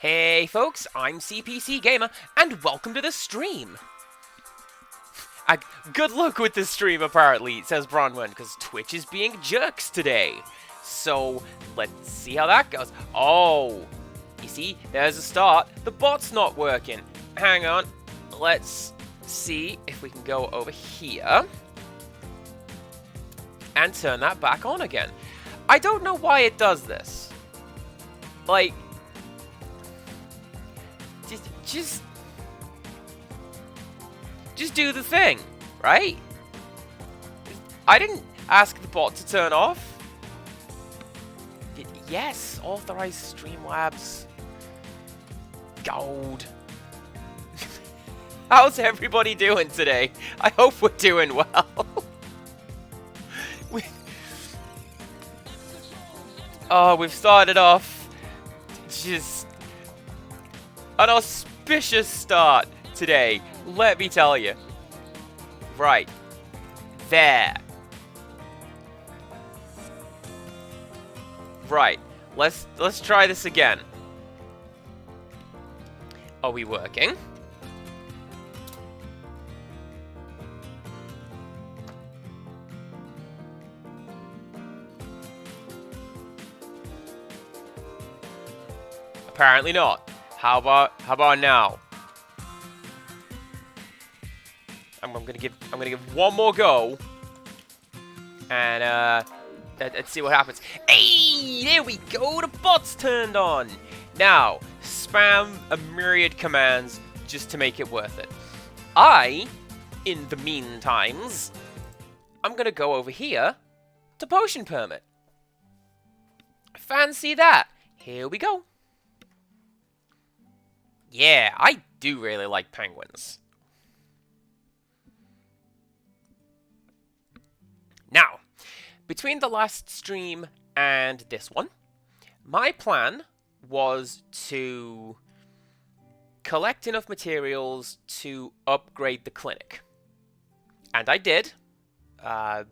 Hey folks, I'm CPC Gamer, and welcome to the stream! Good luck with the stream, apparently, says Bronwyn, because Twitch is being jerks today. So, let's see how that goes. Oh, you see, there's a start. The bot's not working. Hang on, let's see if we can go over here and turn that back on again. I don't know why it does this. Like, just do the thing, right? I didn't ask the bot to turn off. Yes, authorized Streamlabs. Gold. How's everybody doing today? I hope we're doing well. We've started off just an auspicious start today, let me tell you. Right. There. Right. Let's try this again. Are we working? Apparently not. How about now? I'm gonna give one more go, and let's see what happens. Hey, there we go. The bot's turned on. Now spam a myriad commands just to make it worth it. In the meantimes, I'm gonna go over here to potion permit. Fancy that. Here we go. Yeah, I do really like penguins. Now, between the last stream and this one, my plan was to collect enough materials to upgrade the clinic. And I did. Hey,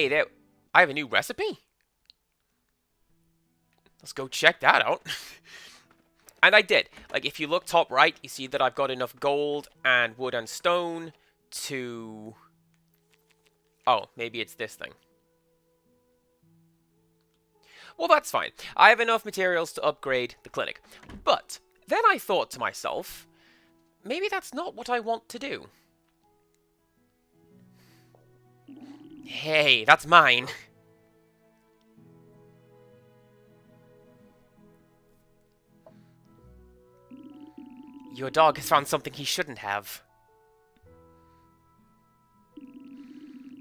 there, I have a new recipe. Let's go check that out. And I did. Like, if you look top right, you see that I've got enough gold and wood and stone to... Oh, maybe it's this thing. Well, that's fine. I have enough materials to upgrade the clinic. But then I thought to myself, maybe that's not what I want to do. Hey, that's mine. Your dog has found something he shouldn't have.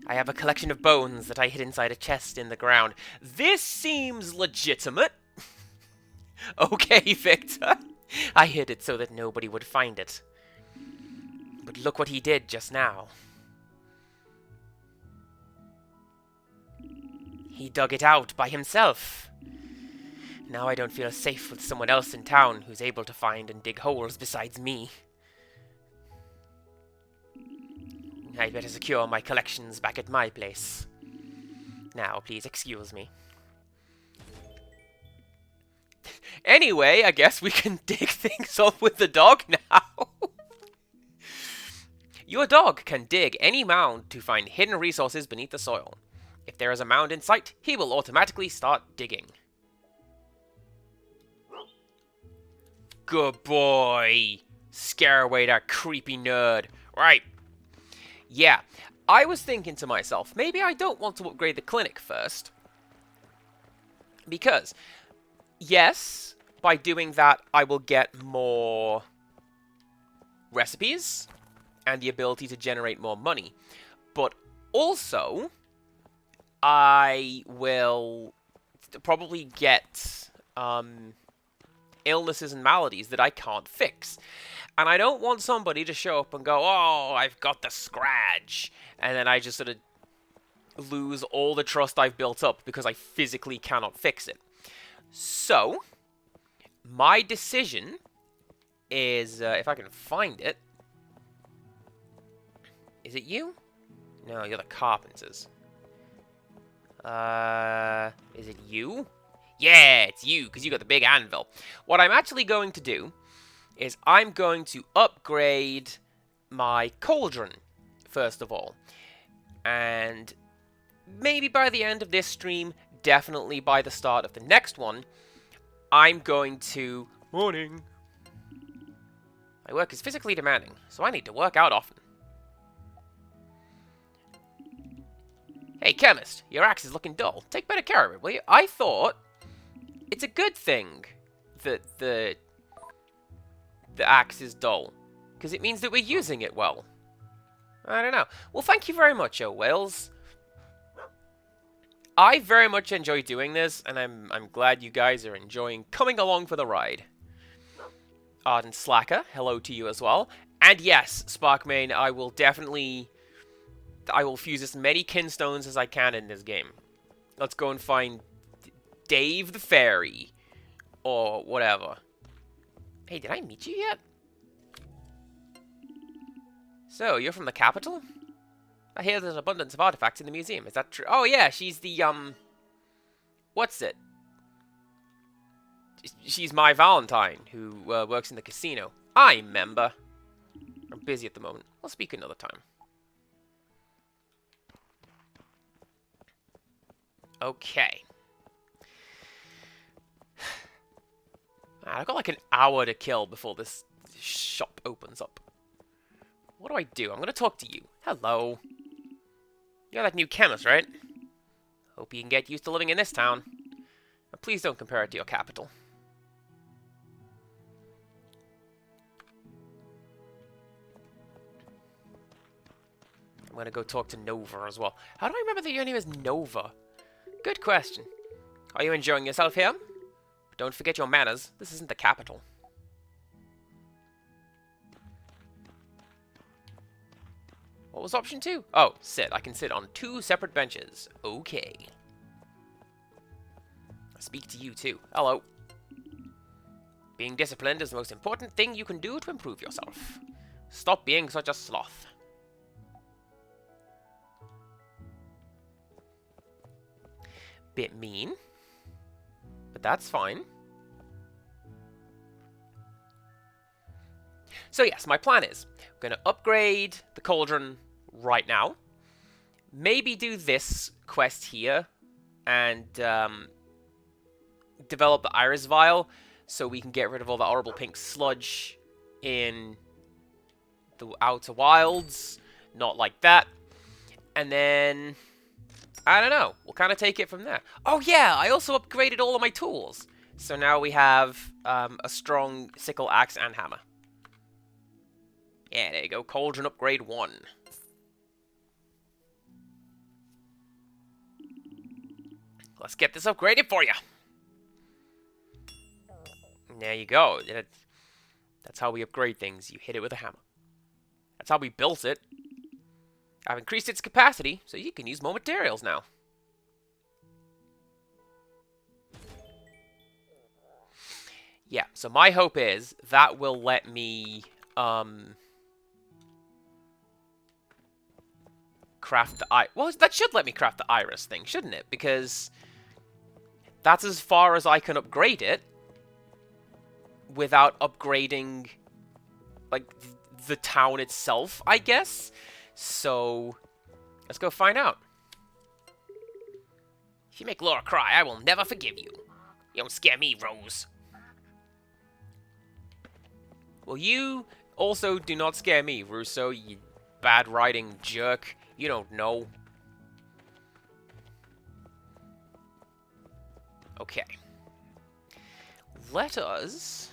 I have a collection of bones that I hid inside a chest in the ground. This seems legitimate. Okay, Victor. I hid it so that nobody would find it. But look what he did just now. He dug it out by himself. Now I don't feel safe with someone else in town who's able to find and dig holes besides me. I'd better secure my collections back at my place. Now, please excuse me. Anyway, I guess we can dig things up with the dog now. Your dog can dig any mound to find hidden resources beneath the soil. If there is a mound in sight, he will automatically start digging. Good boy. Scare away that creepy nerd. Right. Yeah, I was thinking to myself, maybe I don't want to upgrade the clinic first. Because, yes, by doing that, I will get more recipes and the ability to generate more money. But also, I will probably get illnesses and maladies that I can't fix. And I don't want somebody to show up and go, oh, I've got the scratch. And then I just sort of lose all the trust I've built up because I physically cannot fix it. So, my decision is, if I can find it. Is it you? No, you're the carpenters. Is it you? Yeah, it's you, because you got the big anvil. What I'm actually going to do is I'm going to upgrade my cauldron, first of all. And maybe by the end of this stream, definitely by the start of the next one, I'm going to... Morning. My work is physically demanding, so I need to work out often. Hey, chemist, your axe is looking dull. Take better care of it, will you? I thought it's a good thing that the axe is dull, because it means that we're using it well. I don't know. Well, thank you very much, Wales. I very much enjoy doing this, and I'm glad you guys are enjoying coming along for the ride. Ardent Slacker, hello to you as well. And yes, Sparkmane, I will fuse as many kinstones as I can in this game. Let's go and find Dave the Fairy. Or whatever. Hey, did I meet you yet? So, you're from the capital? I hear there's an abundance of artifacts in the museum. Is that true? Oh, yeah, she's the, what's it? She's my Valentine, who works in the casino. I remember. I'm busy at the moment. I'll speak another time. Okay. I've got like an hour to kill before this shop opens up. What do? I'm gonna talk to you. Hello. You're that new chemist, right? Hope you can get used to living in this town. But please don't compare it to your capital. I'm gonna go talk to Nova as well. How do I remember that your name is Nova? Good question. Are you enjoying yourself here? Don't forget your manners. This isn't the capital. What was option 2? Oh, sit. I can sit on 2 separate benches. Okay. I speak to you too. Hello. Being disciplined is the most important thing you can do to improve yourself. Stop being such a sloth. Bit mean. But that's fine. So yes, my plan is, I'm going to upgrade the cauldron right now. Maybe do this quest here, and develop the iris vial, so we can get rid of all the horrible pink sludge in the outer wilds. Not like that. And then, I don't know, we'll kind of take it from there. Oh yeah, I also upgraded all of my tools. So now we have a strong sickle, axe, and hammer. Yeah, there you go. Cauldron upgrade 1. Let's get this upgraded for you. There you go. That's how we upgrade things. You hit it with a hammer. That's how we built it. I've increased its capacity, so you can use more materials now. Yeah, so my hope is that will let me craft the well, that should let me craft the iris thing, shouldn't it? Because that's as far as I can upgrade it without upgrading, like, the town itself, I guess. So, let's go find out. If you make Laura cry, I will never forgive you. You don't scare me, Rose. Well, you also do not scare me, Russo, you bad-riding jerk. You don't know. Okay. Let us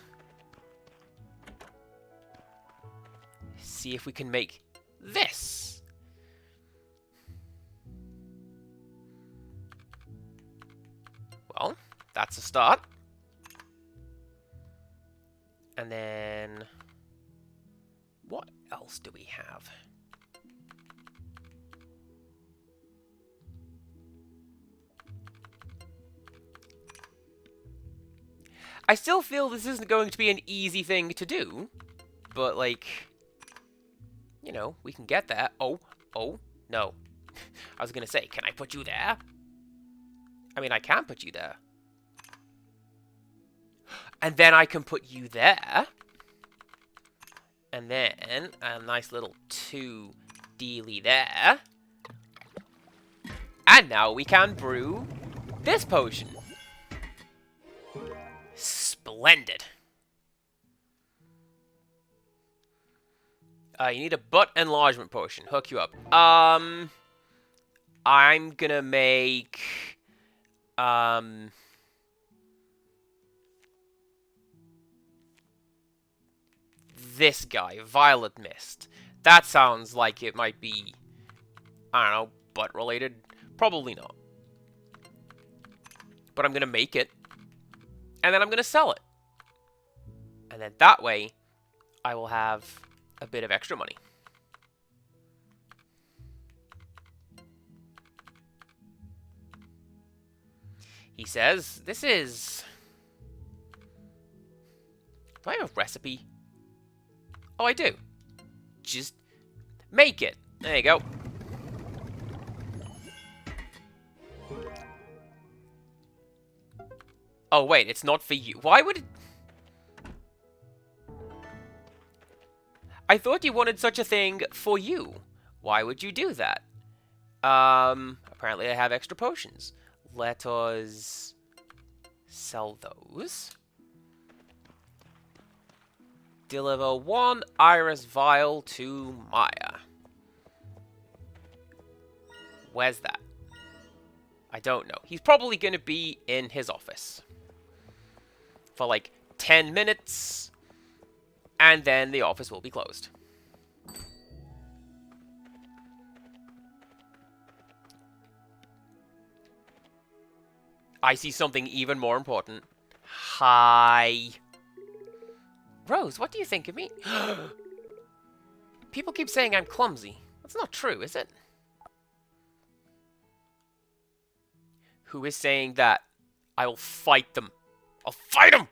see if we can make this. Well, that's a start. And then, what else do we have? I still feel this isn't going to be an easy thing to do, but, like, you know, we can get that. Oh, no. I was gonna say, can I put you there? I mean, I can put you there. And then I can put you there. And then a nice little 2 dealy there. And now we can brew this potion. Splendid. You need a butt enlargement potion. Hook you up. I'm gonna make... this guy, Violet Mist. That sounds like it might be, I don't know, butt related. Probably not. But I'm gonna make it. And then I'm gonna sell it. And then that way, I will have a bit of extra money. He says, this is... Do I have a recipe? Oh, I do. Just make it. There you go. Oh, wait, it's not for you. Why would it... I thought you wanted such a thing for you. Why would you do that? Apparently I have extra potions. Let us sell those. Deliver 1 iris vial to Maya. Where's that? I don't know. He's probably going to be in his office for like 10 minutes, and then the office will be closed. I see something even more important. Hi. Rose, what do you think of me? People keep saying I'm clumsy. That's not true, is it? Who is saying that? I will fight them. I'll fight them!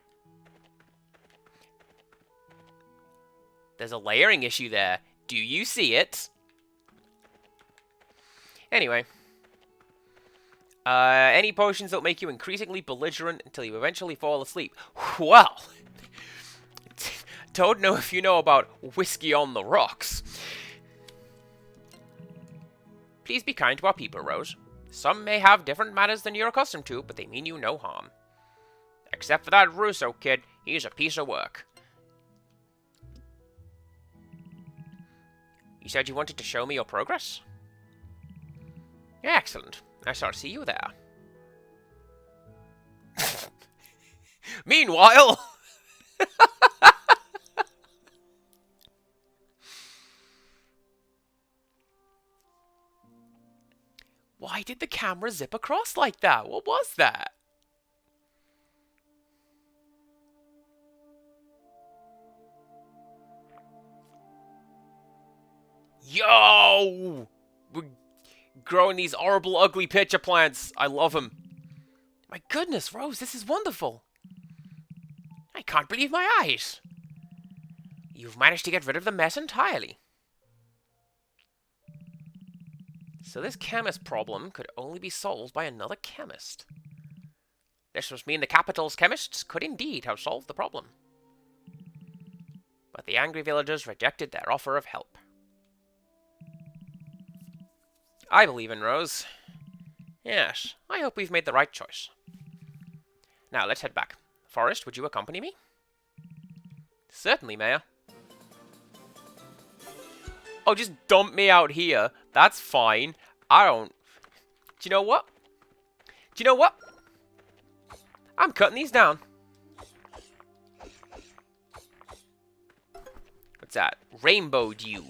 There's a layering issue there. Do you see it? Anyway. Any potions that will make you increasingly belligerent until you eventually fall asleep. Well, don't know if you know about whiskey on the rocks. Please be kind to our people, Rose. Some may have different manners than you're accustomed to, but they mean you no harm. Except for that Russo kid, he's a piece of work. You said you wanted to show me your progress? Excellent. I shall see you there. Meanwhile... Why did the camera zip across like that? What was that? Yo! We're growing these horrible, ugly pitcher plants. I love them. My goodness, Rose, this is wonderful. I can't believe my eyes. You've managed to get rid of the mess entirely. So this chemist problem could only be solved by another chemist. This must mean the capital's chemists could indeed have solved the problem. But the angry villagers rejected their offer of help. I believe in Rose. Yes, I hope we've made the right choice. Now, let's head back. Forrest, would you accompany me? Certainly, Mayor. Oh, just dump me out here. That's fine. I don't... Do you know what? Do you know what? I'm cutting these down. What's that? Rainbow dew.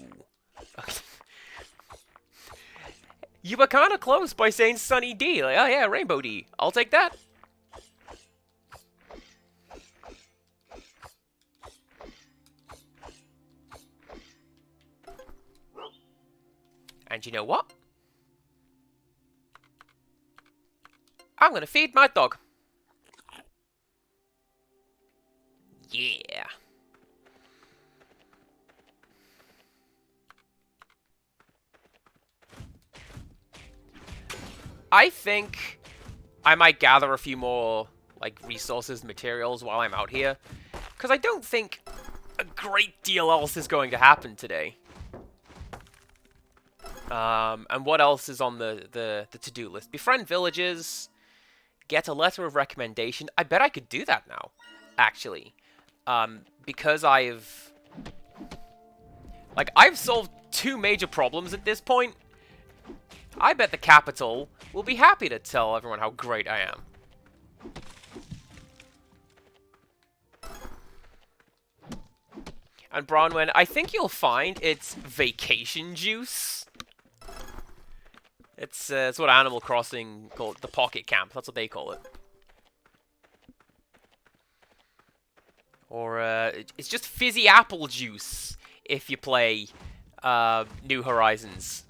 You were kind of close by saying Sunny D. Like, oh yeah, Rainbow D. I'll take that. And you know what? I'm gonna feed my dog. Yeah. I think I might gather a few more, like, resources, materials while I'm out here. Because I don't think a great deal else is going to happen today. And what else is on the to-do list? Befriend villages, get a letter of recommendation. I bet I could do that now, actually. Because I've solved 2 major problems at this point. I bet the capital will be happy to tell everyone how great I am. And Bronwyn, I think you'll find it's vacation juice. It's what Animal Crossing call it, the Pocket Camp. That's what they call it. Or it's just fizzy apple juice if you play New Horizons.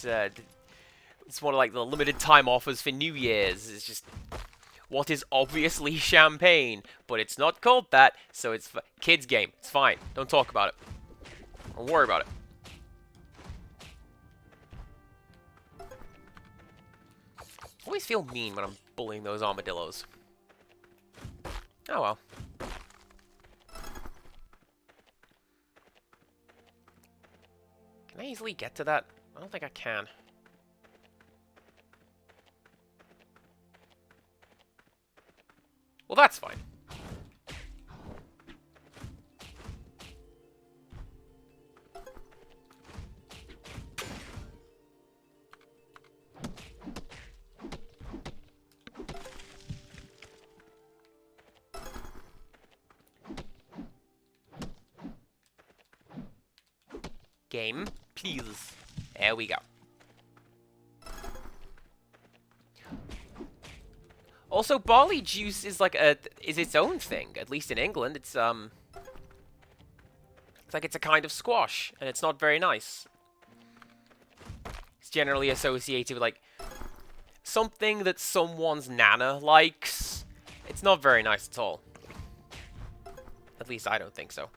It's one of like the limited time offers for New Year's. It's just what is obviously champagne, but it's not called that, so it's a kids game. It's fine. Don't talk about it. Don't worry about it. I always feel mean when I'm bullying those armadillos. Oh well. Can I easily get to that? I don't think I can. Well, that's fine. Game, please. There we go. Also, barley juice is like is its own thing. At least in England, it's like it's a kind of squash, and it's not very nice. It's generally associated with like something that someone's nana likes. It's not very nice at all. At least I don't think so.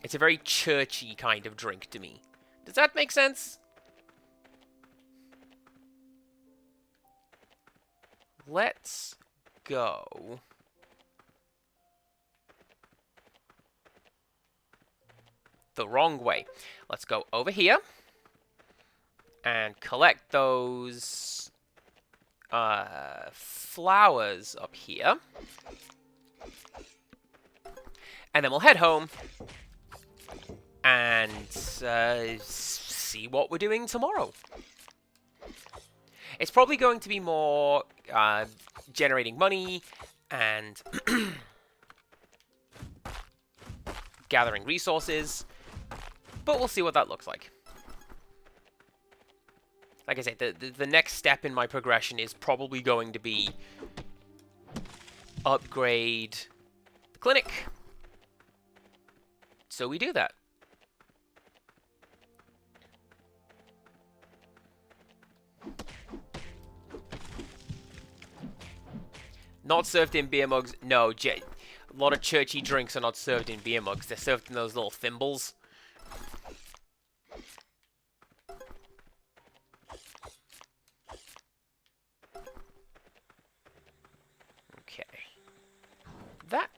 It's a very churchy kind of drink to me. Does that make sense? Let's go. The wrong way. Let's go over here and collect those flowers up here. And then we'll head home and see what we're doing tomorrow. It's probably going to be more generating money and gathering resources, but we'll see what that looks like. Like I said, the next step in my progression is probably going to be upgrade the clinic. So we do that. Not served in beer mugs. No, a lot of churchy drinks are not served in beer mugs. They're served in those little thimbles. Okay. That.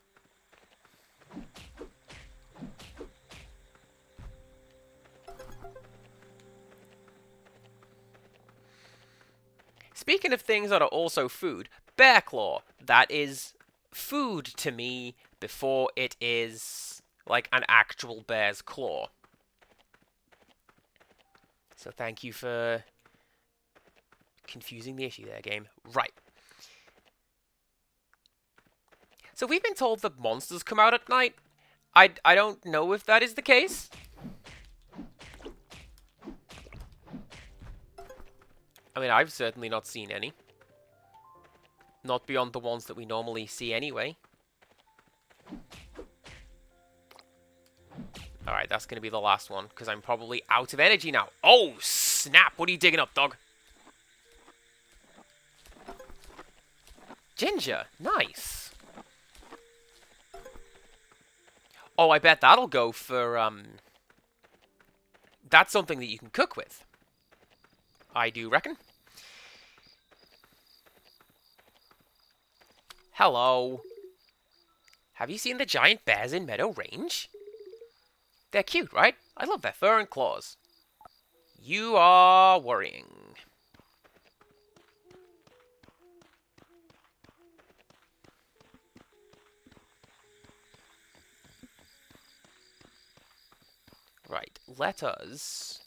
Speaking of things that are also food, bear claw. That is food to me before it is like an actual bear's claw. So thank you for confusing the issue there, game. Right. So we've been told that monsters come out at night. I don't know if that is the case. I mean, I've certainly not seen any. Not beyond the ones that we normally see anyway. Alright, that's going to be the last one, because I'm probably out of energy now. Oh, snap! What are you digging up, dog? Ginger. Nice. Oh, I bet that'll go for, that's something that you can cook with. I do reckon. Hello. Have you seen the giant bears in Meadow Range? They're cute, right? I love their fur and claws. You are worrying. Right, let us...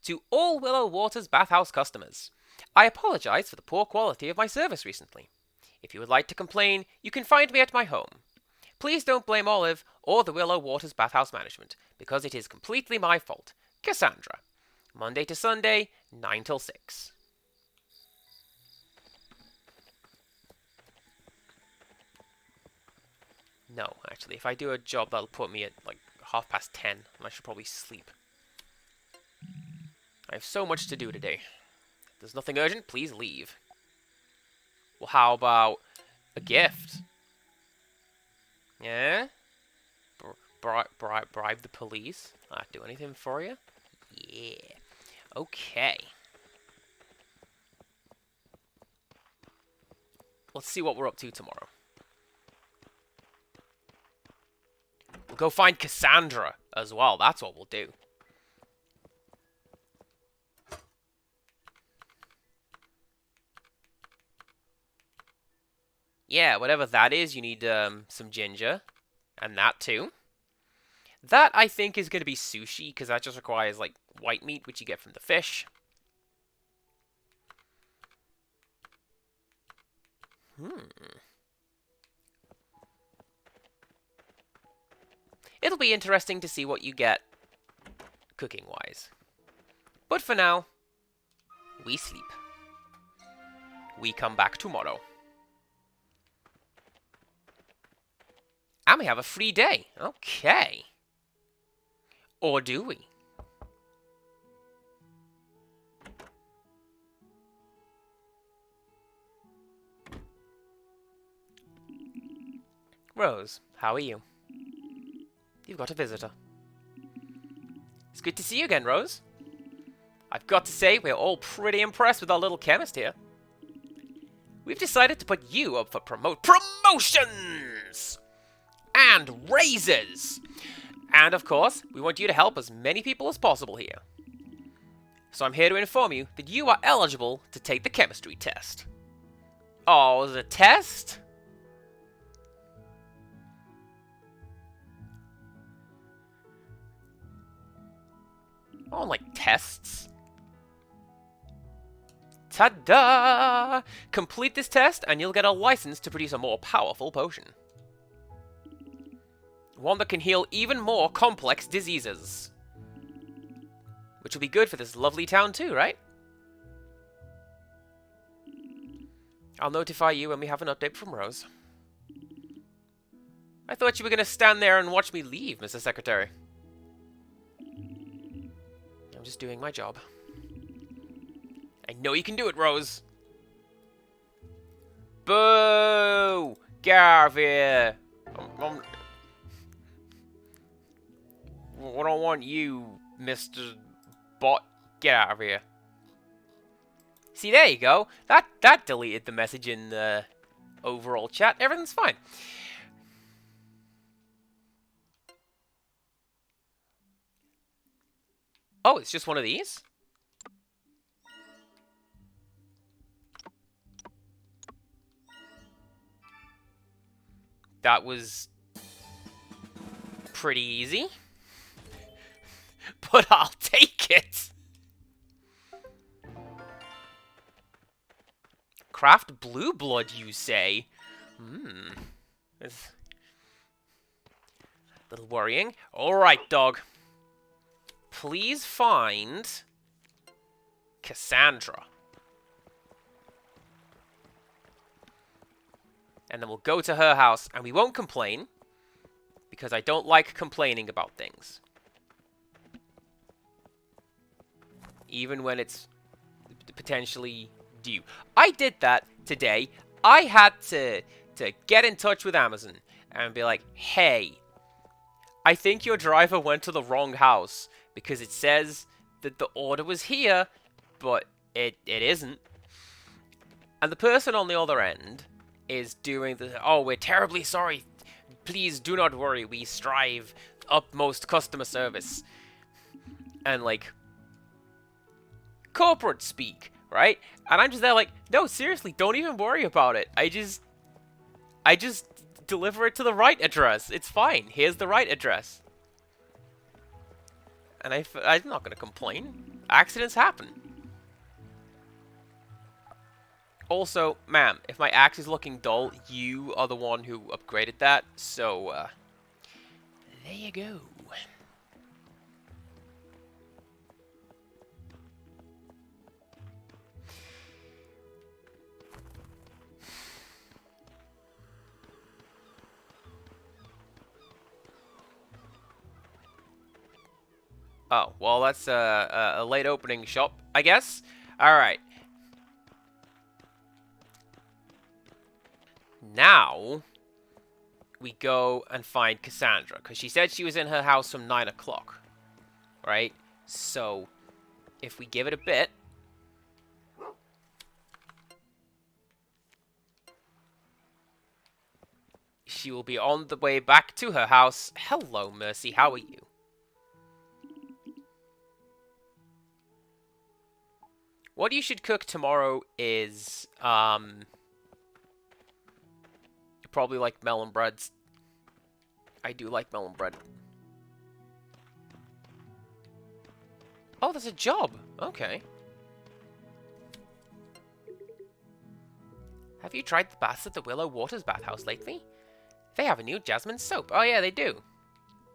To all Willow Waters Bathhouse customers, I apologize for the poor quality of my service recently. If you would like to complain, you can find me at my home. Please don't blame Olive or the Willow Waters Bathhouse management, because it is completely my fault. Cassandra. Monday to Sunday, 9 till 6. No, actually, if I do a job, that'll put me at like 10:30, and I should probably sleep. I have so much to do today. If there's nothing urgent, please leave. Well, how about a gift? Yeah? Bribe the police? Not do anything for you? Yeah. Okay. Let's see what we're up to tomorrow. We'll go find Cassandra as well. That's what we'll do. Yeah, whatever that is, you need some ginger. And that too. That, I think, is going to be sushi, because that just requires, like, white meat, which you get from the fish. It'll be interesting to see what you get cooking-wise. But for now, we sleep. We come back tomorrow. And we have a free day. Okay. Or do we? Rose, how are you? You've got a visitor. It's good to see you again, Rose. I've got to say, we're all pretty impressed with our little chemist here. We've decided to put you up for promotions! And raises! And, of course, we want you to help as many people as possible here. So I'm here to inform you that you are eligible to take the chemistry test. Oh, the test? Oh, like tests? Ta-da! Complete this test and you'll get a license to produce a more powerful potion. One that can heal even more complex diseases. Which will be good for this lovely town too, right? I'll notify you when we have an update from Rose. I thought you were going to stand there and watch me leave, Mr. Secretary. I'm just doing my job. I know you can do it, Rose. Boo! Get out of here! I don't want you, Mr. Bot. Get out of here. See, there you go. That deleted the message in the overall chat. Everything's fine. Oh, it's just one of these? That was pretty easy. But I'll take it. Craft blue blood, you say? It's a little worrying. Alright, dog. Please find Cassandra. And then we'll go to her house, and we won't complain, because I don't like complaining about things. Even when it's potentially due. I did that today. I had to get in touch with Amazon and be like, hey, I think your driver went to the wrong house, because it says that the order was here, but it isn't. And the person on the other end is doing the, oh, we're terribly sorry. Please do not worry. We strive utmost customer service. And, like, corporate speak, right? And I'm just there like, no, seriously, don't even worry about it. I just deliver it to the right address. It's fine. Here's the right address. And I'm not going to complain. Accidents happen. Also, ma'am, if my axe is looking dull, you are the one who upgraded that. So, there you go. Oh, well, that's a late opening shop, I guess. Alright. Now, we go and find Cassandra, because she said she was in her house from 9 o'clock. Right? So, if we give it a bit... she will be on the way back to her house. Hello, Mercy, how are you? What you should cook tomorrow is, probably like melon breads. I do like melon bread. Oh, there's a job. Okay. Have you tried the baths at the Willow Waters bathhouse lately? They have a new jasmine soap. Oh yeah, they do.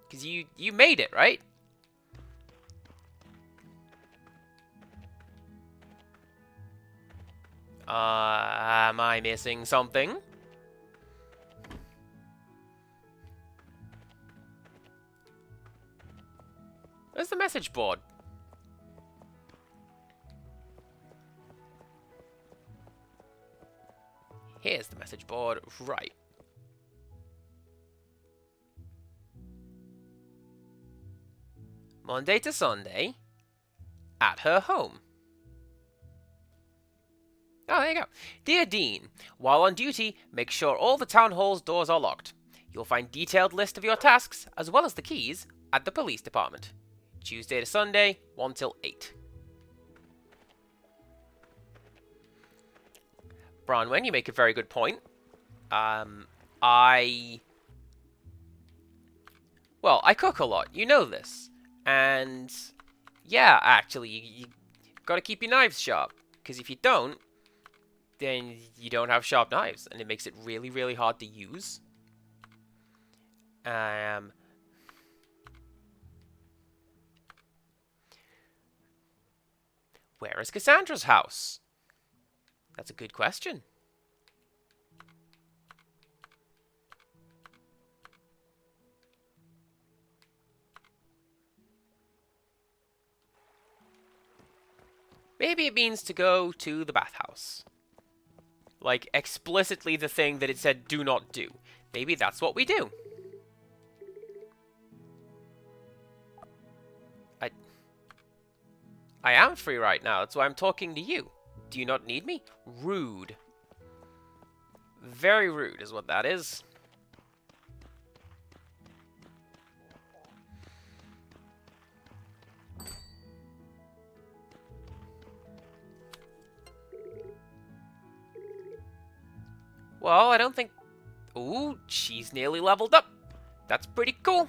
Because you made it, right? Am I missing something? Where's the message board? Here's the message board. Right. Monday to Sunday. At her home. Oh, there you go. Dear Dean, while on duty, make sure all the town hall's doors are locked. You'll find detailed list of your tasks, as well as the keys, at the police department. Tuesday to Sunday, 1 till 8. Bronwyn, you make a very good point. Well, I cook a lot. You know this. And, yeah, actually, you gotta keep your knives sharp. Because if you don't, then you don't have sharp knives, and it makes it really, really hard to use. Where is Cassandra's house? That's a good question. Maybe it means to go to the bathhouse. Like, explicitly the thing that it said do not do. Maybe that's what we do. I am free right now. That's why I'm talking to you. Do you not need me? Rude. Very rude is what that is. Well, I don't think... Ooh, she's nearly leveled up. That's pretty cool.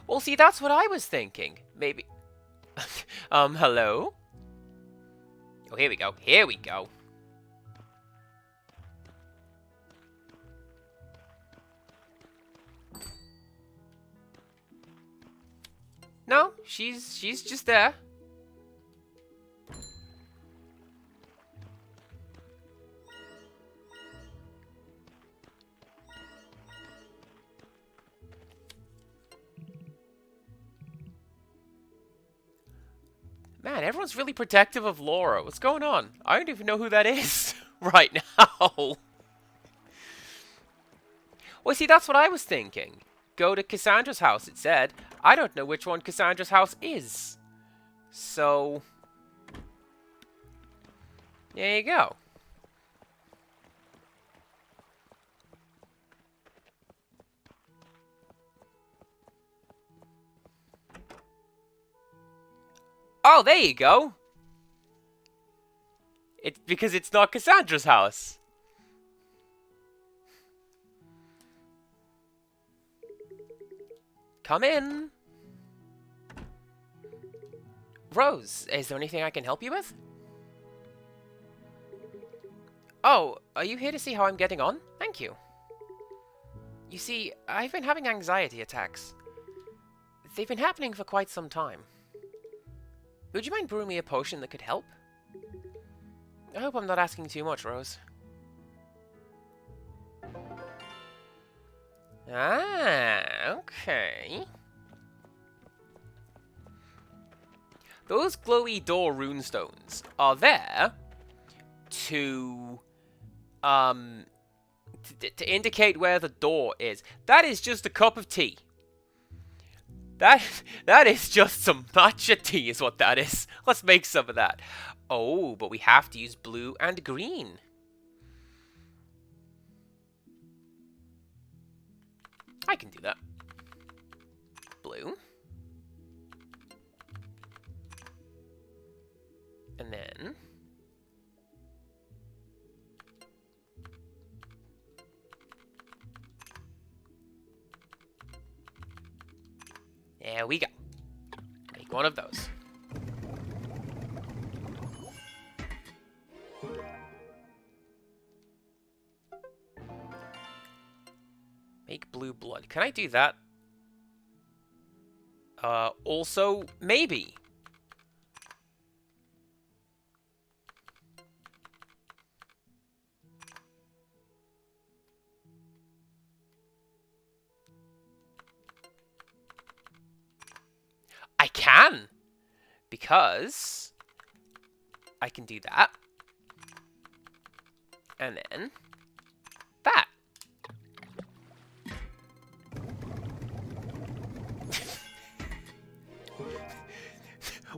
Well, see, that's what I was thinking. Maybe... hello? Oh, here we go. Here we go. No, she's just there. Man, everyone's really protective of Laura. What's going on? I don't even know who that is right now. Well, see, that's what I was thinking. go to Cassandra's house, it said. I don't know which one Cassandra's house is. So, there you go. Oh, there you go. It's because it's not Cassandra's house. Come in. Rose, is there anything I can help you with? Oh, are you here to see how I'm getting on? Thank you. You see, I've been having anxiety attacks. They've been happening for quite some time. Would you mind brewing me a potion that could help? I hope I'm not asking too much, Rose. Ah, okay. Those glowy door runestones are there to to indicate where the door is. That is just a cup of tea. That is just some matcha tea is what that is. Let's make some of that. Oh, but we have to use blue and green. I can do that. Blue. And then... there we go. Make one of those. Make blue blood. Can I do that? Also, maybe. I can! Because I can do that. And then that.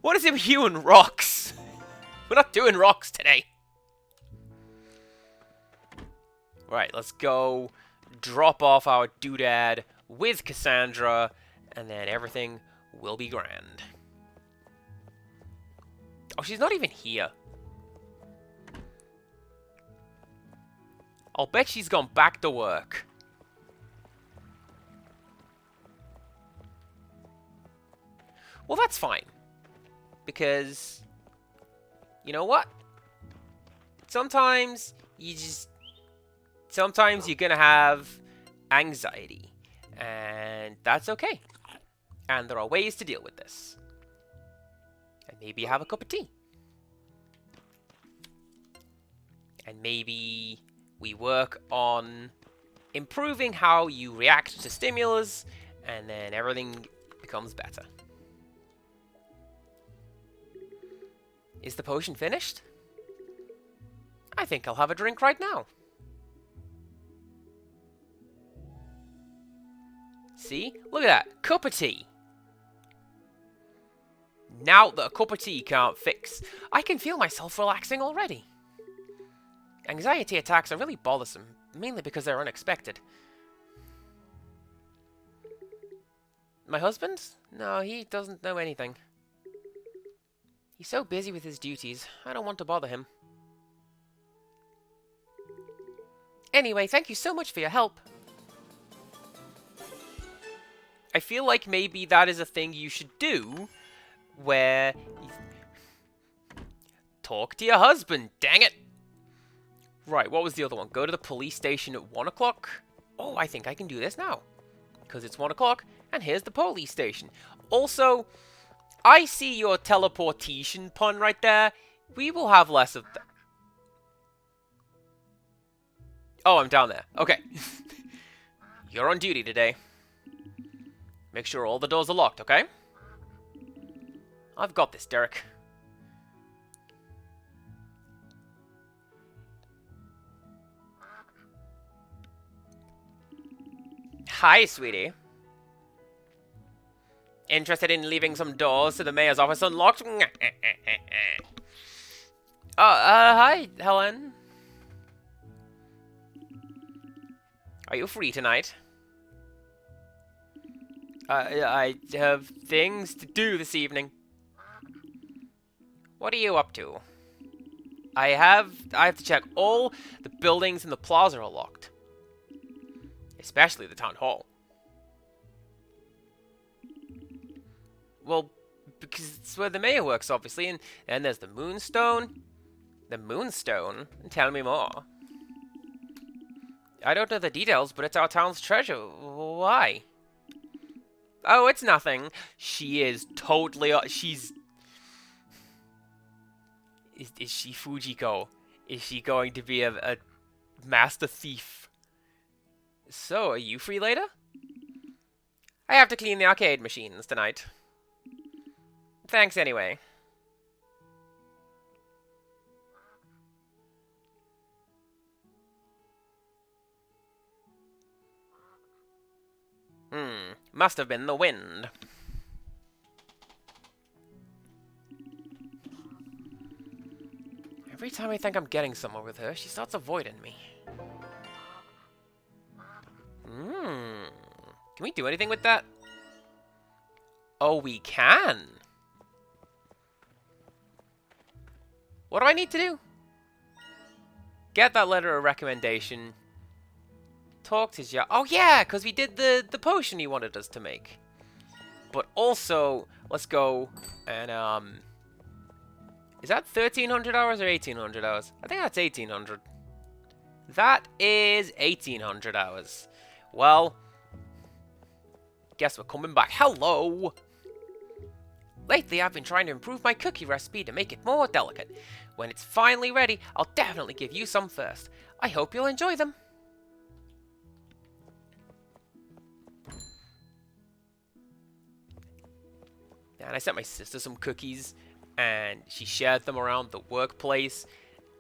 What is it with you and rocks? We're not doing rocks today. Right, let's go drop off our doodad with Cassandra, and then everything will be grand. Oh, she's not even here. I'll bet she's gone back to work. Well, that's fine. Because, you know what? Sometimes you're gonna have anxiety. And that's okay. And there are ways to deal with this. And maybe have a cup of tea. And maybe we work on improving how you react to stimulus, and then everything becomes better. Is the potion finished? I think I'll have a drink right now. See? Look at that. Cup of tea. Now that a cup of tea can't fix, I can feel myself relaxing already. Anxiety attacks are really bothersome, mainly because they're unexpected. My husband? No, he doesn't know anything. He's so busy with his duties, I don't want to bother him. Anyway, thank you so much for your help. I feel like maybe that is a thing you should do, where you talk to your husband, dang it! Right, what was the other one? Go to the police station at 1 o'clock? Oh, I think I can do this now. Because it's 1 o'clock, and here's the police station. Also, I see your teleportation pun right there. We will have less of that. Oh, I'm down there. Okay. You're on duty today. Make sure all the doors are locked, okay? I've got this, Derek. Hi, sweetie. Interested in leaving some doors to the mayor's office unlocked? Hi, Helen. Are you free tonight? I have things to do this evening. What are you up to? I have to check all the buildings in the plaza are locked. Especially the town hall. Well, because it's where the mayor works, obviously, and then there's the Moonstone. The Moonstone? Tell me more. I don't know the details, but it's our town's treasure. Why? Oh, it's nothing. She is totally... she's... Is she Fujiko? Is she going to be a master thief? So, are you free later? I have to clean the arcade machines tonight. Thanks anyway. Must have been the wind. Every time I think I'm getting somewhere with her, she starts avoiding me. Can we do anything with that? Oh, we can! What do I need to do? Get that letter of recommendation. Talk to Ja. Oh yeah, because we did the potion he wanted us to make. But also, let's go and is that 1,300 hours or 1,800 hours? I think that's 1,800. That is 1,800 hours. Well, guess we're coming back. Hello! Lately, I've been trying to improve my cookie recipe to make it more delicate. When it's finally ready, I'll definitely give you some first. I hope you'll enjoy them. And I sent my sister some cookies, and she shared them around the workplace,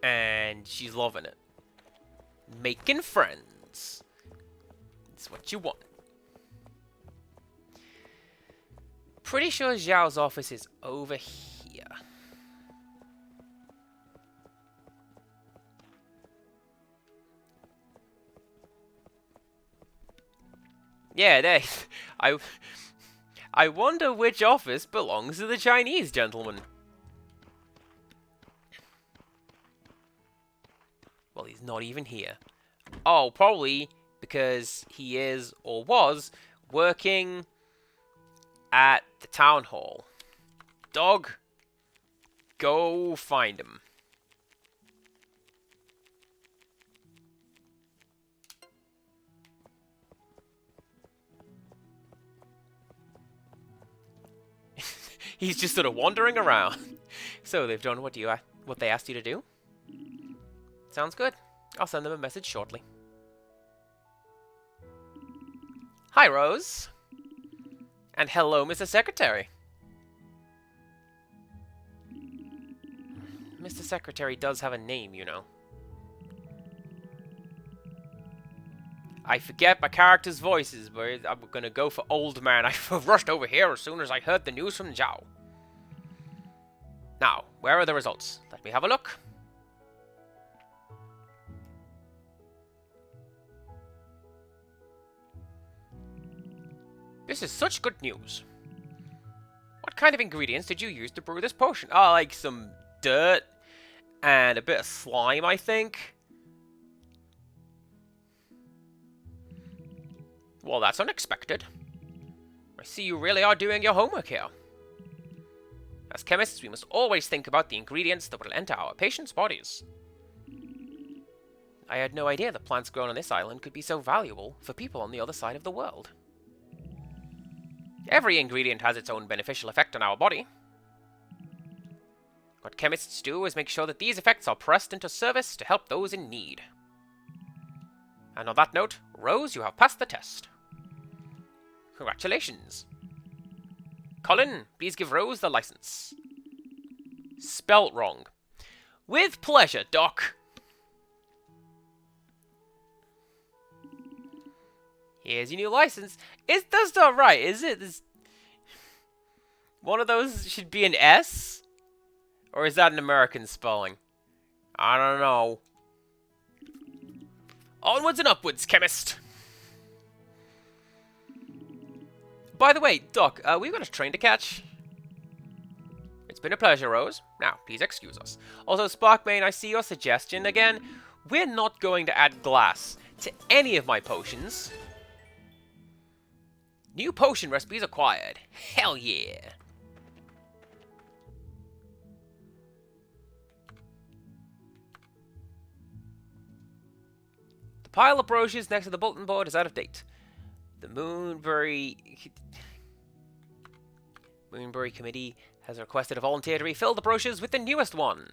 and she's loving it. Making friends. It's what you want. Pretty sure Zhao's office is over here. Yeah, there. I wonder which office belongs to the Chinese gentleman. Well, he's not even here. Oh, probably because he is, or was, working at the town hall. Dog, go find him. He's just sort of wandering around. So they've done what they asked you to do? Sounds good. I'll send them a message shortly. Hi, Rose. And hello, Mr. Secretary. Mr. Secretary does have a name, you know. I forget my character's voices, but I'm gonna go for old man. I rushed over here as soon as I heard the news from Zhao. Now, where are the results? Let me have a look. This is such good news. What kind of ingredients did you use to brew this potion? Oh, like some dirt and a bit of slime, I think. Well, that's unexpected. I see you really are doing your homework here. As chemists, we must always think about the ingredients that will enter our patients' bodies. I had no idea the plants grown on this island could be so valuable for people on the other side of the world. Every ingredient has its own beneficial effect on our body. What chemists do is make sure that these effects are pressed into service to help those in need. And on that note, Rose, you have passed the test. Congratulations. Colin, please give Rose the license. Spelt wrong. With pleasure, Doc. Here's your new license. That's not right, is it? One of those should be an S? Or is that an American spelling? I don't know. Onwards and upwards, chemist! By the way, Doc, we've got a train to catch. It's been a pleasure, Rose. Now, please excuse us. Also, Sparkbane, I see your suggestion again. We're not going to add glass to any of my potions. New potion recipes acquired. Hell yeah. The pile of brochures next to the bulletin board is out of date. The Moonbury Committee has requested a volunteer to refill the brochures with the newest one.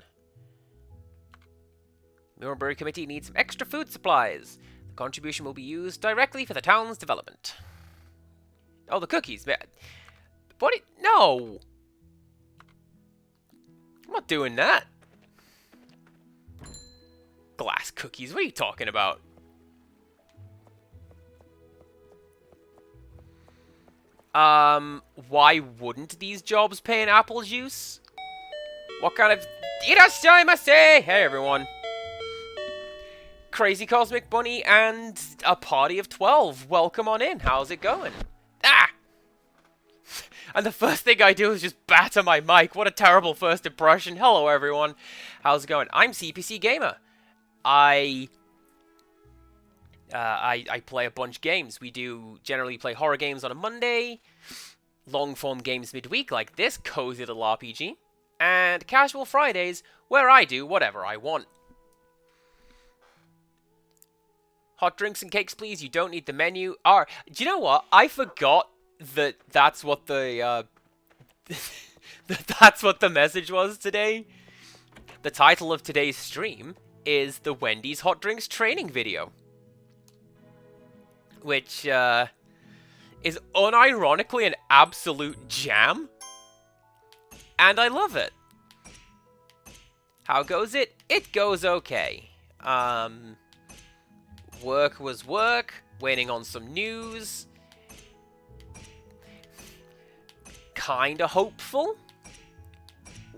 The Moonbury Committee needs some extra food supplies. The contribution will be used directly for the town's development. Oh, the cookies. What? No! I'm not doing that. Glass cookies? What are you talking about? Why wouldn't these jobs pay in apple juice? What kind of... Hey, everyone. Crazy Cosmic Bunny and a party of 12. Welcome on in. How's it going? Ah! And the first thing I do is just batter my mic. What a terrible first impression. Hello, everyone. How's it going? I'm CPC Gamer. I play a bunch of games. We do generally play horror games on a Monday, long-form games midweek like this, cozy little RPG, and casual Fridays where I do whatever I want. Hot drinks and cakes, please. You don't need the menu. Do you know what? I forgot that that's what the that's what the message was today. The title of today's stream is the Wendy's Hot Drinks training video, which is unironically an absolute jam, and I love it. How goes it? It goes okay. Work was work, waiting on some news. Kinda hopeful.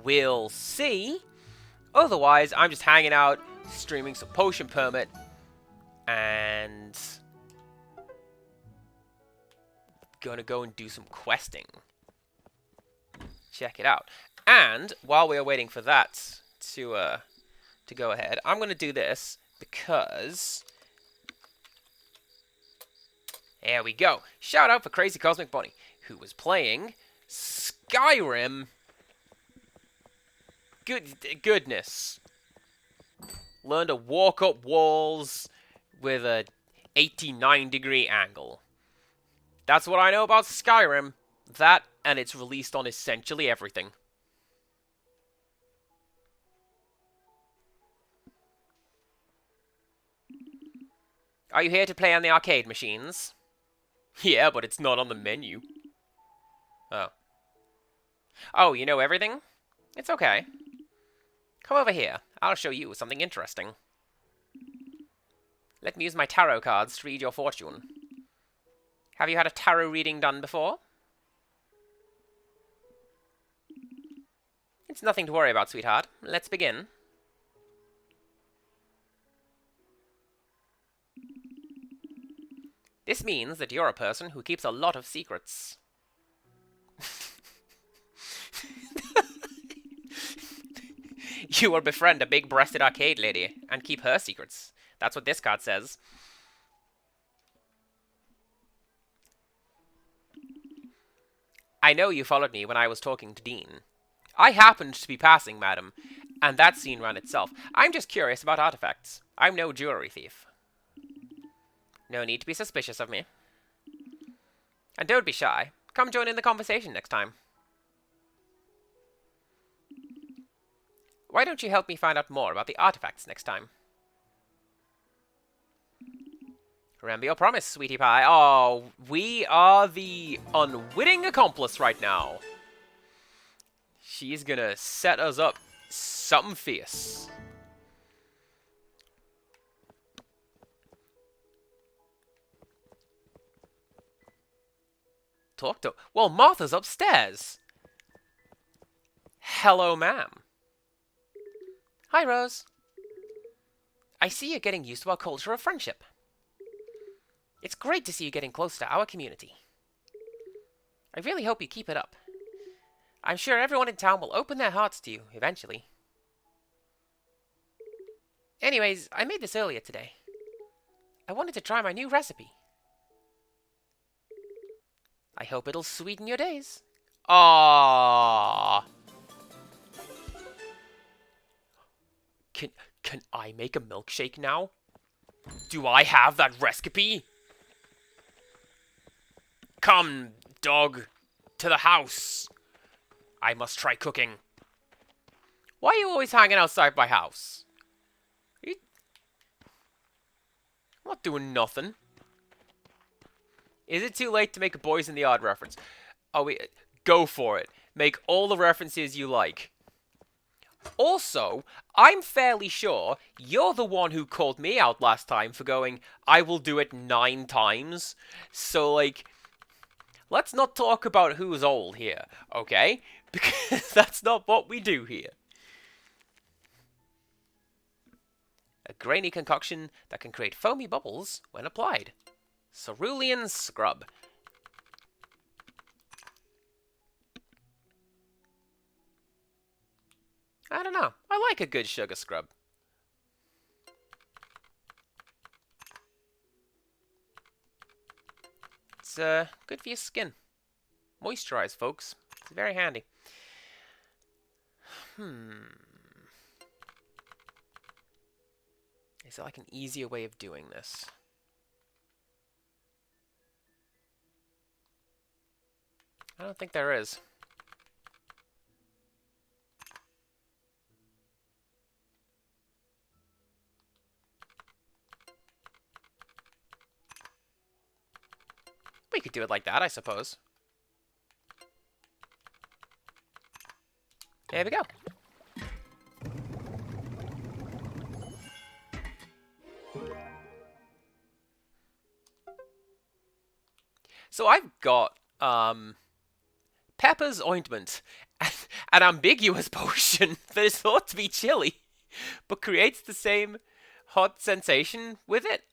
We'll see. Otherwise, I'm just hanging out, streaming some Potion Permit, and gonna go and do some questing. Check it out. And while we are waiting for that to go ahead, I'm gonna do this because there we go. Shout out for Crazy Cosmic Bunny, who was playing Skyrim. Goodness. Learn to walk up walls with a 89-degree angle. That's what I know about Skyrim. That, and it's released on essentially everything. Are you here to play on the arcade machines? Yeah, but it's not on the menu. Oh. Oh, you know everything? It's okay. Come over here. I'll show you something interesting. Let me use my tarot cards to read your fortune. Have you had a tarot reading done before? It's nothing to worry about, sweetheart. Let's begin. This means that you're a person who keeps a lot of secrets. You will befriend a big-breasted arcade lady and keep her secrets. That's what this card says. I know you followed me when I was talking to Dean. I happened to be passing, madam, and that scene ran itself. I'm just curious about artifacts. I'm no jewelry thief. No need to be suspicious of me. And don't be shy. Come join in the conversation next time. Why don't you help me find out more about the artifacts next time? Remember your promise, sweetie pie. Oh, we are the unwitting accomplice right now. She's gonna set us up something fierce. Talk to... Well, Martha's upstairs. Hello, ma'am. Hi, Rose. I see you're getting used to our culture of friendship. It's great to see you getting close to our community. I really hope you keep it up. I'm sure everyone in town will open their hearts to you eventually. Anyways, I made this earlier today. I wanted to try my new recipe. I hope it'll sweeten your days. Ah, Can can I make a milkshake now? Do I have that recipe? Come, dog, to the house. I must try cooking. Why are you always hanging outside my house? I'm not doing nothing. Is it too late to make a Boys in the Odd reference? Oh, wait, go for it. Make all the references you like. Also, I'm fairly sure you're the one who called me out last time for going, I will do it 9 times. So, like, let's not talk about who's old here, okay? Because that's not what we do here. A grainy concoction that can create foamy bubbles when applied. Cerulean Scrub. I don't know. I like a good sugar scrub. It's good for your skin. Moisturize, folks. It's very handy. Is there like an easier way of doing this? I don't think there is. We could do it like that, I suppose. There we go. So I've got Pepper's Ointment, an ambiguous potion that is thought to be chilly, but creates the same hot sensation with it.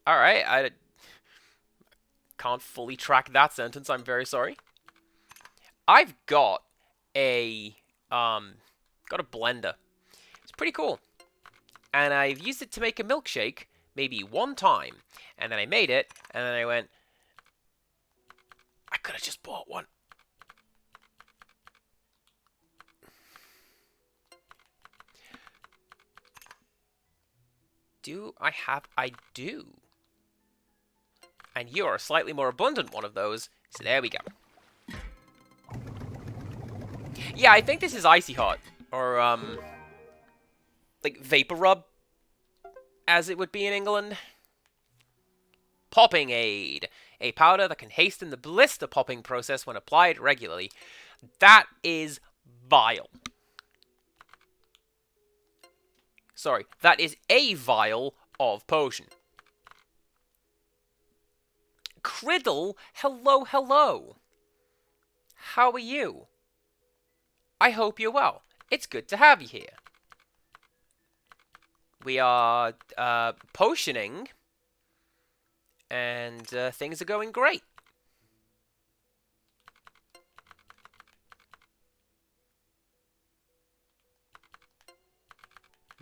Alright, I can't fully track that sentence, I'm very sorry. I've got a blender. It's pretty cool. And I've used it to make a milkshake maybe 1 time. And then I made it, and then I went, I could have just bought one. Do I have? I do. And you're a slightly more abundant one of those, so there we go. Yeah, I think this is Icy Hot, or, like, Vapor Rub, as it would be in England. Popping Aid, a powder that can hasten the blister popping process when applied regularly. That is vile. Sorry, that is a vial of potion. Criddle, hello, hello. How are you? I hope you're well. It's good to have you here. We are, potioning, and things are going great.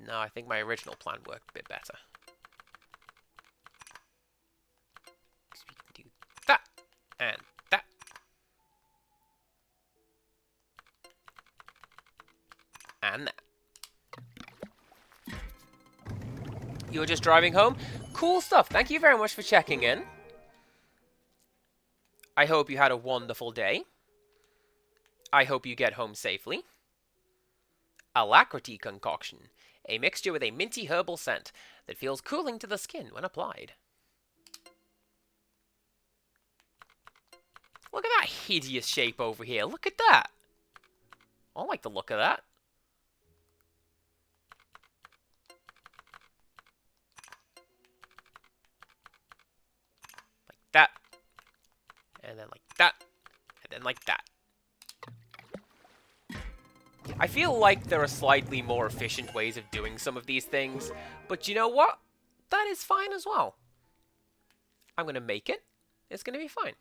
No, I think my original plan worked a bit better. So we can do that, and that. And that. You're just driving home? Cool stuff. Thank you very much for checking in. I hope you had a wonderful day. I hope you get home safely. Alacrity Concoction. A mixture with a minty herbal scent that feels cooling to the skin when applied. Look at that hideous shape over here. Look at that. I like the look of that. Like that. And then like that. And then like that. I feel like there are slightly more efficient ways of doing some of these things, but you know what? That is fine as well. I'm going to make it. It's going to be fine.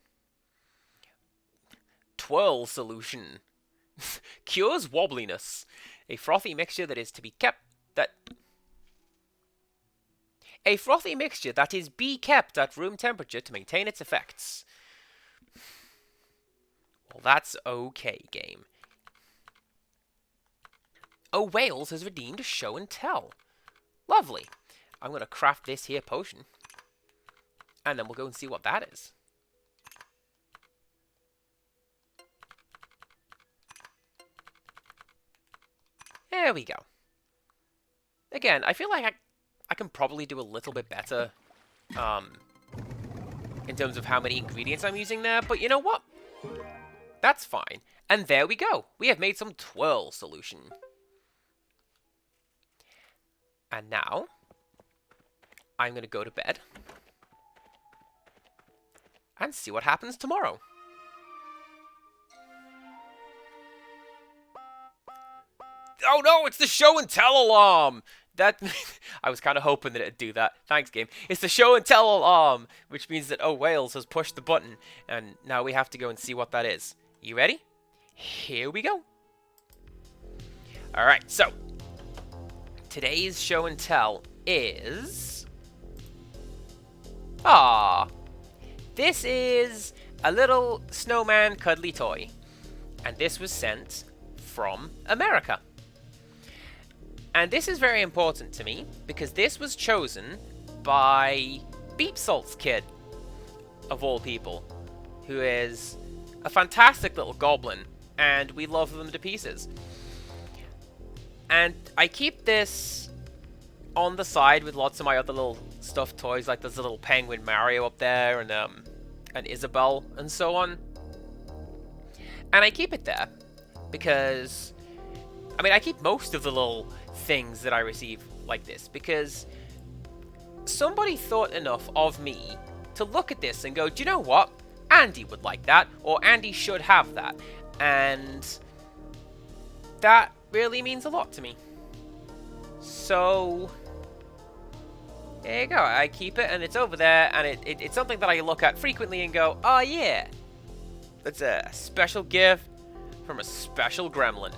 Twirl solution. Cures wobbliness. A frothy mixture that is to be kept... A frothy mixture that is be kept at room temperature to maintain its effects. Well, that's okay, game. Oh, Wales has redeemed a show and tell. Lovely. I'm going to craft this here potion. And then we'll go and see what that is. There we go. Again, I feel like I can probably do a little bit better in terms of how many ingredients I'm using there, but you know what? That's fine. And there we go. We have made some twirl solution. And now, I'm going to go to bed and see what happens tomorrow. Oh no, it's the show and tell alarm! That I was kind of hoping that it'd do that. Thanks, game. It's the show and tell alarm, which means that Oh Wales has pushed the button, and now we have to go and see what that is. You ready? Here we go. Alright, so today's show and tell is... This is a little snowman cuddly toy, and this was sent from America. And this is very important to me, because this was chosen by Beep Salt's kid, of all people, who is a fantastic little goblin, and we love them to pieces. And I keep this on the side with lots of my other little stuffed toys, like there's a little penguin Mario up there, and Isabelle, and so on. And I keep it there, because... I mean, I keep most of the little things that I receive like this, because somebody thought enough of me to look at this and go, do you know what? Andy would like that, or Andy should have that. And that really means a lot to me. So, there you go. I keep it, and it's over there, and it's something that I look at frequently and go, oh yeah, that's a special gift from a special gremlin.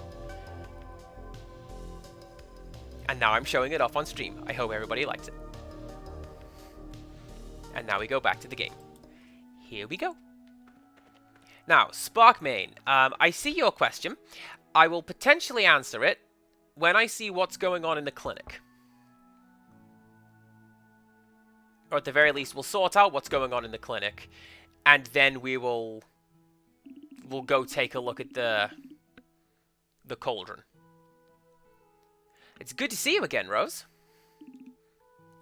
And now I'm showing it off on stream. I hope everybody likes it. And now we go back to the game. Here we go. Now, Sparkmain, I see your question. I will potentially answer it when I see what's going on in the clinic. Or at the very least, we'll sort out what's going on in the clinic. And then we'll go take a look at the cauldron. It's good to see you again, Rose.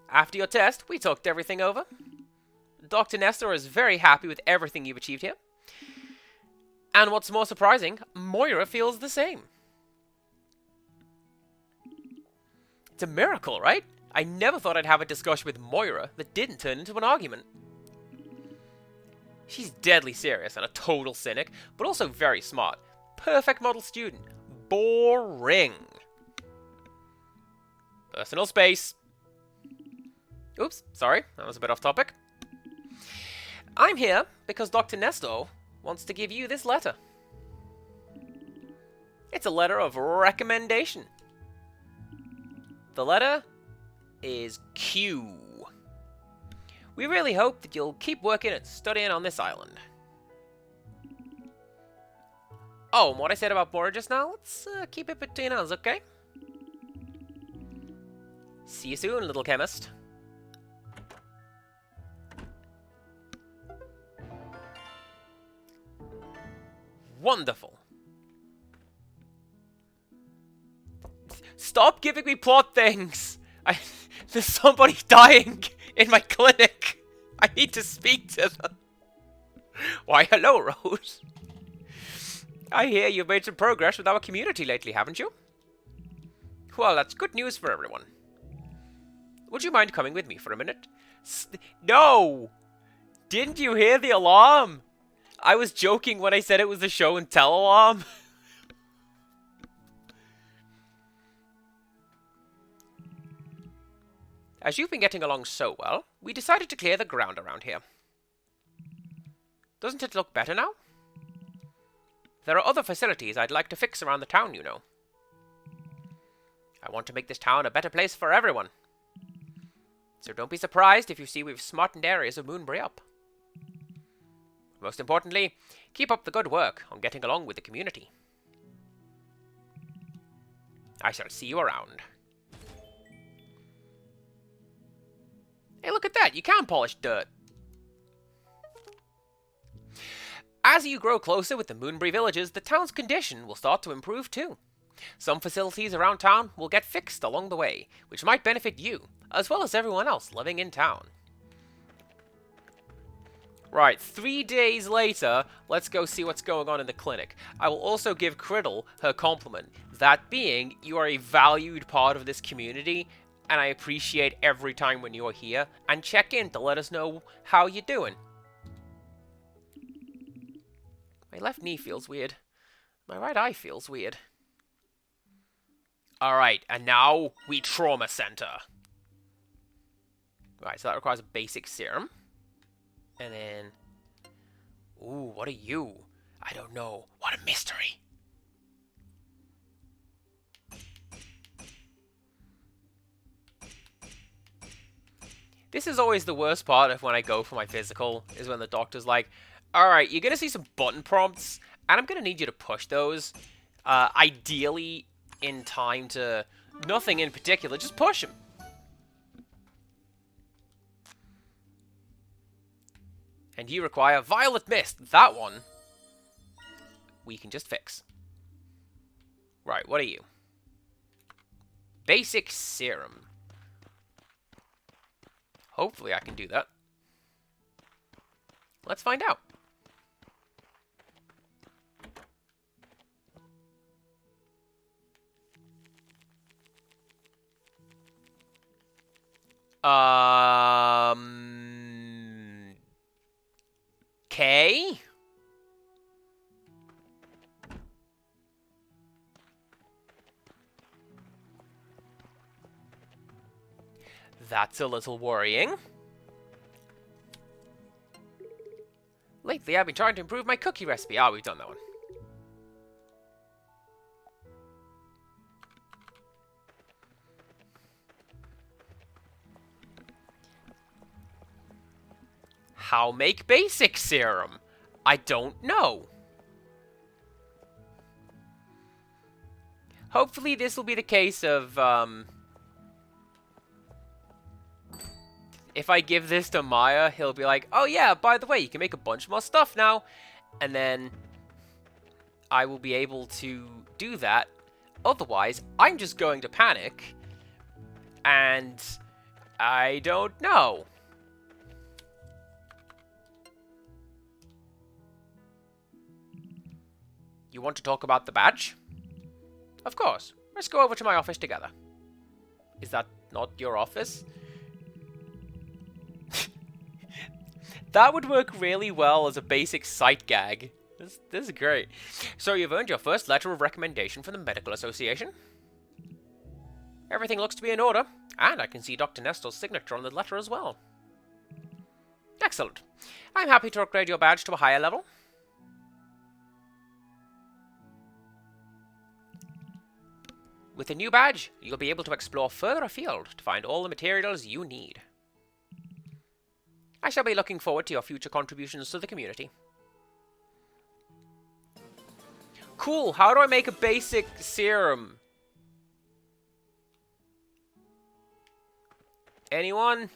After your test, we talked everything over. Dr. Nestor is very happy with everything you've achieved here. And what's more surprising, Moira feels the same. It's a miracle, right? I never thought I'd have a discussion with Moira that didn't turn into an argument. She's deadly serious and a total cynic, but also very smart. Perfect model student. Boring. Personal space. Oops, sorry, that was a bit off topic. I'm here because Dr. Nestor wants to give you this letter. It's a letter of recommendation. The letter is Q. We really hope that you'll keep working and studying on this island. Oh, and what I said about Bora just now, let's keep it between us, okay? See you soon, little chemist. Wonderful. Stop giving me plot things! There's somebody dying in my clinic. I need to speak to them. Why, hello, Rose. I hear you've made some progress with our community lately, haven't you? Well, that's good news for everyone. Would you mind coming with me for a minute? No! Didn't you hear the alarm? I was joking when I said it was the show and tell alarm. As you've been getting along so well, we decided to clear the ground around here. Doesn't it look better now? There are other facilities I'd like to fix around the town, you know. I want to make this town a better place for everyone. So don't be surprised if you see we've smartened areas of Moonbury up. Most importantly, keep up the good work on getting along with the community. I shall see you around. Hey, look at that! You can polish dirt! As you grow closer with the Moonbury villagers, the town's condition will start to improve too. Some facilities around town will get fixed along the way, which might benefit you, as well as everyone else living in town. Right, 3 days later, let's go see what's going on in the clinic. I will also give Criddle her compliment, that being, you are a valued part of this community, and I appreciate every time when you're here, and check in to let us know how you're doing. My left knee feels weird. My right eye feels weird. Alright, and now we trauma center. Right, so that requires a basic serum. And then... Ooh, what are you? I don't know. What a mystery. This is always the worst part of when I go for my physical, is when the doctor's like, alright, you're going to see some button prompts, and I'm going to need you to push those. Ideally, in time to... Nothing in particular, just push them. And you require Violet Mist. That one, we can just fix. Right, what are you? Basic Serum. Hopefully I can do that. Let's find out. Okay. That's a little worrying. Lately, I've been trying to improve my cookie recipe. Ah, we've done that one. How make basic serum? I don't know. Hopefully this will be the case of, if I give this to Maya, he'll be like, oh yeah, by the way, you can make a bunch more stuff now. And then I will be able to do that. Otherwise, I'm just going to panic. And I don't know. You want to talk about the badge? Of course. Let's go over to my office together. Is that not your office? That would work really well as a basic sight gag. This is great. So you've earned your first letter of recommendation from the Medical Association. Everything looks to be in order, and I can see Dr. Nestor's signature on the letter as well. Excellent. I'm happy to upgrade your badge to a higher level. With the new badge, you'll be able to explore further afield to find all the materials you need. I shall be looking forward to your future contributions to the community. Cool, how do I make a basic serum? Anyone?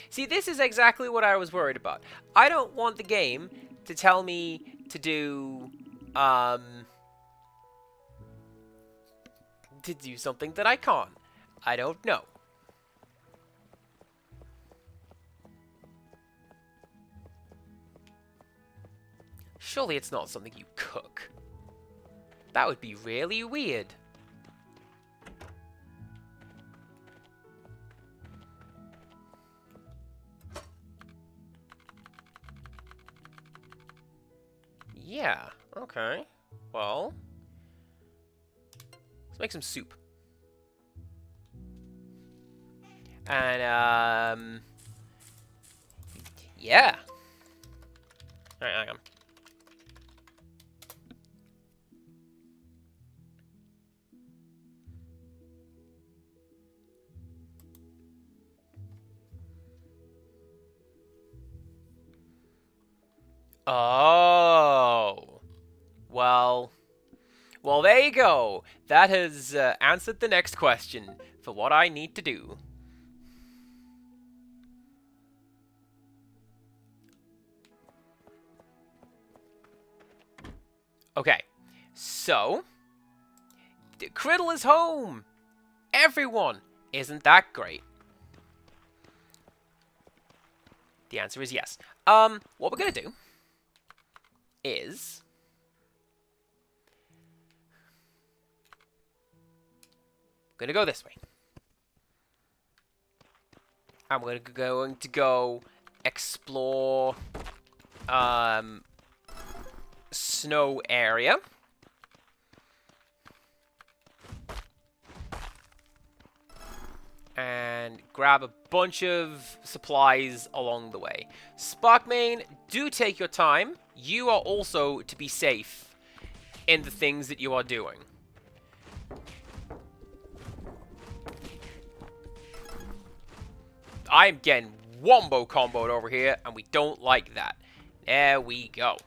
See, this is exactly what I was worried about. I don't want the game to tell me to do, something that I can't. I don't know. Surely it's not something you cook. That would be really weird. Yeah, okay. Well, let's make some soup. And, yeah. Alright, hang on. Oh. Well, there you go. That has answered the next question for what I need to do. Okay, so the Criddle is home. Everyone, isn't that great? The answer is yes. What we're gonna do is we're gonna go this way. And we're going to go explore snow area. And grab a bunch of supplies along the way. Sparkmane, do take your time. You are also to be safe in the things that you are doing. I'm getting wombo comboed over here, and we don't like that. There we go.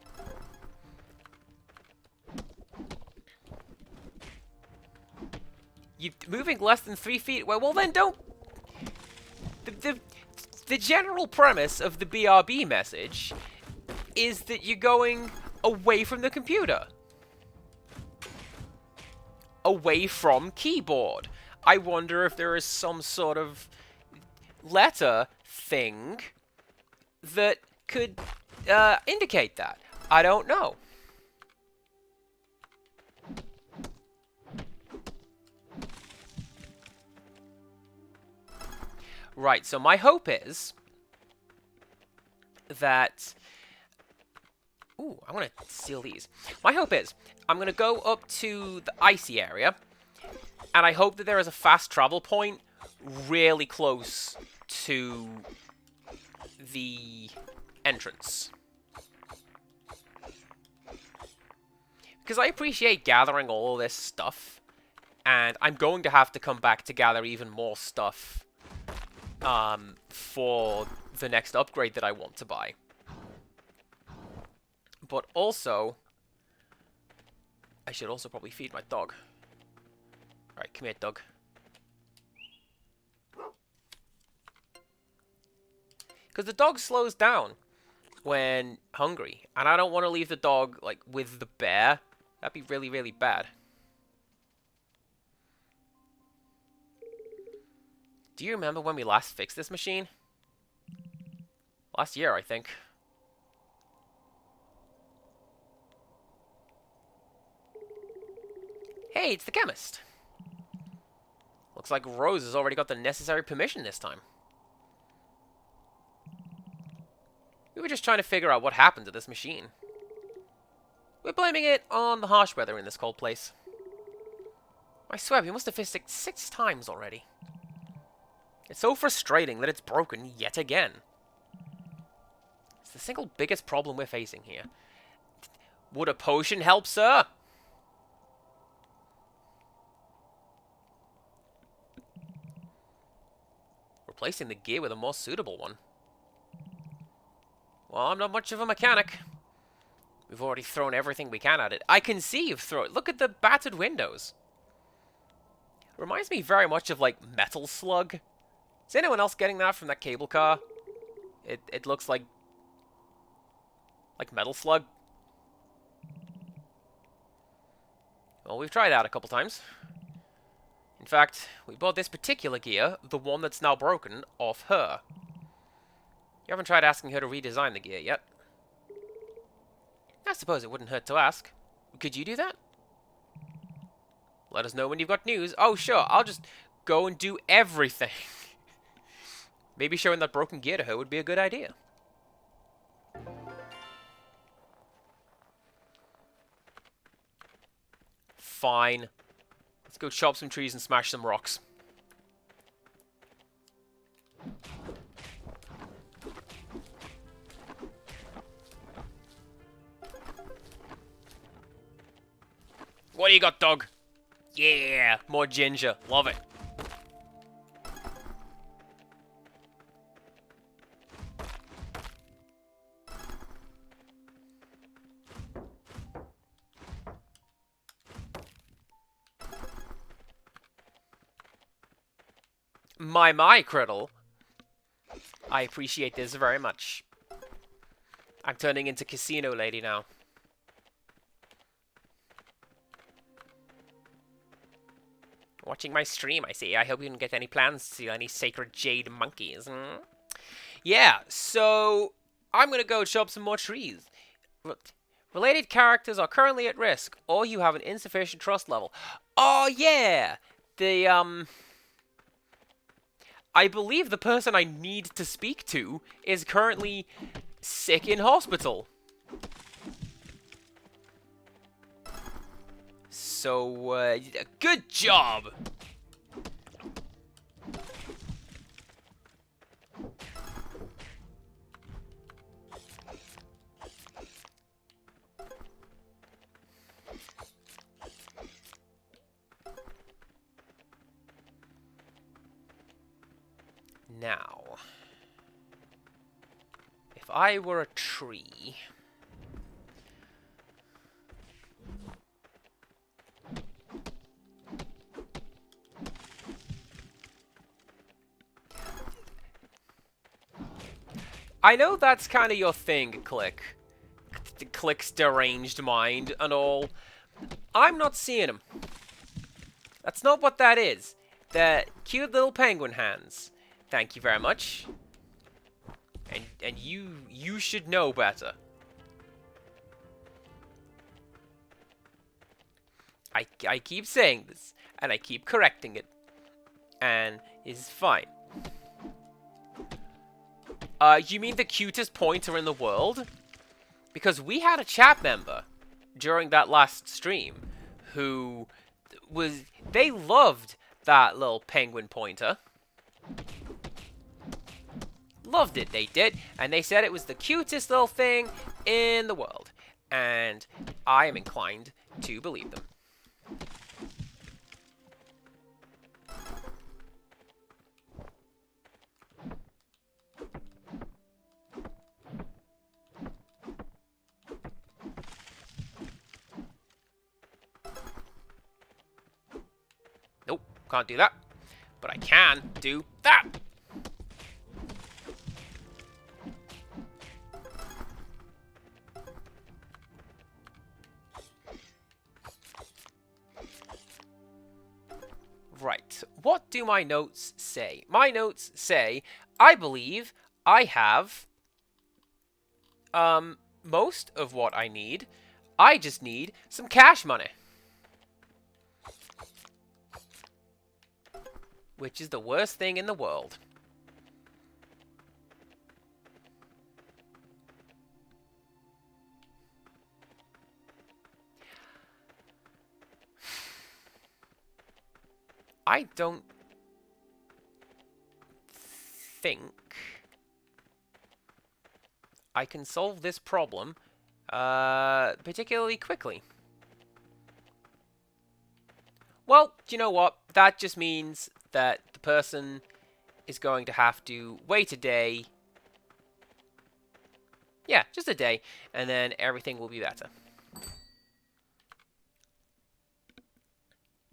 You moving less than 3 feet? Well, then don't. The general premise of the BRB message is that you're going away from the computer, away from keyboard. I wonder if there is some sort of letter thing that could indicate that. I don't know. Right, so my hope is that... Ooh, I want to steal these. My hope is I'm going to go up to the icy area, and I hope that there is a fast travel point really close to the entrance. Because I appreciate gathering all of this stuff, and I'm going to have to come back to gather even more stuff for the next upgrade that I want to buy. But also, I should also probably feed my dog. Alright, come here, dog. Because the dog slows down when hungry, and I don't want to leave the dog, like, with the bear. That'd be really, really bad. Do you remember when we last fixed this machine? Last year, I think. Hey, it's the chemist. Looks like Rose has already got the necessary permission this time. We were just trying to figure out what happened to this machine. We're blaming it on the harsh weather in this cold place. I swear, we must have fixed it 6 times already. It's so frustrating that it's broken yet again. It's the single biggest problem we're facing here. Would a potion help, sir? Replacing the gear with a more suitable one. Well, I'm not much of a mechanic. We've already thrown everything we can at it. I can see you've thrown it. Look at the battered windows. Reminds me very much of, like, Metal Slug. Is anyone else getting that from that cable car? It looks like Metal Slug. Well, we've tried that a couple times. In fact, we bought this particular gear, the one that's now broken, off her. You haven't tried asking her to redesign the gear yet? I suppose it wouldn't hurt to ask. Could you do that? Let us know when you've got news. Oh, sure, I'll just go and do everything. Maybe showing that broken gear to her would be a good idea. Fine. Let's go chop some trees and smash some rocks. What do you got, dog? Yeah, more ginger. Love it. My, Criddle. I appreciate this very much. I'm turning into casino lady now. Watching my stream, I see. I hope you didn't get any plans to see any sacred jade monkeys. Hmm? Yeah, so I'm gonna go chop some more trees. Related characters are currently at risk, or you have an insufficient trust level. Oh yeah! I believe the person I need to speak to is currently sick in hospital. So, good job! Now, if I were a tree... I know that's kind of your thing, Click. Click's deranged mind and all. I'm not seeing him. That's not what that is. They're cute little penguin hands. Thank you very much. And you should know better. I keep saying this, and I keep correcting it. And it's fine. You mean the cutest pointer in the world? Because we had a chat member during that last stream who was... They loved that little penguin pointer. Loved it, they did. And they said it was the cutest little thing in the world. And I am inclined to believe them. Nope, can't do that. But I can do that. Right, what do my notes say? My notes say, I believe I have most of what I need. I just need some cash money. Which is the worst thing in the world. I don't think I can solve this problem particularly quickly. Well, do you know what? That just means that the person is going to have to wait a day. Yeah, just a day, and then everything will be better.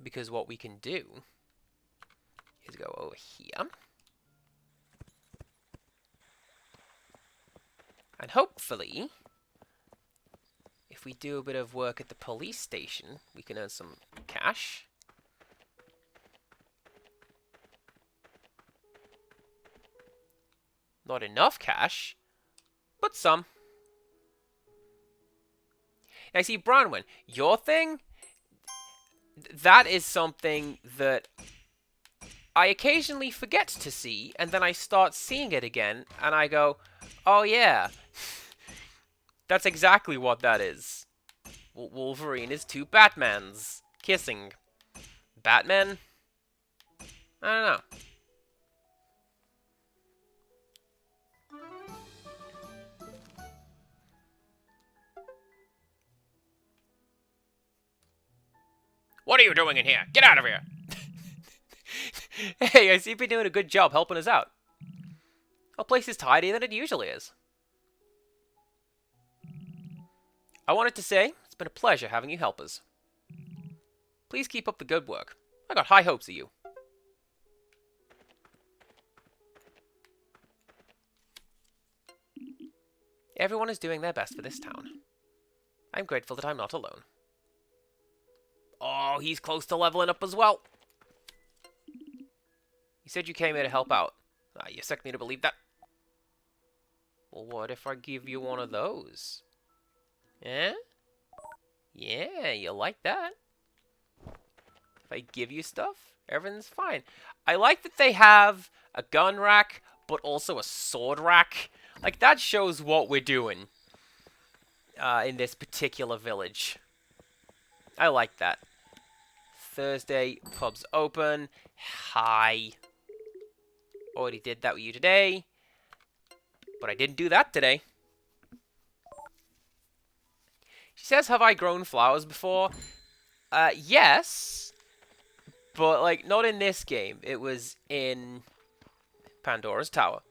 Because what we can do is go over here. And hopefully, if we do a bit of work at the police station, we can earn some cash. Not enough cash, but some. Now, see, Bronwyn, your thing, that is something that I occasionally forget to see, and then I start seeing it again, and I go, oh yeah, that's exactly what that is. Wolverine is two Batmans. Kissing. Batman? I don't know. What are you doing in here? Get out of here! Hey, I see you've been doing a good job helping us out. Our place is tidier than it usually is. I wanted to say, it's been a pleasure having you help us. Please keep up the good work. I got high hopes of you. Everyone is doing their best for this town. I'm grateful that I'm not alone. Oh, he's close to leveling up as well. You said you came here to help out. You expect me to believe that? Well, what if I give you one of those? Eh? Yeah, you like that. If I give you stuff, everything's fine. I like that they have a gun rack, but also a sword rack. Like, that shows what we're doing in this particular village. I like that. Thursday, pub's open. Hi. Already did that with you today. But I didn't do that today. She says, have I grown flowers before? Yes. But, like, not in this game. It was in Pandora's Tower.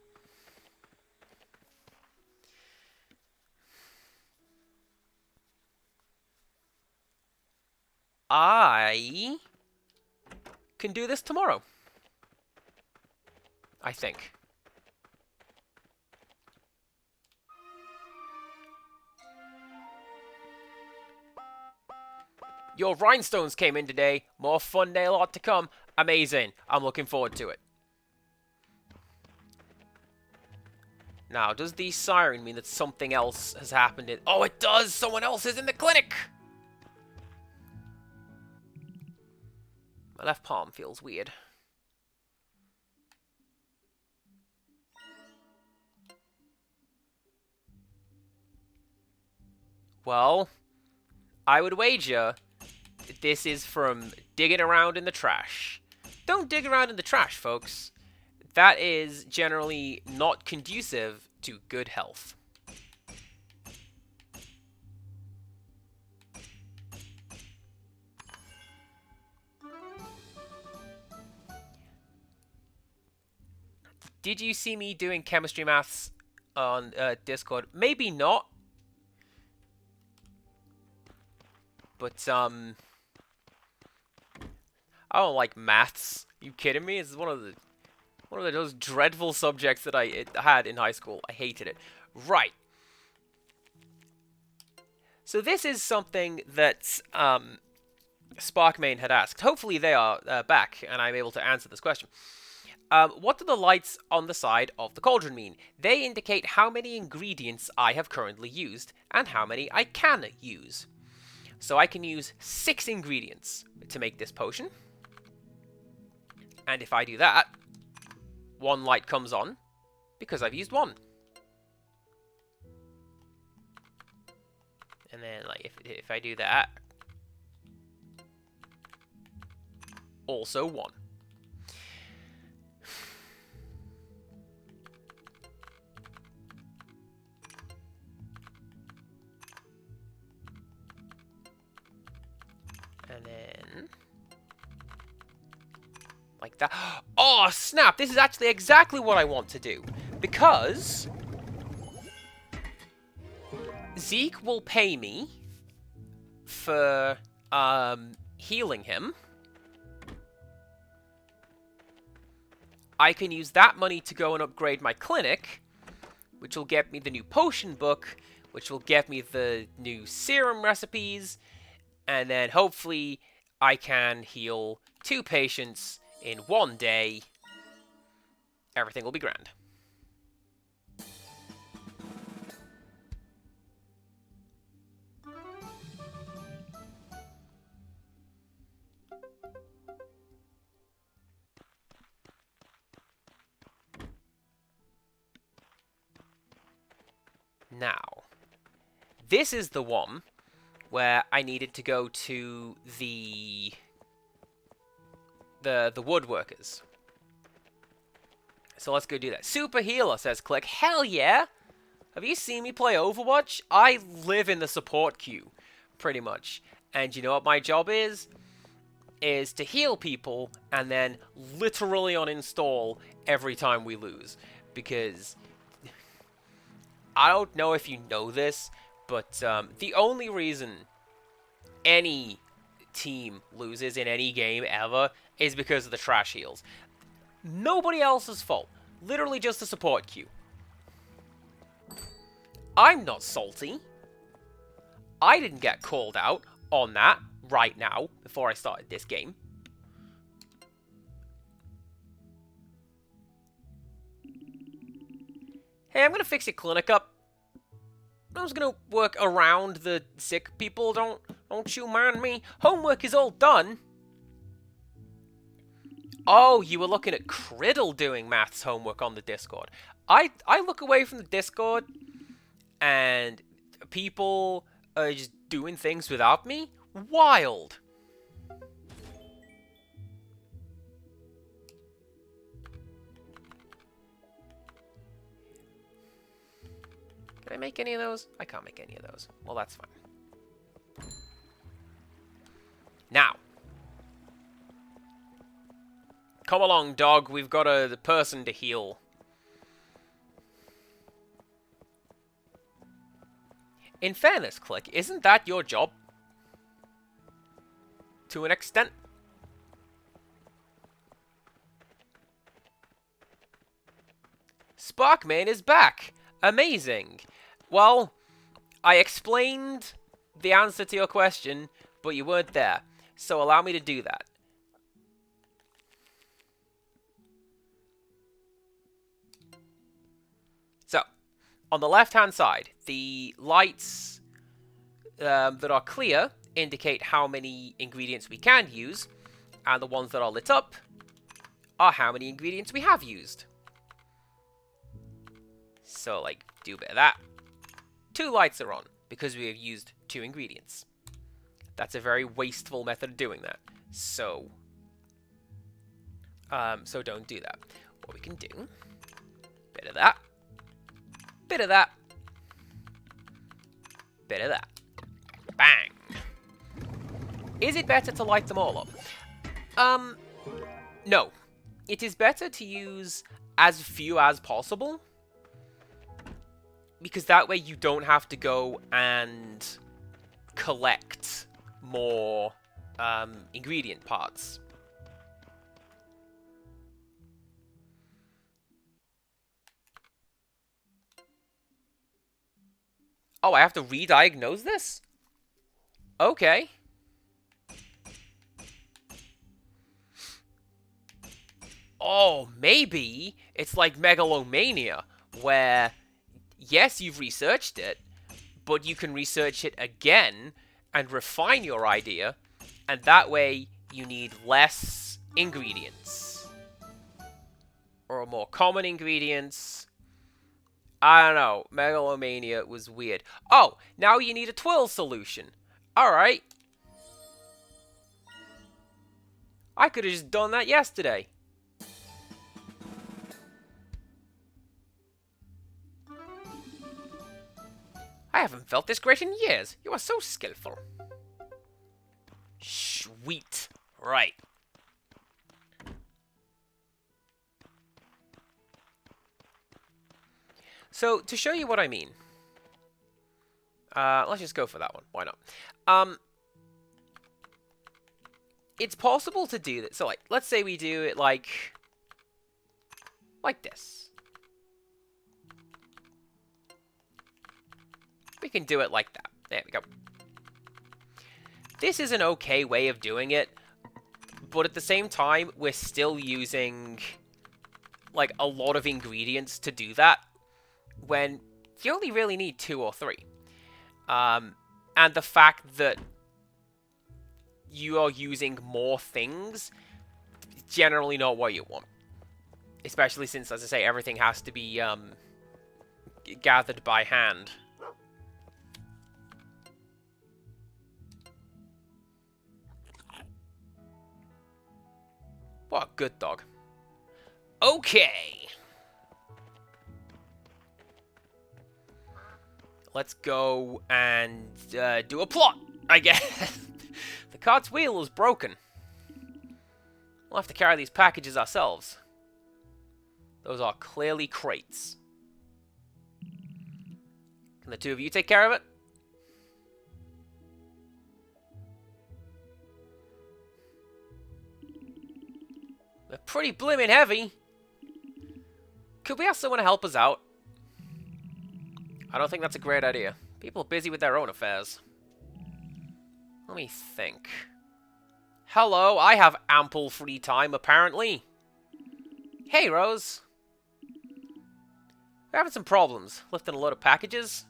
I can do this tomorrow. I think. Your rhinestones came in today. More fun day, a lot to come. Amazing. I'm looking forward to it. Now, does the siren mean that something else has happened? Oh, it does! Someone else is in the clinic! My left palm feels weird. Well, I would wager that this is from digging around in the trash. Don't dig around in the trash, folks. That is generally not conducive to good health. Did you see me doing chemistry maths on Discord? Maybe not. But, I don't like maths. Are you kidding me? It's one of those dreadful subjects that I had in high school. I hated it. Right. So this is something that Sparkmain had asked. Hopefully they are back, and I'm able to answer this question. What do the lights on the side of the cauldron mean? They indicate how many ingredients I have currently used, and how many I can use. So I can use 6 ingredients to make this potion. And if I do that, 1 light comes on, because I've used 1. And then, like, if I do that, also 1. And then, like that. Oh, snap! This is actually exactly what I want to do. Because Zeke will pay me for healing him. I can use that money to go and upgrade my clinic, which will get me the new potion book, which will get me the new serum recipes, and then hopefully I can heal 2 patients in 1 day. Everything will be grand. Now, this is the one where I needed to go to the woodworkers. So let's go do that. Super healer, says Click. Hell yeah! Have you seen me play Overwatch? I live in the support queue, pretty much. And you know what my job is? Is to heal people and then literally uninstall every time we lose. Because I don't know if you know this, but the only reason any team loses in any game ever is because of the trash heals. Nobody else's fault. Literally just the support queue. I'm not salty. I didn't get called out on that right now before I started this game. Hey, I'm gonna fix your clinic up. I'm just gonna work around the sick people. Don't you mind me. Homework is all done. Oh, you were looking at Criddle doing maths homework on the Discord. I look away from the Discord and people are just doing things without me. Wild. Can I make any of those? I can't make any of those. Well, that's fine. Now. Come along, dog. We've got the person to heal. In fairness, Click, isn't that your job? To an extent. Sparkman is back. Amazing. Well, I explained the answer to your question, but you weren't there. So allow me to do that. So, on the left-hand side, the lights that are clear indicate how many ingredients we can use, and the ones that are lit up are how many ingredients we have used. So, like, do a bit of that. 2 lights are on, because we have used 2 ingredients. That's a very wasteful method of doing that. So don't do that. What we can do, bit of that, bit of that, bit of that. Bang! Is it better to light them all up? No. It is better to use as few as possible, because that way you don't have to go and collect more ingredient parts. Oh, I have to re-diagnose this? Okay. Oh, maybe it's like megalomania, where, yes, you've researched it, but you can research it again and refine your idea, and that way you need less ingredients. Or more common ingredients. I don't know. Megalomania was weird. Oh, now you need a twirl solution. Alright. I could have just done that yesterday. I haven't felt this great in years. You are so skillful. Sweet. Right. So, to show you what I mean, let's just go for that one. Why not? It's possible to do this. So, like, let's say we do it like this. We can do it like that. There we go. This is an okay way of doing it, but at the same time, we're still using, like, a lot of ingredients to do that, when you only really need 2 or 3. And the fact that you are using more things is generally not what you want. Especially since, as I say, everything has to be gathered by hand. What a good dog. Okay. Let's go and do a plot, I guess. The cart's wheel is broken. We'll have to carry these packages ourselves. Those are clearly crates. Can the two of you take care of it? They're pretty blimmin' heavy. Could we ask someone to help us out? I don't think that's a great idea. People are busy with their own affairs. Let me think. Hello, I have ample free time, apparently. Hey, Rose. We're having some problems. Lifting a load of packages.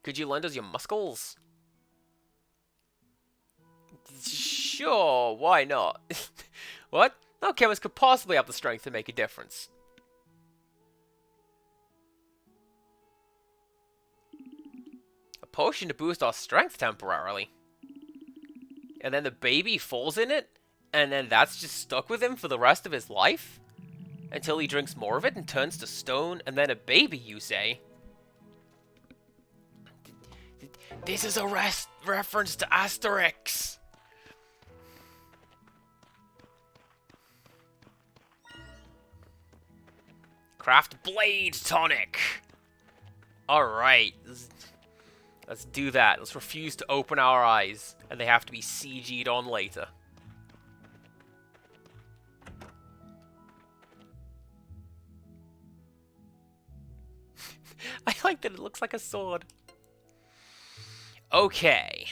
Could you lend us your muscles? Sure, why not? What? No chemist could possibly have the strength to make a difference. A potion to boost our strength temporarily. And then the baby falls in it? And then that's just stuck with him for the rest of his life? Until he drinks more of it and turns to stone, and then a baby, you say? This is a reference to Asterix. Craft Blade Tonic. Alright. Let's do that. Let's refuse to open our eyes. And they have to be CG'd on later. I like that it looks like a sword. Okay.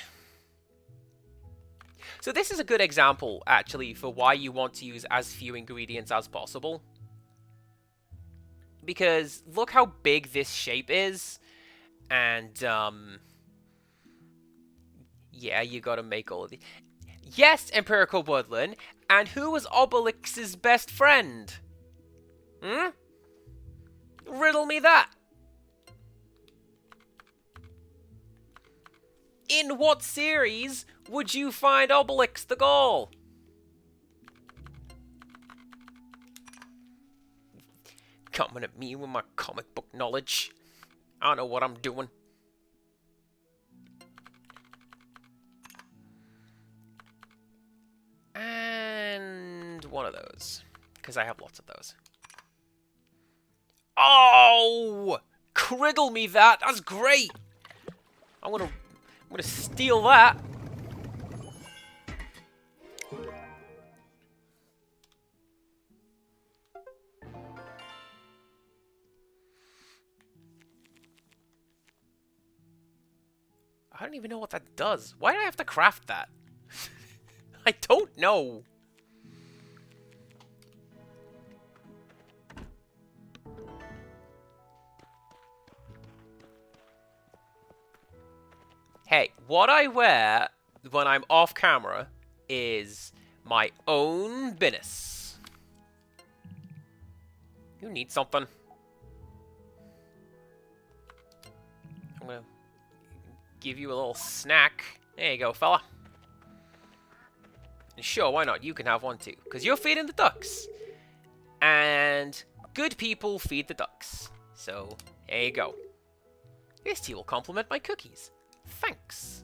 So this is a good example, actually, for why you want to use as few ingredients as possible. Because look how big this shape is. And, yeah, you gotta make all of these. Yes, Empirical Woodland. And who was Obelix's best friend? Hmm? Riddle me that. In what series would you find Obelix the Gaul? Coming at me with my comic book knowledge. I don't know what I'm doing. And one of those. Because I have lots of those. Oh! Criddle me that! That's great! I'm gonna steal that. I don't even know what that does. Why do I have to craft that? I don't know. Hey, what I wear when I'm off camera is my own business. You need something. I'm gonna give you a little snack. There you go, fella. And sure, why not? You can have one too. Because you're feeding the ducks. And good people feed the ducks. So, there you go. This tea will complement my cookies. Thanks.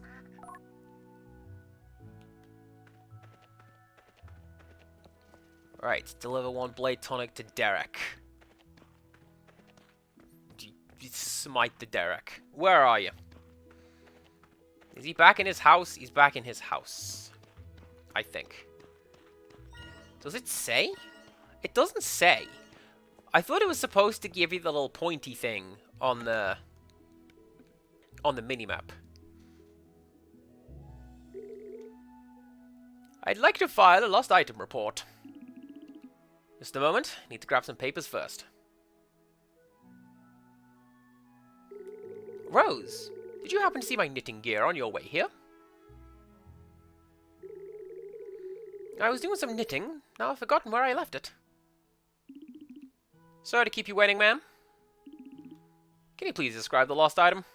Right, deliver one blade tonic to Derek. Smite the Derek. Where are you? Is he back in his house? He's back in his house. I think. Does it say? It doesn't say. I thought it was supposed to give you the little pointy thing on the minimap. I'd like to file a lost item report. Just a moment. Need to grab some papers first. Rose, did you happen to see my knitting gear on your way here? I was doing some knitting. Now I've forgotten where I left it. Sorry to keep you waiting, ma'am. Can you please describe the lost item?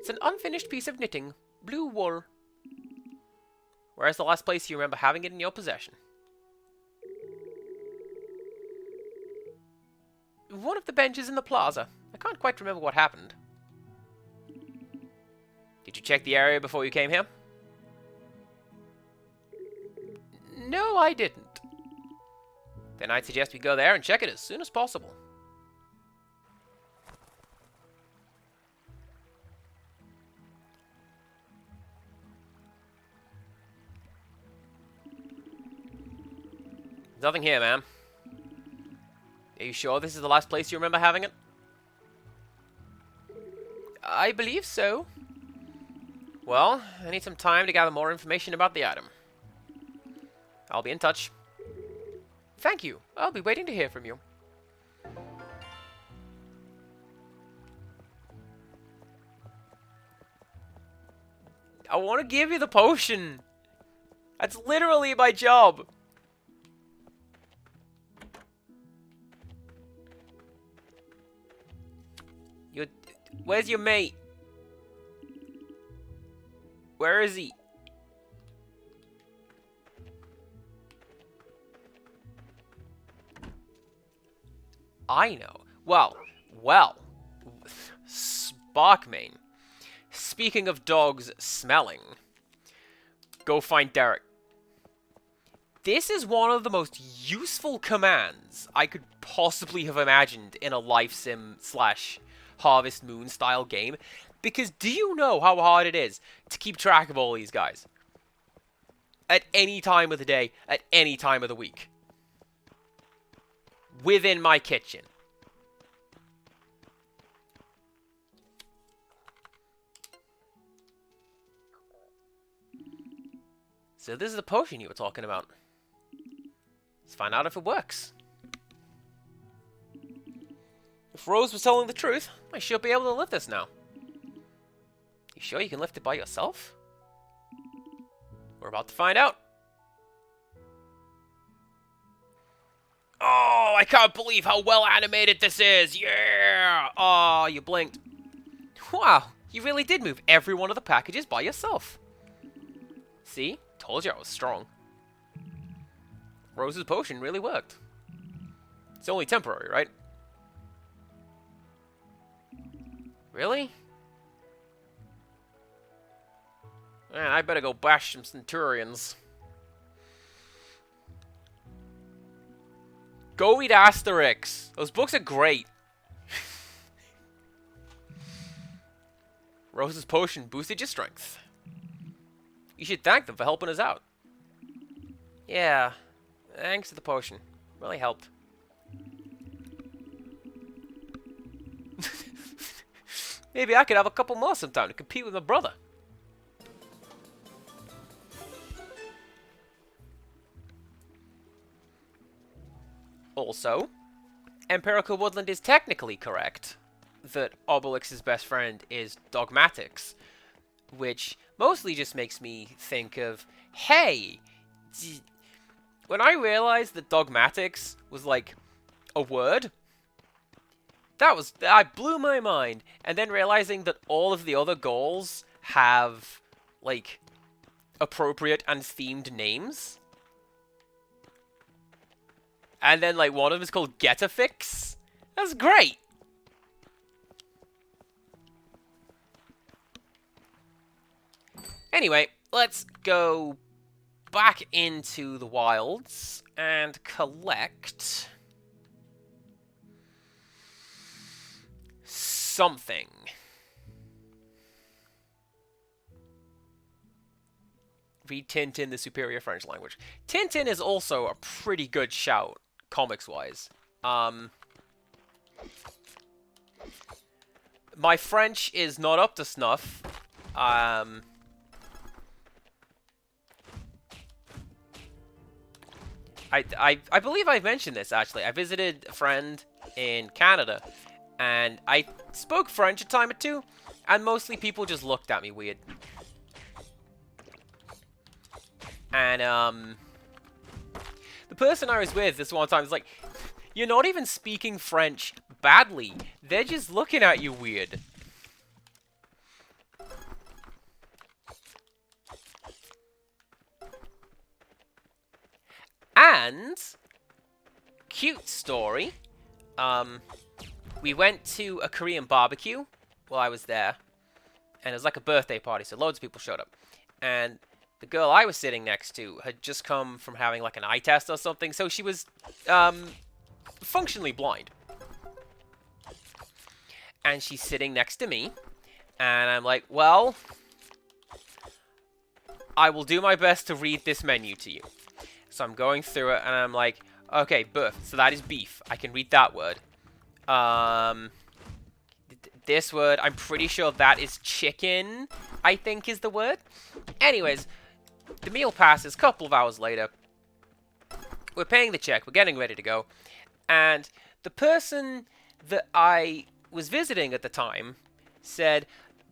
It's an unfinished piece of knitting. Blue wool. Where's the last place you remember having it in your possession? One of the benches in the plaza. I can't quite remember what happened. Did you check the area before you came here? No, I didn't. Then I'd suggest we go there and check it as soon as possible. There's nothing here, ma'am. Are you sure this is the last place you remember having it? I believe so. Well, I need some time to gather more information about the item. I'll be in touch. Thank you. I'll be waiting to hear from you. I want to give you the potion. That's literally my job. Where's your mate? Where is he? I know. Well. Sparkmane. Speaking of dogs smelling, go find Derek. This is one of the most useful commands I could possibly have imagined in a life sim / Harvest Moon style game. Because do you know how hard it is to keep track of all these guys? At any time of the day, at any time of the week. Within my kitchen. So this is the potion you were talking about. Let's find out if it works. If Rose was telling the truth, I should be able to lift this now. You sure you can lift it by yourself? We're about to find out. Oh, I can't believe how well animated this is. Yeah! Oh, you blinked. Wow, you really did move every one of the packages by yourself. See? Told you I was strong. Rose's potion really worked. It's only temporary, right? Really? Man, I better go bash some Centurions. Go read Asterix. Those books are great. Rose's potion boosted your strength. You should thank them for helping us out. Yeah, thanks to the potion. Really helped. Maybe I could have a couple more sometime to compete with my brother. Also, Empirical Woodland is technically correct that Obelix's best friend is Dogmatics, which mostly just makes me think of, hey, when I realized that Dogmatics was like a word, I blew my mind. And then realizing that all of the other goals have like appropriate and themed names. And then, like, one of them is called Get a Fix. That's great. Anyway, let's go back into the wilds and collect something. Read Tintin, the superior French language. Tintin is also a pretty good shout. Comics-wise. My French is not up to snuff. I believe I mentioned this, actually. I visited a friend in Canada, and I spoke French a time or two, and mostly people just looked at me weird. And, the person I was with this one time was like, you're not even speaking French badly. They're just looking at you weird. And cute story. We went to a Korean barbecue while I was there, and it was like a birthday party, so loads of people showed up. And the girl I was sitting next to had just come from having like an eye test or something, so she was functionally blind. And she's sitting next to me, and I'm like, well, I will do my best to read this menu to you. So I'm going through it, and I'm like, okay, birth. So that is beef. I can read that word. This word, I'm pretty sure that is chicken, I think is the word. Anyways, the meal passes a couple of hours later. We're paying the check. We're getting ready to go. And the person that I was visiting at the time said,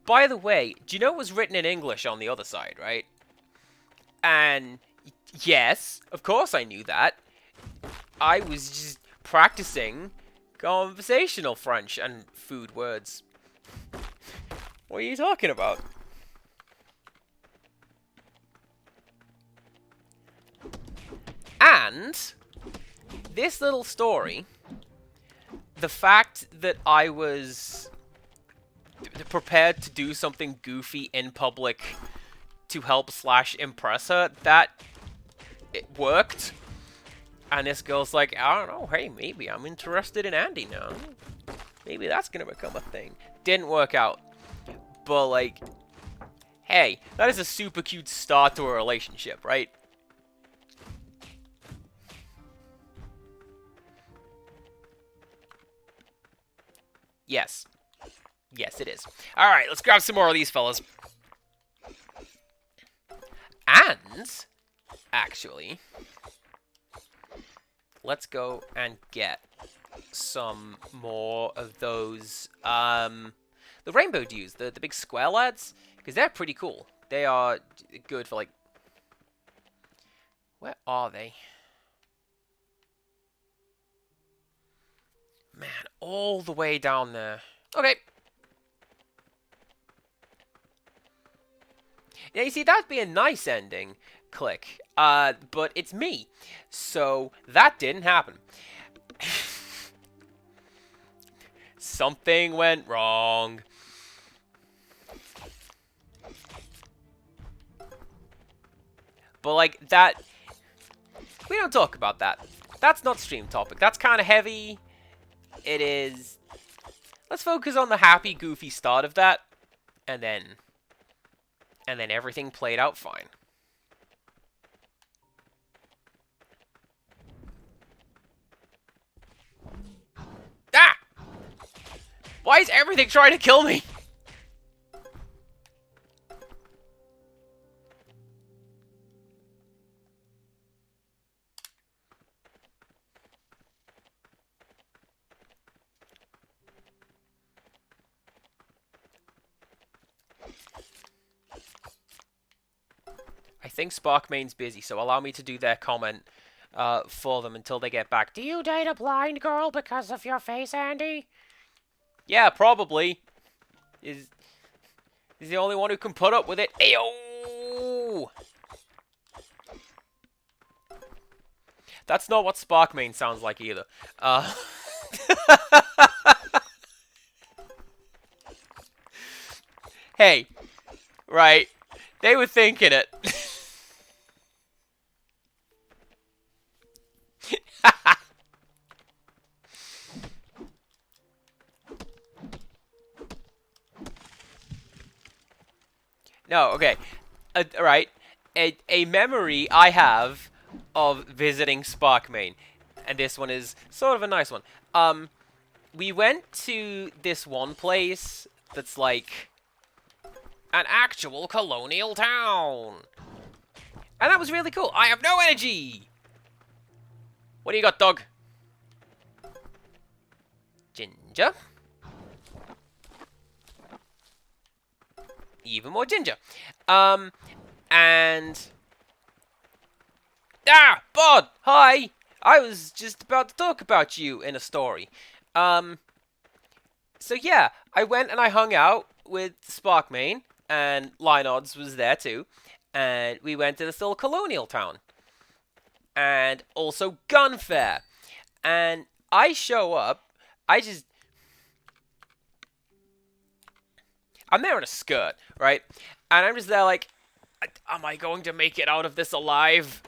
by the way, do you know it was written in English on the other side, right? And yes, of course I knew that. I was just practicing conversational French and food words. What are you talking about? And this little story, the fact that I was prepared to do something goofy in public to help / impress her, that it worked. And this girl's like, I don't know, hey, maybe I'm interested in Andy now. Maybe that's gonna become a thing. Didn't work out. But, like, hey, that is a super cute start to a relationship, right? Yes. Yes, it is. Alright, let's grab some more of these fellas. And, actually, let's go and get some more of those, the rainbow dews, the big square lads, because they're pretty cool. They are good for, like, where are they? Man, all the way down there. Okay. Now, you see, that'd be a nice ending. Click. But it's me. So, that didn't happen. Something went wrong. But, like, that... we don't talk about that. That's not stream topic. That's kind of heavy. It is... let's focus on the happy, goofy start of that. And then everything played out fine. Ah! Why is everything trying to kill me? I think Sparkmane's busy, so allow me to do their comment for them until they get back. Do you date a blind girl because of your face, Andy? Yeah, probably. Is the only one who can put up with it. Ayo! That's not what Sparkmane sounds like either. Hey, right. They were thinking it. No, okay. Right. A memory I have of visiting Sparkmane. And this one is sort of a nice one. We went to this one place that's like an actual colonial town. And that was really cool. I have no energy! What do you got, dog? Ginger. Even more ginger. And... ah! Bod! Hi! I was just about to talk about you in a story. So yeah, I went and I hung out with Sparkmane, and Lionodds was there too, and we went to this little colonial town. and also gun fair. And I show up, I'm there in a skirt, right? And I'm just there like, am I going to make it out of this alive?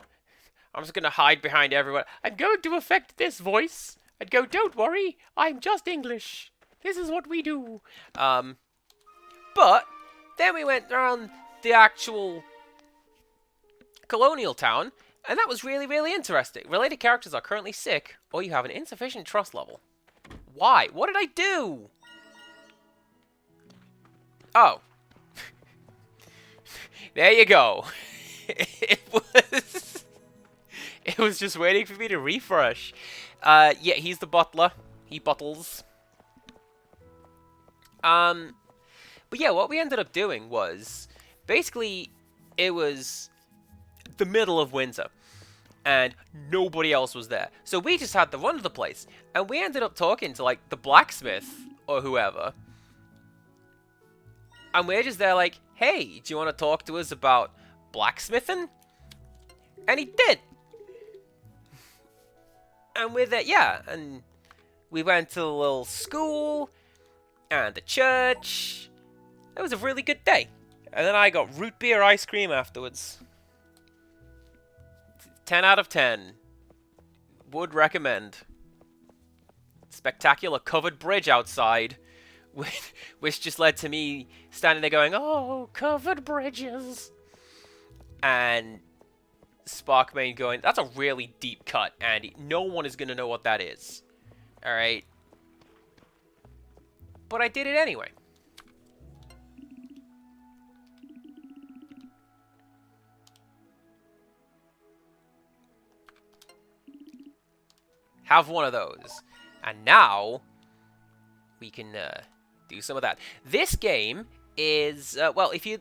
I'm just going to hide behind everyone. I'm going to affect this voice. I'd go, don't worry, I'm just English. This is what we do. But then we went around the actual colonial town, and that was really, really interesting. Related characters are currently sick, or you have an insufficient trust level. Why? What did I do? Oh. There you go. It was just waiting for me to refresh. Yeah, he's the butler. He bottles. But yeah, what we ended up doing was, basically, it was the middle of winter, and nobody else was there. So we just had to run to the place, and we ended up talking to, like, the blacksmith, or whoever. And we're just there like, hey, do you want to talk to us about blacksmithing? And he did. And with it, yeah, and we went to a little school, and the church. It was a really good day. And then I got root beer ice cream afterwards. 10 out of 10. Would recommend. Spectacular covered bridge outside, which just led to me standing there going, oh, covered bridges. And Sparkmane going, that's a really deep cut, Andy. No one is going to know what that is. Alright? But I did it anyway. Have one of those. And now, we can do some of that. This game is, well, if you...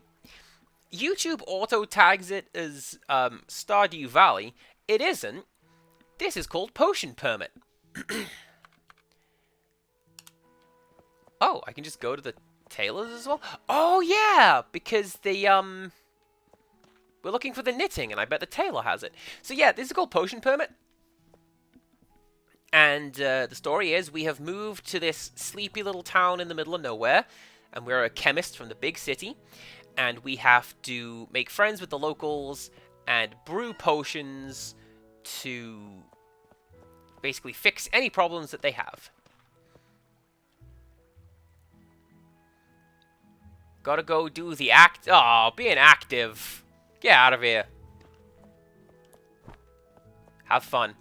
YouTube auto-tags it as Stardew Valley. It isn't. This is called Potion Permit. Oh, I can just go to the tailors as well? Oh, yeah! Because the, we're looking for the knitting, and I bet the tailor has it. So yeah, this is called Potion Permit. And the story is, we have moved to this sleepy little town in the middle of nowhere, and we're a chemist from the big city. And we have to make friends with the locals and brew potions to basically fix any problems that they have. Gotta go do the act. Oh, being active. Get out of here. Have fun.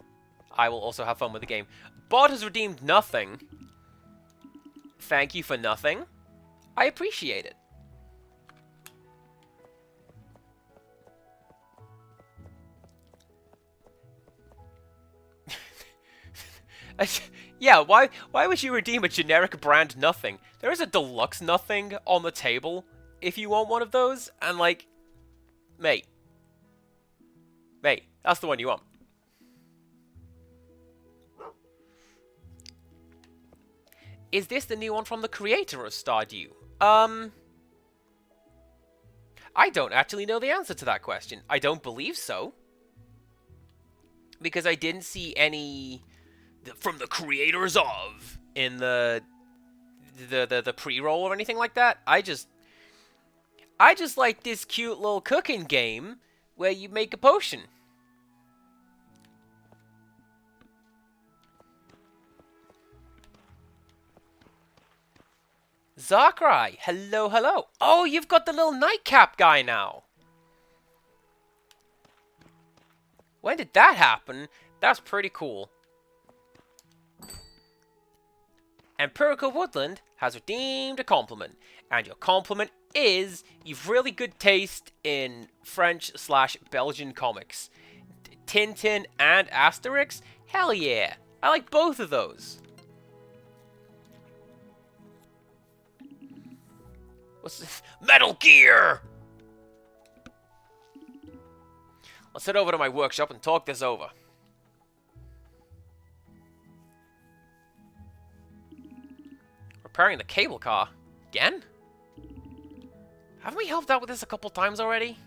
I will also have fun with the game. Bot has redeemed nothing. Thank you for nothing. I appreciate it. Yeah, why would you redeem a generic brand nothing? There is a deluxe nothing on the table if you want one of those, and like, mate, that's the one you want. Is this the new one from the creator of Stardew? I don't actually know the answer to that question. I don't believe so. Because I didn't see any... from the creators of in the pre-roll or anything like that. I just like this cute little cooking game where you make a potion. Zakrai, hello, hello. Oh, you've got the little nightcap guy now. When did that happen? That's pretty cool. Empirical Woodland has redeemed a compliment, and your compliment is you've really good taste in French/Belgian comics. Tintin and Asterix? Hell yeah! I like both of those. What's this? Metal Gear! Let's head over to my workshop and talk this over. Repairing the cable car. Again? Haven't we helped out with this a couple times already?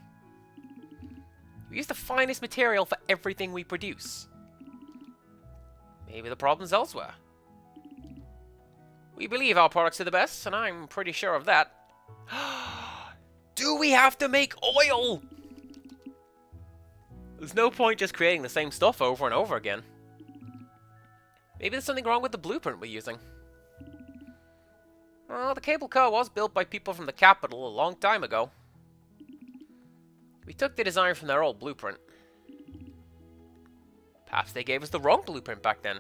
We use the finest material for everything we produce. Maybe the problem's elsewhere. We believe our products are the best, and I'm pretty sure of that. Do we have to make oil? There's no point just creating the same stuff over and over again. Maybe there's something wrong with the blueprint we're using. Well, the cable car was built by people from the capital a long time ago. We took the design from their old blueprint. Perhaps they gave us the wrong blueprint back then.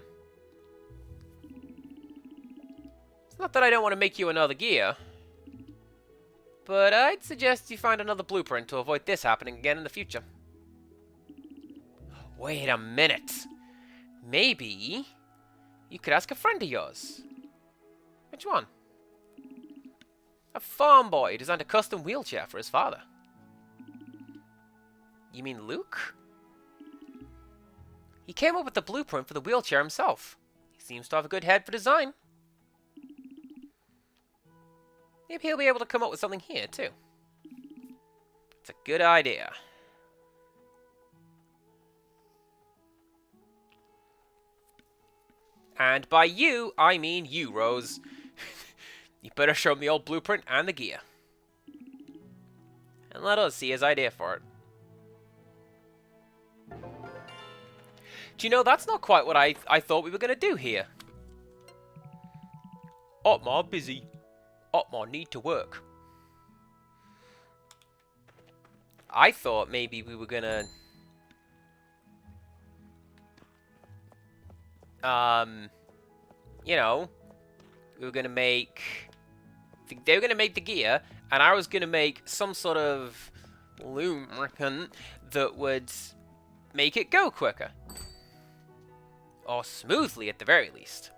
It's not that I don't want to make you another gear, but I'd suggest you find another blueprint to avoid this happening again in the future. Wait a minute. Maybe you could ask a friend of yours. Which one? A farm boy designed a custom wheelchair for his father. You mean Luke? He came up with the blueprint for the wheelchair himself. He seems to have a good head for design. Maybe he'll be able to come up with something here, too. It's a good idea. And by you, I mean you, Rose. You better show him the old blueprint and the gear. And let us see his idea for it. Do you know, that's not quite what I thought we were going to do here. Otmar busy. Otmar need to work. I thought maybe we were going to... you know, we were going to make... They were going to make the gear, and I was going to make some sort of lubricant that would make it go quicker. Or smoothly, at the very least.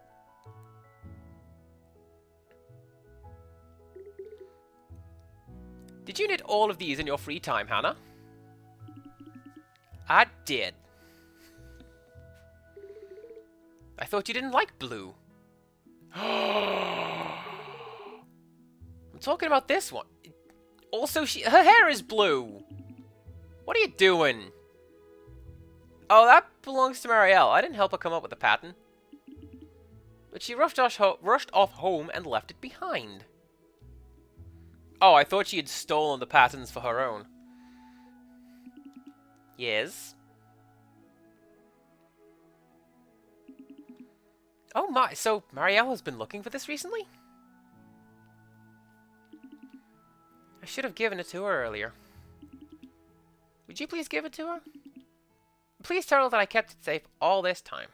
Did you knit all of these in your free time, Hannah? I did. I thought you didn't like blue. I'm talking about this one. Also, her hair is blue. What are you doing? Oh, that belongs to Marielle. I didn't help her come up with the pattern. But she rushed off home and left it behind. Oh, I thought she had stolen the patterns for her own. Yes. Oh my, so Marielle has been looking for this recently? I should have given it to her earlier. Would you please give it to her? Please tell her that I kept it safe all this time.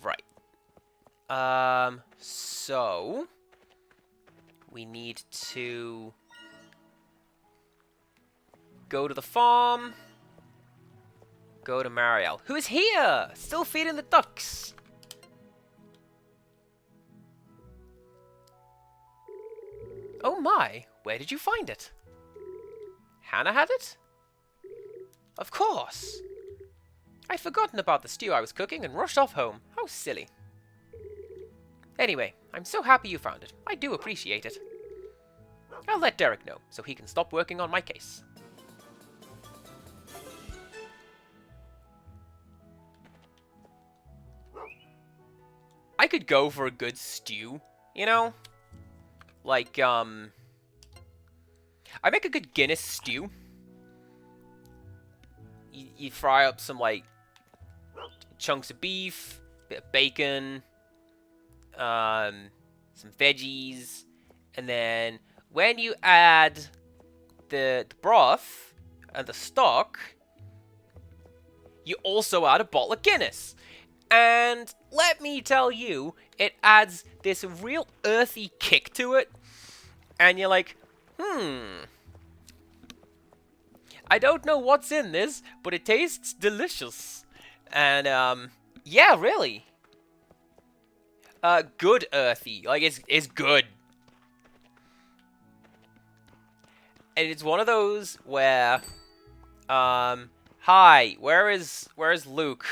Right. So... we need to... go to the farm. Go to Marielle, who is here! Still feeding the ducks. Oh my, where did you find it? Hannah had it? Of course. I'd forgotten about the stew I was cooking and rushed off home. How silly. Anyway, I'm so happy you found it. I do appreciate it. I'll let Derek know, so he can stop working on my case. I could go for a good stew, you know? Like, I make a good Guinness stew. You fry up some, like, chunks of beef, bit of bacon, some veggies, and then when you add the broth and the stock, you also add a bottle of Guinness. And let me tell you, it adds this real earthy kick to it. And you're like, I don't know what's in this, but it tastes delicious. And, yeah, really. Good earthy. Like, it's good. And it's one of those where, hi, where's Luke?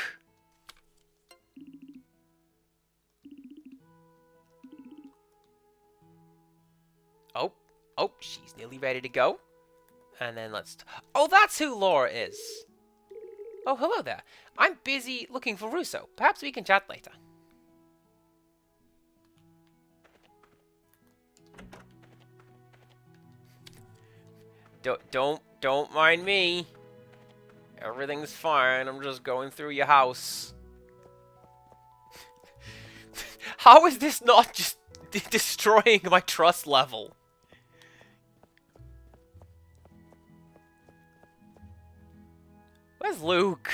Oh, she's nearly ready to go. And then let's... Oh, that's who Laura is. Oh, hello there. I'm busy looking for Russo. Perhaps we can chat later. Don't mind me. Everything's fine. I'm just going through your house. How is this not just destroying my trust level? Where's Luke?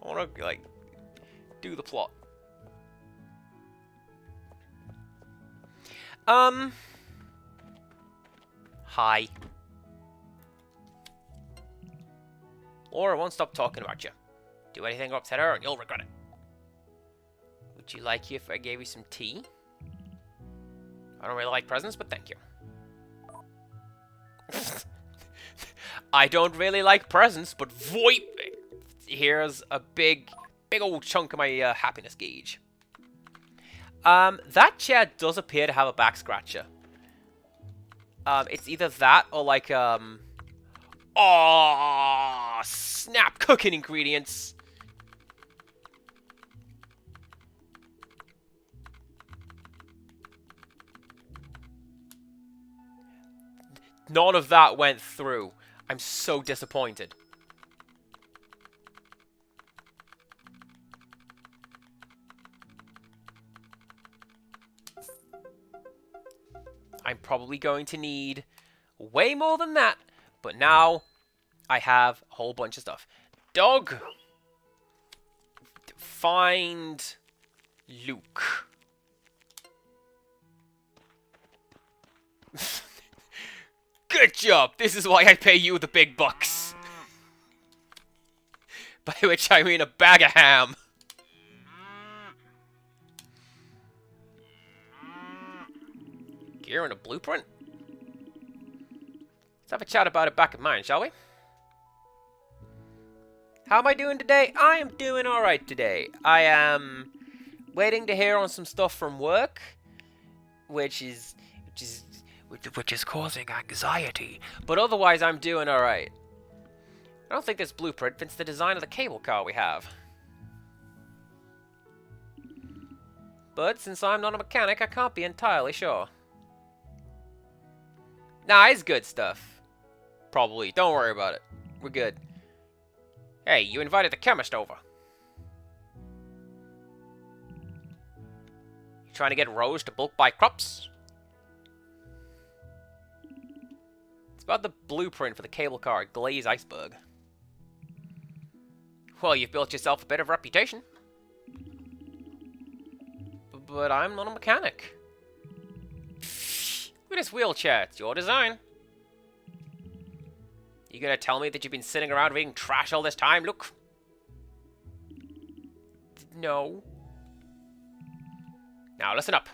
I want to, like, do the plot. Hi. Laura won't stop talking about you. Do anything to upset her and you'll regret it. Would you like if I gave you some tea? I don't really like presents, but thank you. I don't really like presents, but VoIP! Here's a big old chunk of my happiness gauge. That chair does appear to have a back scratcher. It's either that or like, oh, snap cooking ingredients. None of that went through. I'm so disappointed. I'm probably going to need way more than that, but now I have a whole bunch of stuff. Dog! Find Luke. Good job! This is why I pay you the big bucks. By which I mean a bag of ham. Gear and a blueprint? Let's have a chat about it back at mine, shall we? How am I doing today? I am doing alright today. I am waiting to hear on some stuff from work, which is causing anxiety. But otherwise, I'm doing alright. I don't think this blueprint fits the design of the cable car we have. But since I'm not a mechanic, I can't be entirely sure. Nah, it's good stuff. Probably. Don't worry about it. We're good. Hey, you invited the chemist over. You trying to get Rose to bulk buy crops? It's about the blueprint for the cable car at Glaze Iceberg. Well, you've built yourself a bit of reputation. But I'm not a mechanic. Look at this wheelchair. It's your design. You gonna tell me that you've been sitting around reading trash all this time, Luke? No. Now listen up.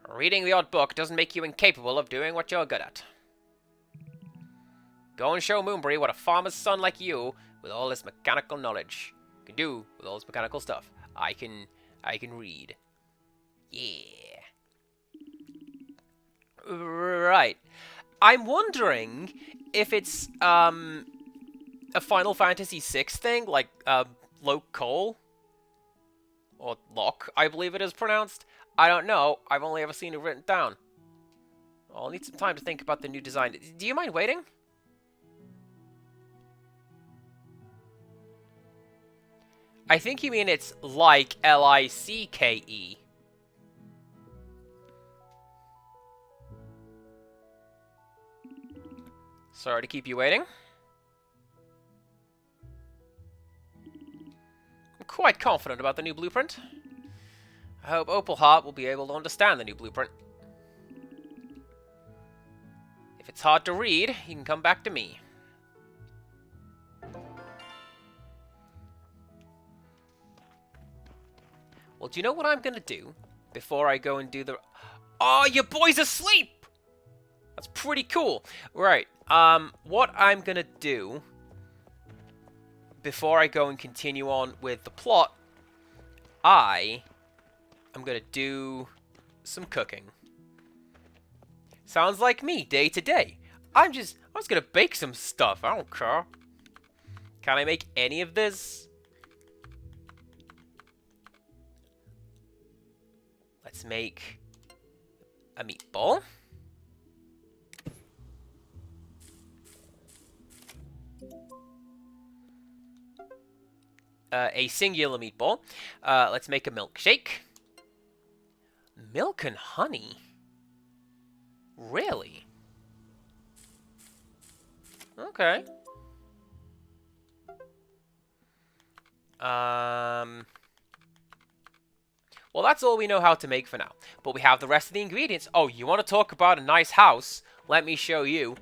Reading the odd book doesn't make you incapable of doing what you're good at. Go and show Moonbury what a farmer's son like you, with all this mechanical knowledge, can do with all this mechanical stuff. I can read. Yeah. Right. I'm wondering if it's a Final Fantasy VI thing, like Loc Cole or Locke, I believe it is pronounced. I don't know. I've only ever seen it written down. I'll need some time to think about the new design. Do you mind waiting? I think you mean it's like L-I-C-K-E. Sorry to keep you waiting. I'm quite confident about the new blueprint. I hope Opalheart will be able to understand the new blueprint. If it's hard to read, you can come back to me. Well, do you know what I'm gonna do before I go and do the... Oh, your boy's asleep! That's pretty cool. Right, what I'm gonna do before I go and continue on with the plot, I'm gonna do some cooking. Sounds like me, day to day. I'm just gonna bake some stuff. I don't care. Can I make any of this? Let's make a meatball. A singular meatball. Let's make a milkshake. Milk and honey? Really? Okay. Well, that's all we know how to make for now. But we have the rest of the ingredients. Oh, you want to talk about a nice house? Let me show you.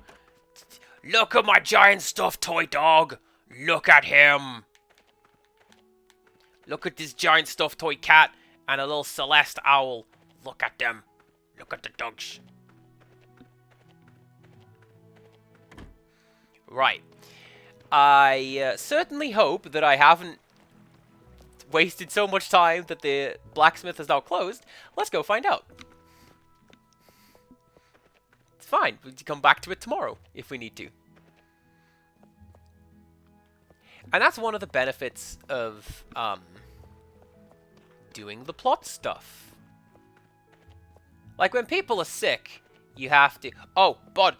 Look at my giant stuffed toy dog. Look at him. Look at this giant stuffed toy cat and a little Celeste owl. Look at them. Look at the dogs. Right. I certainly hope that I haven't wasted so much time that the blacksmith is now closed. Let's go find out. It's fine. We can come back to it tomorrow if we need to. And that's one of the benefits of doing the plot stuff. Like when people are sick, you have to... Oh, Bod,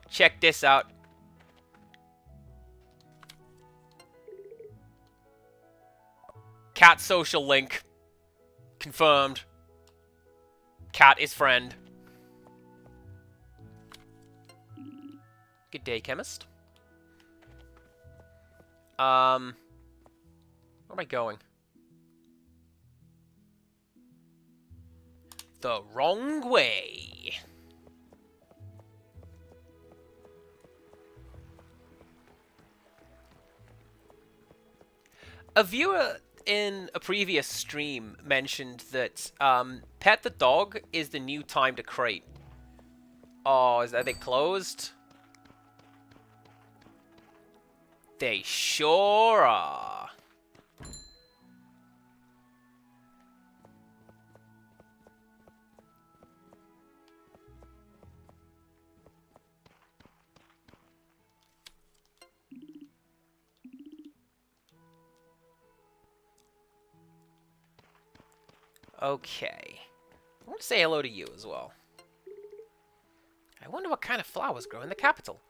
check this out. Cat social link. Confirmed. Cat is friend. Good day, chemist. Where am I going? The wrong way. A viewer in a previous stream mentioned that Pet the Dog is the new time to crate. Oh, are they closed? They sure are. Okay. I want to say hello to you as well. I wonder what kind of flowers grow in the capital.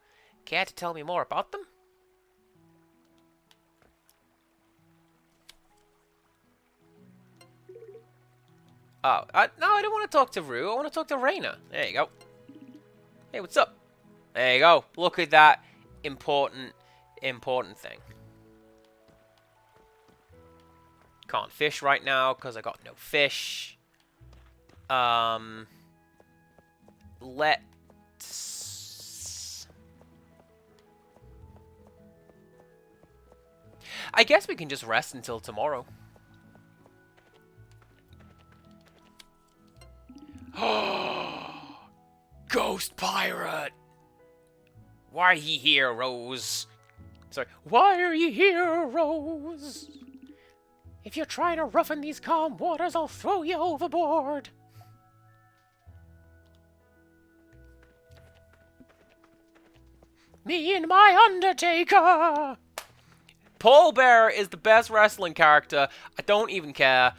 Care to tell me more about them? Oh, no, I don't want to talk to Rue. I want to talk to Raina. There you go. Hey, what's up? There you go. Look at that important thing. Can't fish right now because I got no fish. Let's... I guess we can just rest until tomorrow. Ghost pirate! Why are ye here, Rose? Sorry. Why are ye here, Rose? If you're trying to roughen these calm waters, I'll throw you overboard. Me and my Undertaker! Paul Bear is the best wrestling character. I don't even care.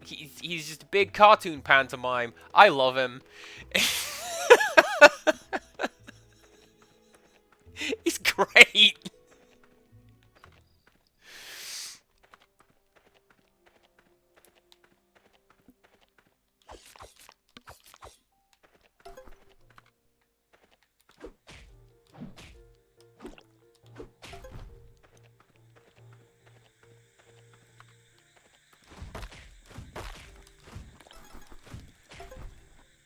He's just a big cartoon pantomime. I love him. He's great.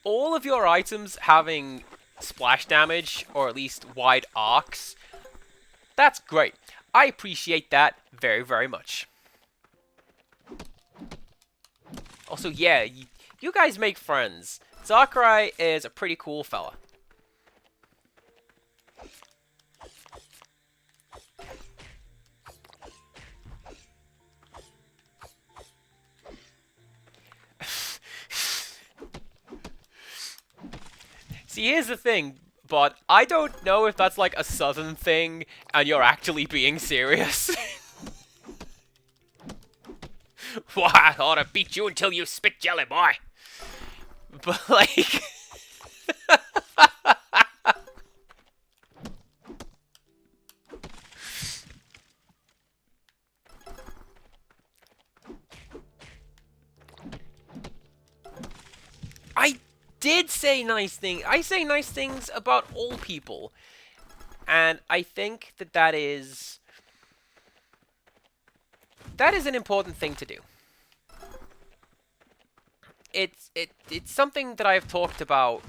All of your items having splash damage, or at least wide arcs, that's great. I appreciate that very, very much. Also, yeah, you guys make friends. Sakurai is a pretty cool fella. See, here's the thing, but I don't know if that's like a southern thing and you're actually being serious. Why, I ought to beat you until you spit jelly, boy. But, like... I did say nice things. I say nice things about all people. And I think that that is an important thing to do. It's something that I've talked about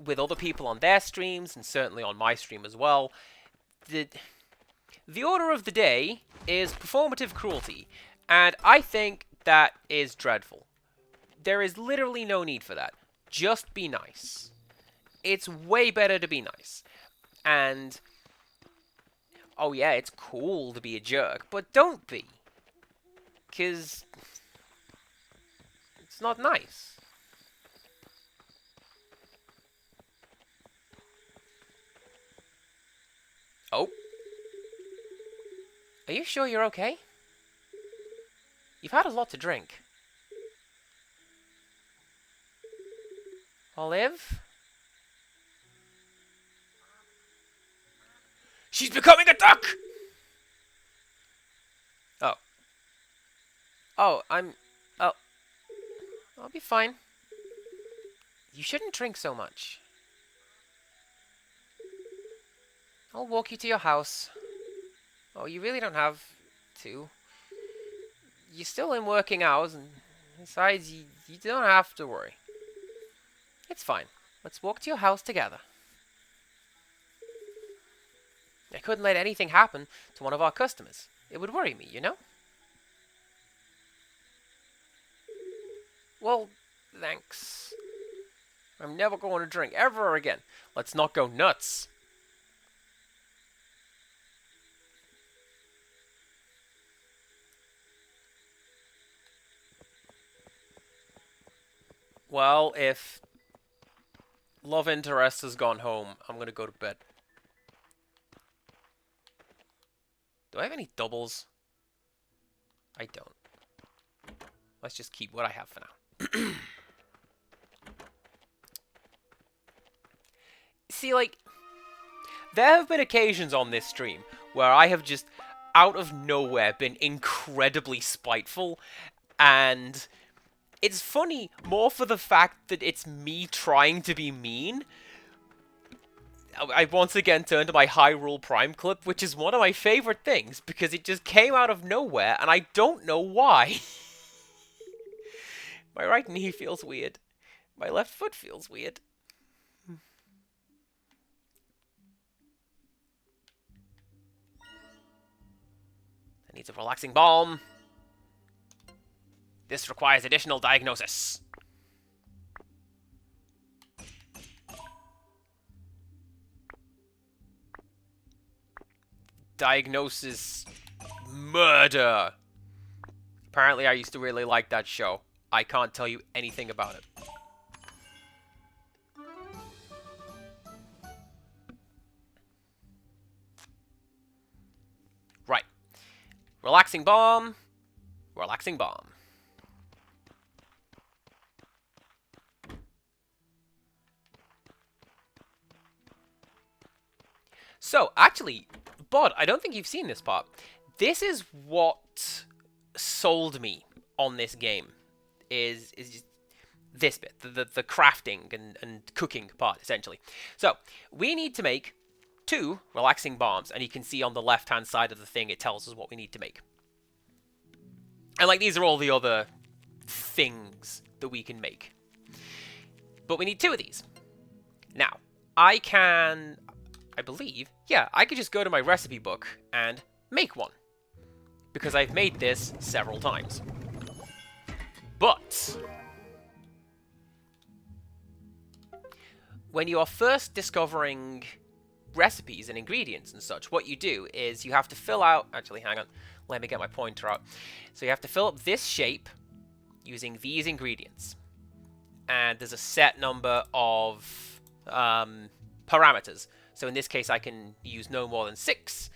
with other people on their streams, and certainly on my stream as well. The order of the day is performative cruelty, and I think that is dreadful. There is literally no need for that. Just be nice. It's way better to be nice. And, oh yeah, it's cool to be a jerk, but don't be. 'Cause it's not nice. Oh. Are you sure you're okay? You've had a lot to drink. Olive? She's becoming a duck! Oh. Oh, oh. I'll be fine. You shouldn't drink so much. I'll walk you to your house. Oh, you really don't have to. You're still in working hours, and besides, you don't have to worry. It's fine. Let's walk to your house together. I couldn't let anything happen to one of our customers. It would worry me, you know? Well, thanks. I'm never going to drink ever again. Let's not go nuts. Well, if love interest has gone home, I'm going to go to bed. Do I have any doubles? I don't. Let's just keep what I have for now. See, like, there have been occasions on this stream where I have just, out of nowhere, been incredibly spiteful, and it's funny more for the fact that it's me trying to be mean. I once again turned to my Hyrule Prime clip, which is one of my favorite things, because it just came out of nowhere, and I don't know why. My right knee feels weird. My left foot feels weird. I need a relaxing balm. This requires additional diagnosis. Diagnosis murder. Apparently I used to really like that show. I can't tell you anything about it. Right. Relaxing balm. Relaxing balm. So, actually, Bod, I don't think you've seen this part. This is what sold me on this game. Is just this bit, the crafting and cooking part, essentially. So, we need to make 2 relaxing balms, and you can see on the left-hand side of the thing, it tells us what we need to make. And, like, these are all the other things that we can make. But we need 2 of these. Now, I believe, yeah, I could just go to my recipe book and make one. Because I've made this several times. But when you are first discovering recipes and ingredients and such, what you do is you have to fill out... Actually, hang on. Let me get my pointer out. So you have to fill up this shape using these ingredients. And there's a set number of parameters. So in this case, I can use no more than 6,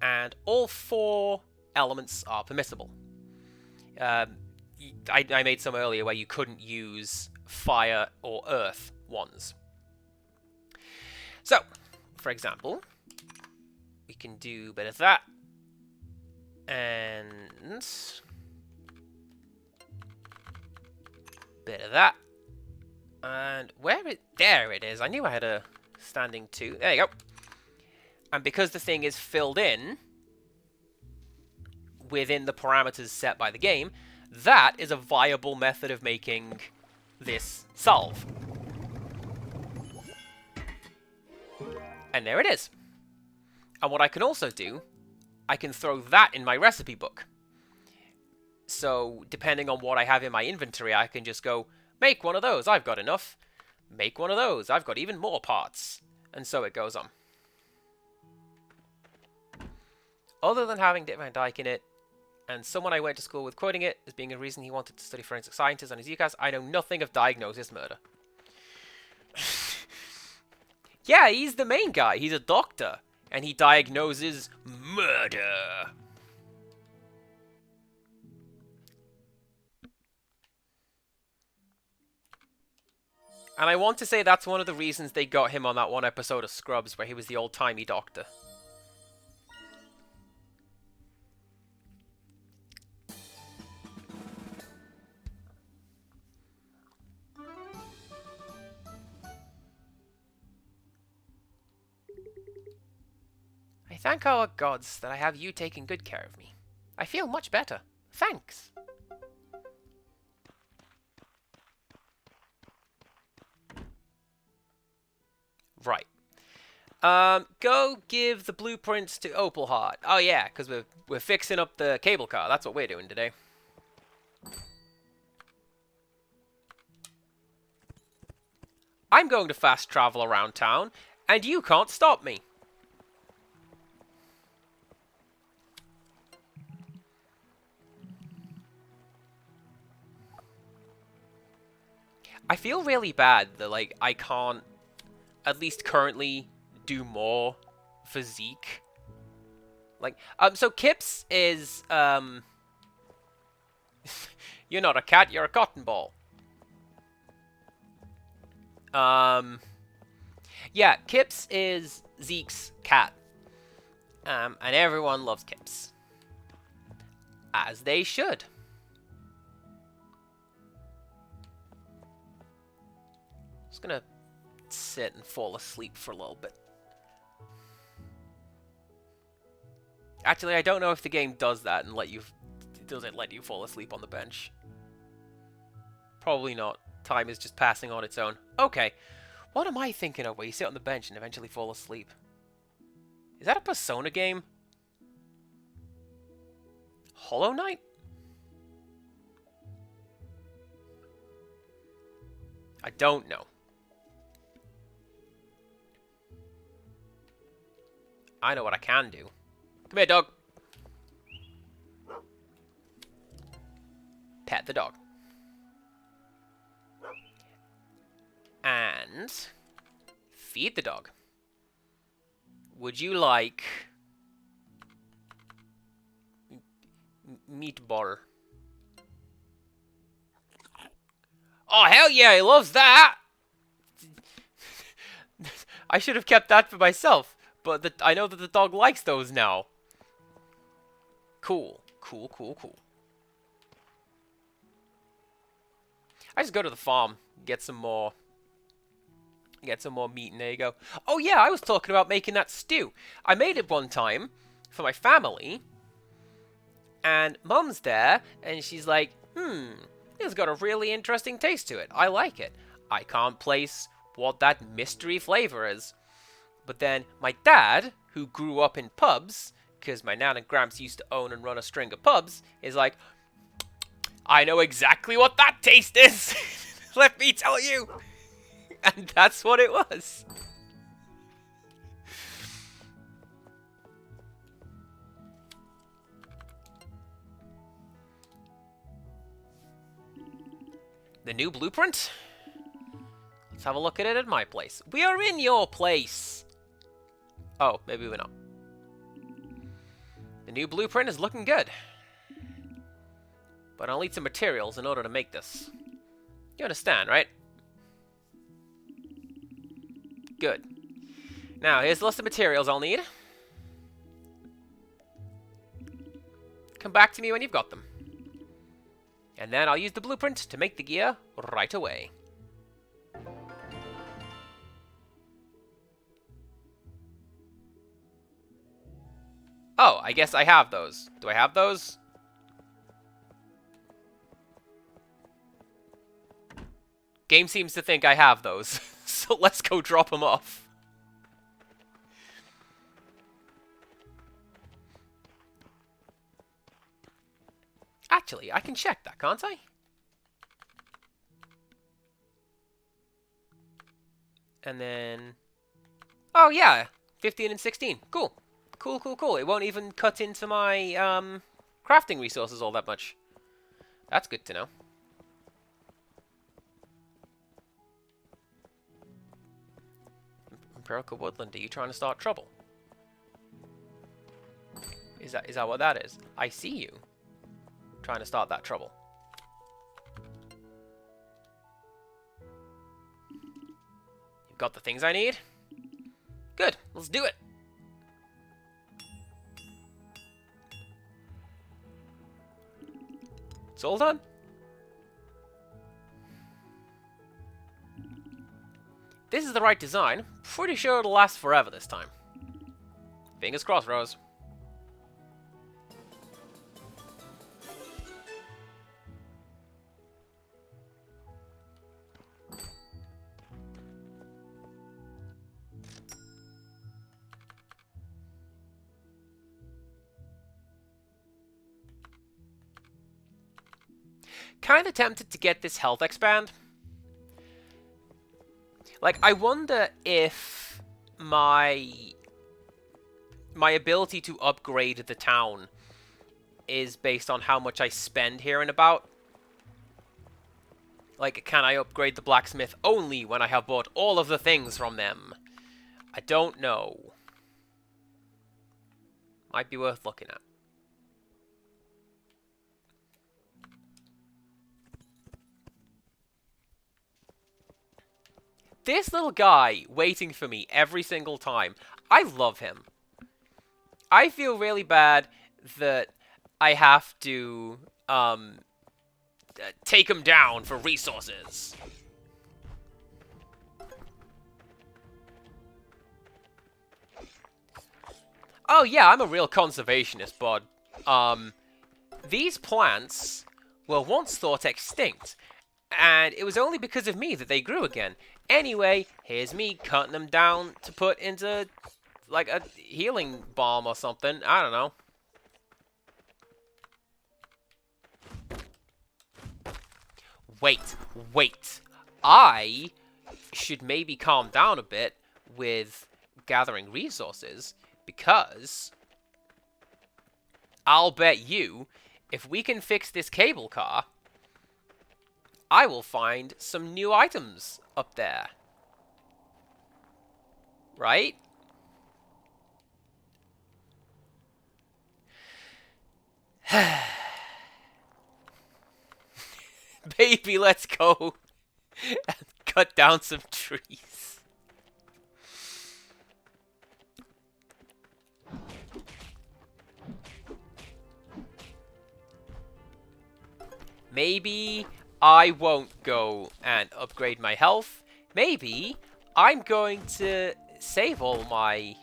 and all 4 elements are permissible. I made some earlier where you couldn't use fire or earth ones. So, for example, we can do a bit of that, and bit of that, and there it is. I knew I had a standing 2. There you go. And because the thing is filled in within the parameters set by the game, that is a viable method of making this solve. And there it is. And what I can also do, I can throw that in my recipe book. So, depending on what I have in my inventory, I can just go, make one of those, I've got enough. Make one of those, I've got even more parts. And so it goes on. Other than having Dick Van Dyke in it, and someone I went to school with quoting it as being a reason he wanted to study forensic scientists on his UCAS, I know nothing of Diagnosis Murder. Yeah, he's the main guy. He's a doctor. And he diagnoses murder. And I want to say that's one of the reasons they got him on that one episode of Scrubs where he was the old-timey doctor. I thank our gods that I have you taking good care of me. I feel much better. Thanks. Right. Go give the blueprints to Opalheart. Oh yeah, because we're fixing up the cable car. That's what we're doing today. I'm going to fast travel around town, and you can't stop me. I feel really bad that, like, I can't, at least currently, do more for Zeke. Like, so Kips is, you're not a cat, you're a cotton ball. Yeah, Kips is Zeke's cat. And everyone loves Kips. As they should. Just gonna sit and fall asleep for a little bit. Actually, I don't know if the game does that and does it let you fall asleep on the bench? Probably not. Time is just passing on its own. Okay. What am I thinking of where you sit on the bench and eventually fall asleep? Is that a Persona game? Hollow Knight? I don't know. I know what I can do. Come here, dog. Pet the dog. And feed the dog. Would you like meatball? Oh, hell yeah, he loves that! I should have kept that for myself, but I know that the dog likes those now. Cool. Cool, cool, cool. I just go to the farm, get some more meat, and there you go. Oh yeah, I was talking about making that stew. I made it one time for my family, and Mum's there, and she's like, it's got a really interesting taste to it. I like it. I can't place what that mystery flavor is. But then my dad, who grew up in pubs, because my Nan and Gramps used to own and run a string of pubs, is like, I know exactly what that taste is. Let me tell you. And that's what it was. The new blueprint? Let's have a look at it at my place. We are in your place! Oh, maybe we're not. The new blueprint is looking good. But I'll need some materials in order to make this. You understand, right? Good. Now, here's the list of materials I'll need. Come back to me when you've got them. And then I'll use the blueprint to make the gear right away. Oh, I guess I have those. Do I have those? Game seems to think I have those. So let's go drop them off. Actually, I can check that, can't I? And then... Oh, yeah. 15 and 16. Cool. Cool, cool, cool. It won't even cut into my crafting resources all that much. That's good to know. Empirical Woodland, are you trying to start trouble? Is that what that is? I see you trying to start that trouble. You've got the things I need? Good, let's do it. It's all done. This is the right design. Pretty sure it'll last forever this time. Fingers crossed, Rose. Kinda tempted to get this health expand. Like, I wonder if my ability to upgrade the town is based on how much I spend here and about. Like, can I upgrade the blacksmith only when I have bought all of the things from them? I don't know. Might be worth looking at. This little guy waiting for me every single time. I love him. I feel really bad that I have to take him down for resources. Oh yeah, I'm a real conservationist, bud. These plants were once thought extinct, and it was only because of me that they grew again. Anyway, here's me cutting them down to put into, like, a healing balm or something. I don't know. Wait. I should maybe calm down a bit with gathering resources, because I'll bet you, if we can fix this cable car, I will find some new items up there. Right? Baby, let's go and cut down some trees. Maybe I won't go and upgrade my health. Maybe I'm going to save all my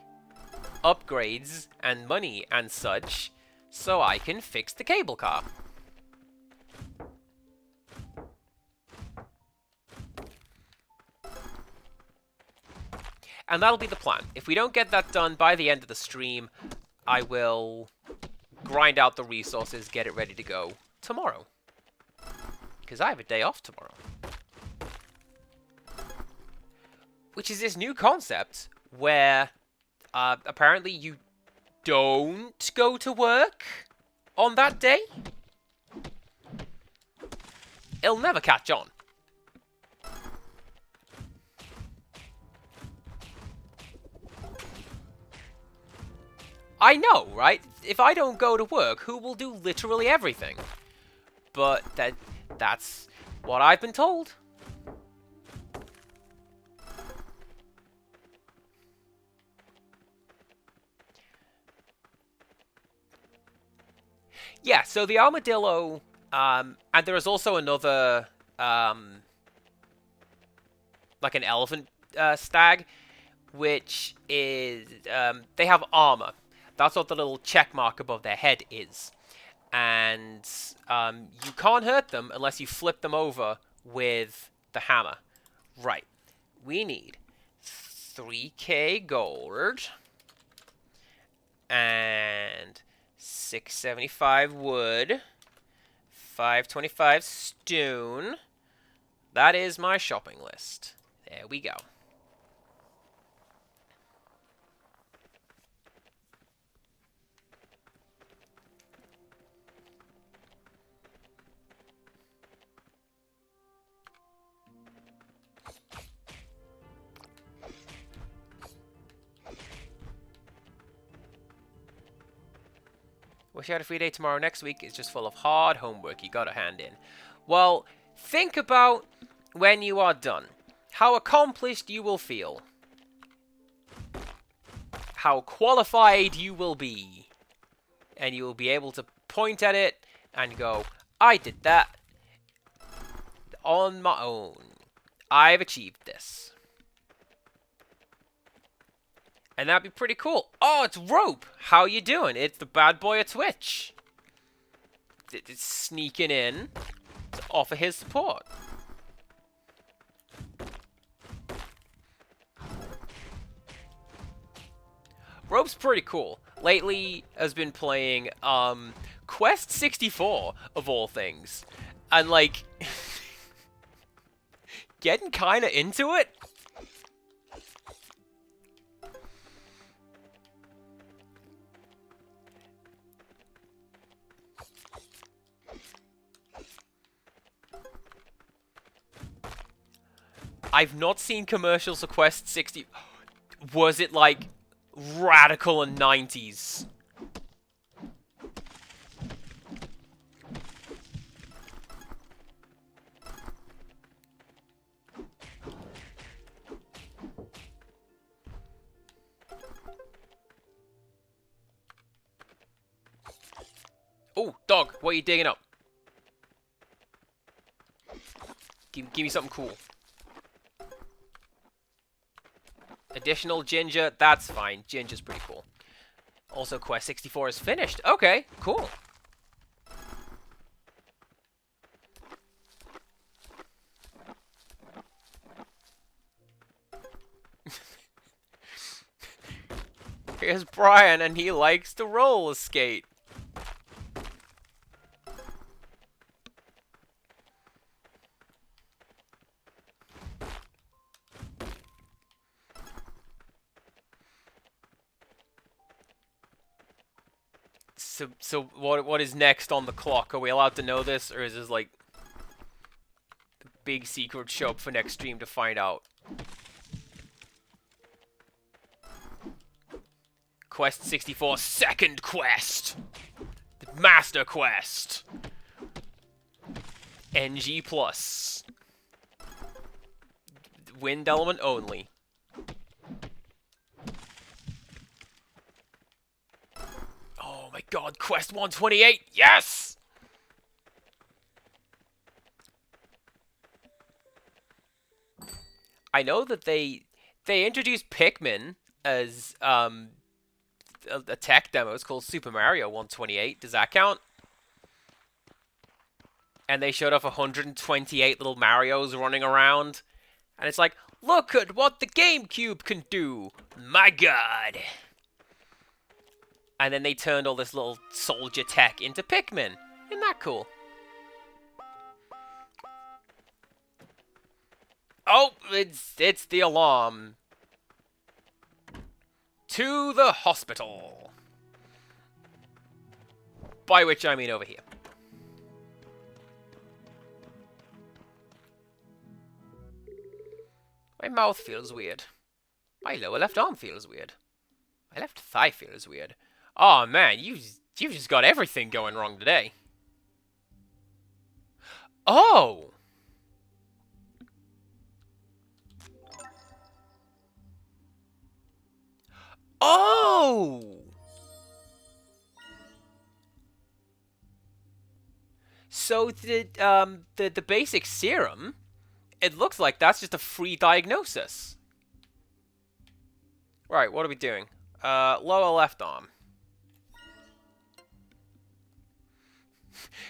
upgrades and money and such so I can fix the cable car. And that'll be the plan. If we don't get that done by the end of the stream, I will grind out the resources, get it ready to go tomorrow. Because I have a day off tomorrow. Which is this new concept where apparently you don't go to work on that day. It'll never catch on. I know, right? If I don't go to work, who will do literally everything? But that's what I've been told. Yeah, so the armadillo, and there is also another, like an elephant stag, which is, they have armor. That's what the little check mark above their head is. And you can't hurt them unless you flip them over with the hammer. Right. We need 3k gold and 675 wood, 525 stone. That is my shopping list. There we go. Wish I had a free day tomorrow. Next week is just full of hard homework you gotta hand in. Well, think about when you are done. How accomplished you will feel. How qualified you will be. And you will be able to point at it and go, I did that on my own. I've achieved this. And that'd be pretty cool. Oh, it's Rope. How you doing? It's the bad boy of Twitch. It's sneaking in to offer his support. Rope's pretty cool. Lately has been playing Quest 64 of all things. And like getting kind of into it. I've not seen commercials for Quest 60. Was it like radical in 90s? Oh, dog, what are you digging up? Give me something cool. Additional ginger, that's fine. Ginger's pretty cool. Also, Quest 64 is finished. Okay, cool. Here's Brian, and he likes to roller skate. So what is next on the clock? Are we allowed to know this, or is this like the big secret show up for next stream to find out? Quest 64 second quest, the master quest, NG plus, wind element only. Oh my god, Quest 128, yes! I know that they introduced Pikmin as a tech demo. It's called Super Mario 128. Does that count? And they showed off 128 little Marios running around. And it's like, look at what the GameCube can do! My god! And then they turned all this little soldier tech into Pikmin. Isn't that cool? Oh, it's the alarm. To the hospital. By which I mean over here. My mouth feels weird. My lower left arm feels weird. My left thigh feels weird. Oh man, you've just got everything going wrong today. Oh. Oh. So the basic serum, it looks like that's just a free diagnosis. Right, what are we doing? Lower left arm.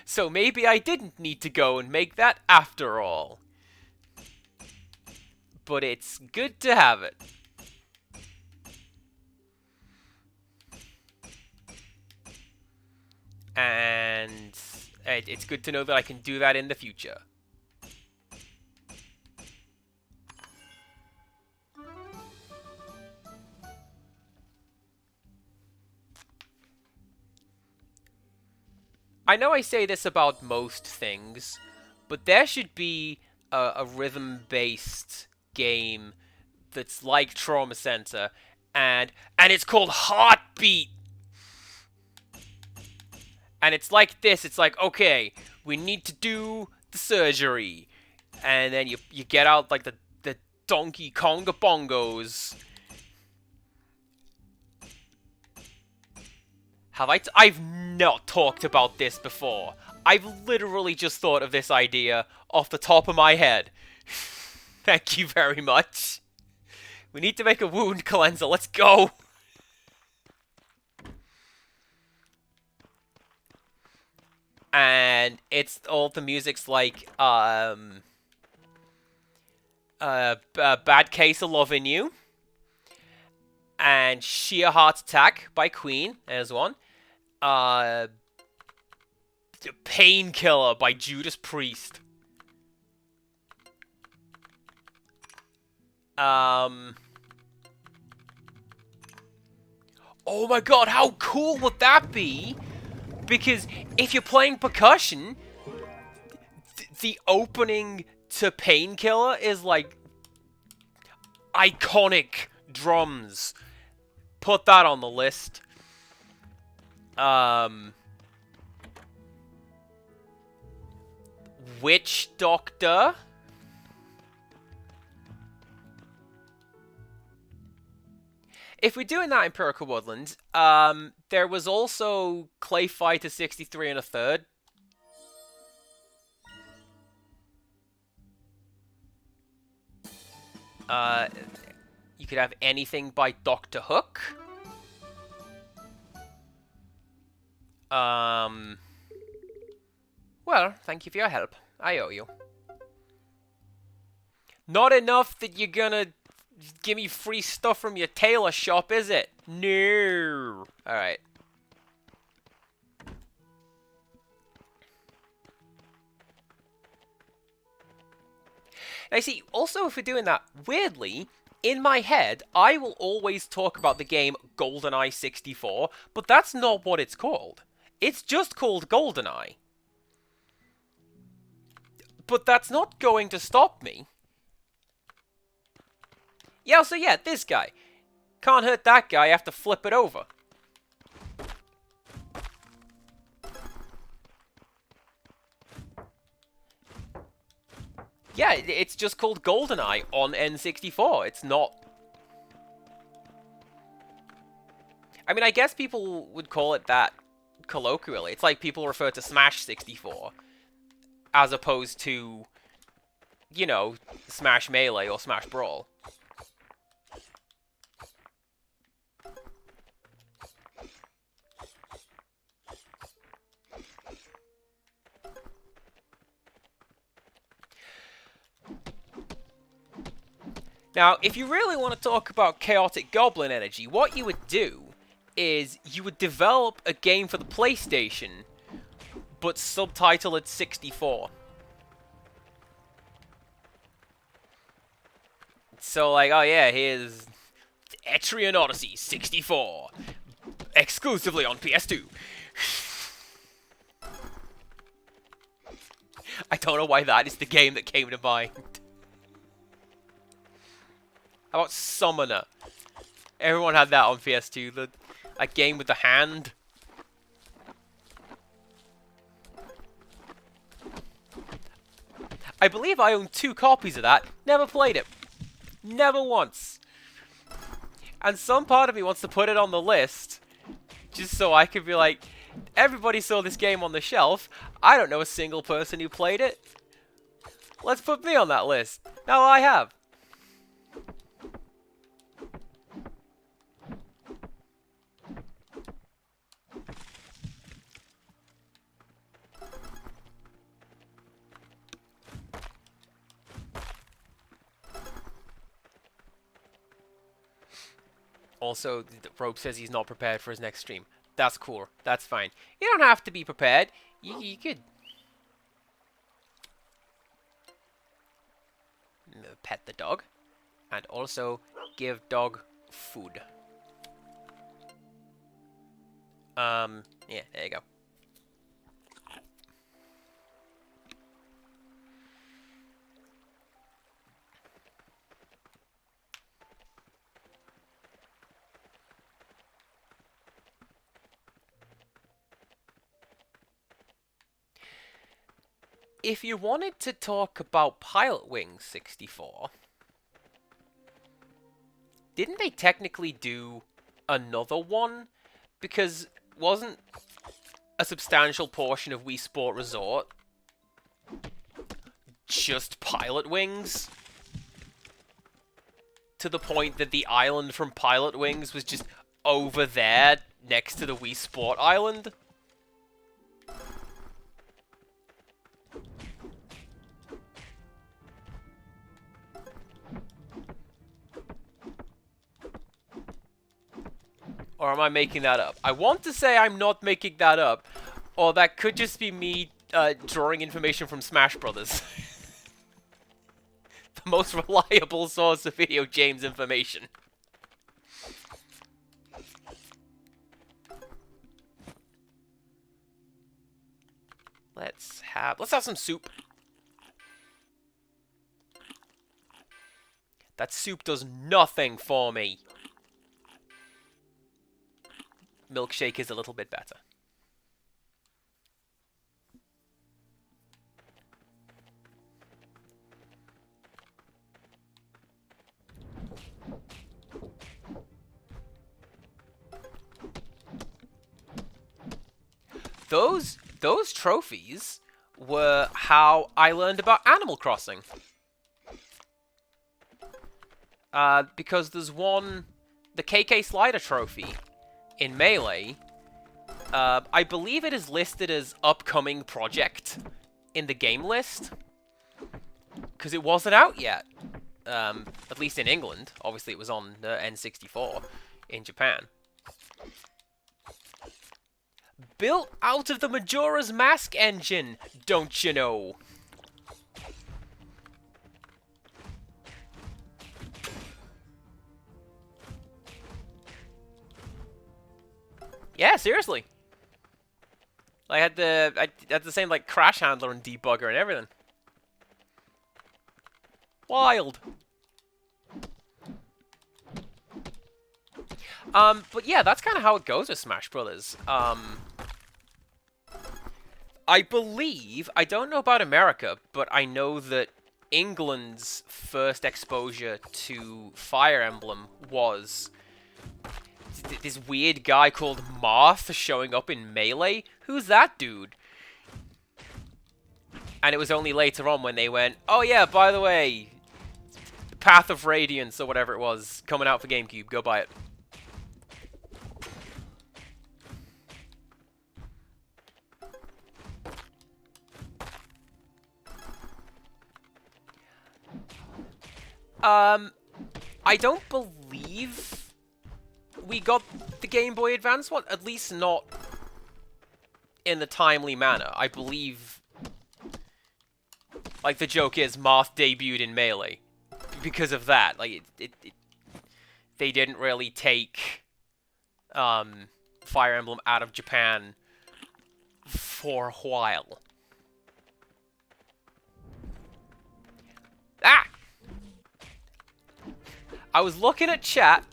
So maybe I didn't need to go and make that after all. But it's good to have it. And it's good to know that I can do that in the future. I know I say this about most things, but there should be a rhythm-based game that's like Trauma Center, and it's called Heartbeat. And it's like this. It's like, okay, we need to do the surgery, and then you get out like the Donkey Konga bongos. I've not talked about this before. I've literally just thought of this idea off the top of my head. Thank you very much. We need to make a wound cleanser. Let's go. And it's all the music's like Bad Case of Loving You and Sheer Heart Attack by Queen. There's one. Painkiller by Judas Priest. Oh my god, how cool would that be? Because if you're playing percussion, the opening to Painkiller is like iconic drums. Put that on the list. Witch Doctor. If we're doing that Empirical Woodland, there was also Clay Fighter 63 and a third. You could have anything by Dr. Hook. Well, thank you for your help. I owe you. Not enough that you're gonna give me free stuff from your tailor shop, is it? No. Alright. Now, see, also if we're doing that, weirdly, in my head, I will always talk about the game GoldenEye 64, but that's not what it's called. It's just called GoldenEye. But that's not going to stop me. Yeah, so yeah, this guy. Can't hurt that guy, I have to flip it over. Yeah, it's just called GoldenEye on N64. It's not... I mean, I guess people would call it that colloquially. It's like people refer to Smash 64 as opposed to, you know, Smash Melee or Smash Brawl. Now, if you really want to talk about chaotic goblin energy, what you would do is you would develop a game for the PlayStation, but subtitle it 64. So, like, oh yeah, here's Etrian Odyssey 64, exclusively on PS2. I don't know why that is the game that came to mind. How about Summoner? Everyone had that on PS2. A game with the hand. I believe I own 2 copies of that. Never played it. Never once. And some part of me wants to put it on the list. Just so I could be like, everybody saw this game on the shelf. I don't know a single person who played it. Let's put me on that list. Now I have. Also, Rope says he's not prepared for his next stream. That's cool. That's fine. You don't have to be prepared. You could pet the dog. And also give dog food. Yeah, there you go. If you wanted to talk about Pilot Wings 64, didn't they technically do another one? Because wasn't a substantial portion of Wii Sport Resort just Pilot Wings? To the point that the island from Pilot Wings was just over there next to the Wii Sport Island? Or am I making that up? I want to say I'm not making that up. Or that could just be me drawing information from Smash Brothers. The most reliable source of video games information. Let's have some soup. That soup does nothing for me. Milkshake is a little bit better. Those trophies were how I learned about Animal Crossing. Because there's one, the KK Slider trophy in Melee. I believe it is listed as upcoming project in the game list. Because it wasn't out yet. At least in England. Obviously it was on the N64 in Japan. Built out of the Majora's Mask engine, don't you know? Yeah, seriously. I had the same like crash handler and debugger and everything. Wild. But yeah, that's kind of how it goes with Smash Brothers. I believe, I don't know about America, but I know that England's first exposure to Fire Emblem was this weird guy called Marth showing up in Melee. Who's that dude? And it was only later on when they went, oh yeah, by the way, Path of Radiance or whatever it was, coming out for GameCube, go buy it. I don't believe we got the Game Boy Advance one, at least not in the timely manner. I believe, like, the joke is Marth debuted in Melee. Because of that, like, they didn't really take Fire Emblem out of Japan for a while. Ah! I was looking at chat,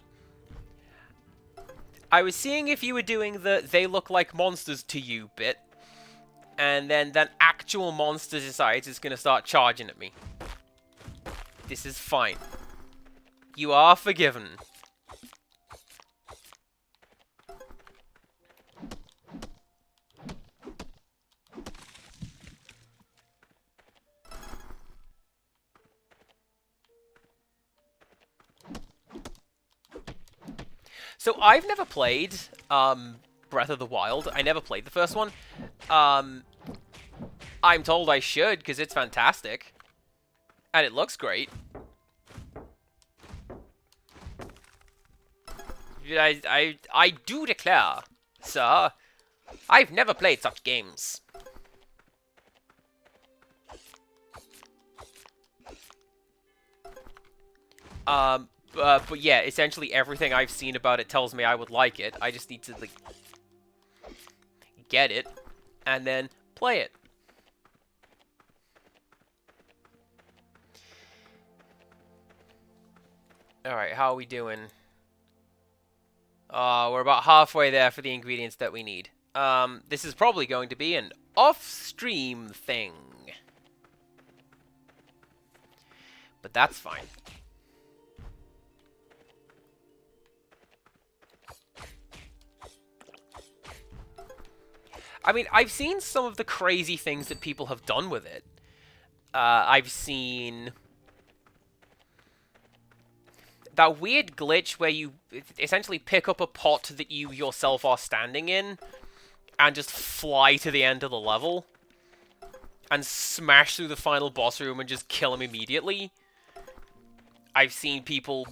I was seeing if you were doing the "they look like monsters to you" bit, and then that actual monster decides it's gonna start charging at me. This is fine. You are forgiven. So I've never played Breath of the Wild. I never played the first one. I'm told I should because it's fantastic. And it looks great. I do declare, sir, I've never played such games. But yeah, essentially everything I've seen about it tells me I would like it. I just need to, like, get it, and then play it. Alright, how are we doing? We're about halfway there for the ingredients that we need. This is probably going to be an off-stream thing. But that's fine. I mean, I've seen some of the crazy things that people have done with it. I've seen that weird glitch where you essentially pick up a pot that you yourself are standing in and just fly to the end of the level and smash through the final boss room and just kill him immediately. I've seen people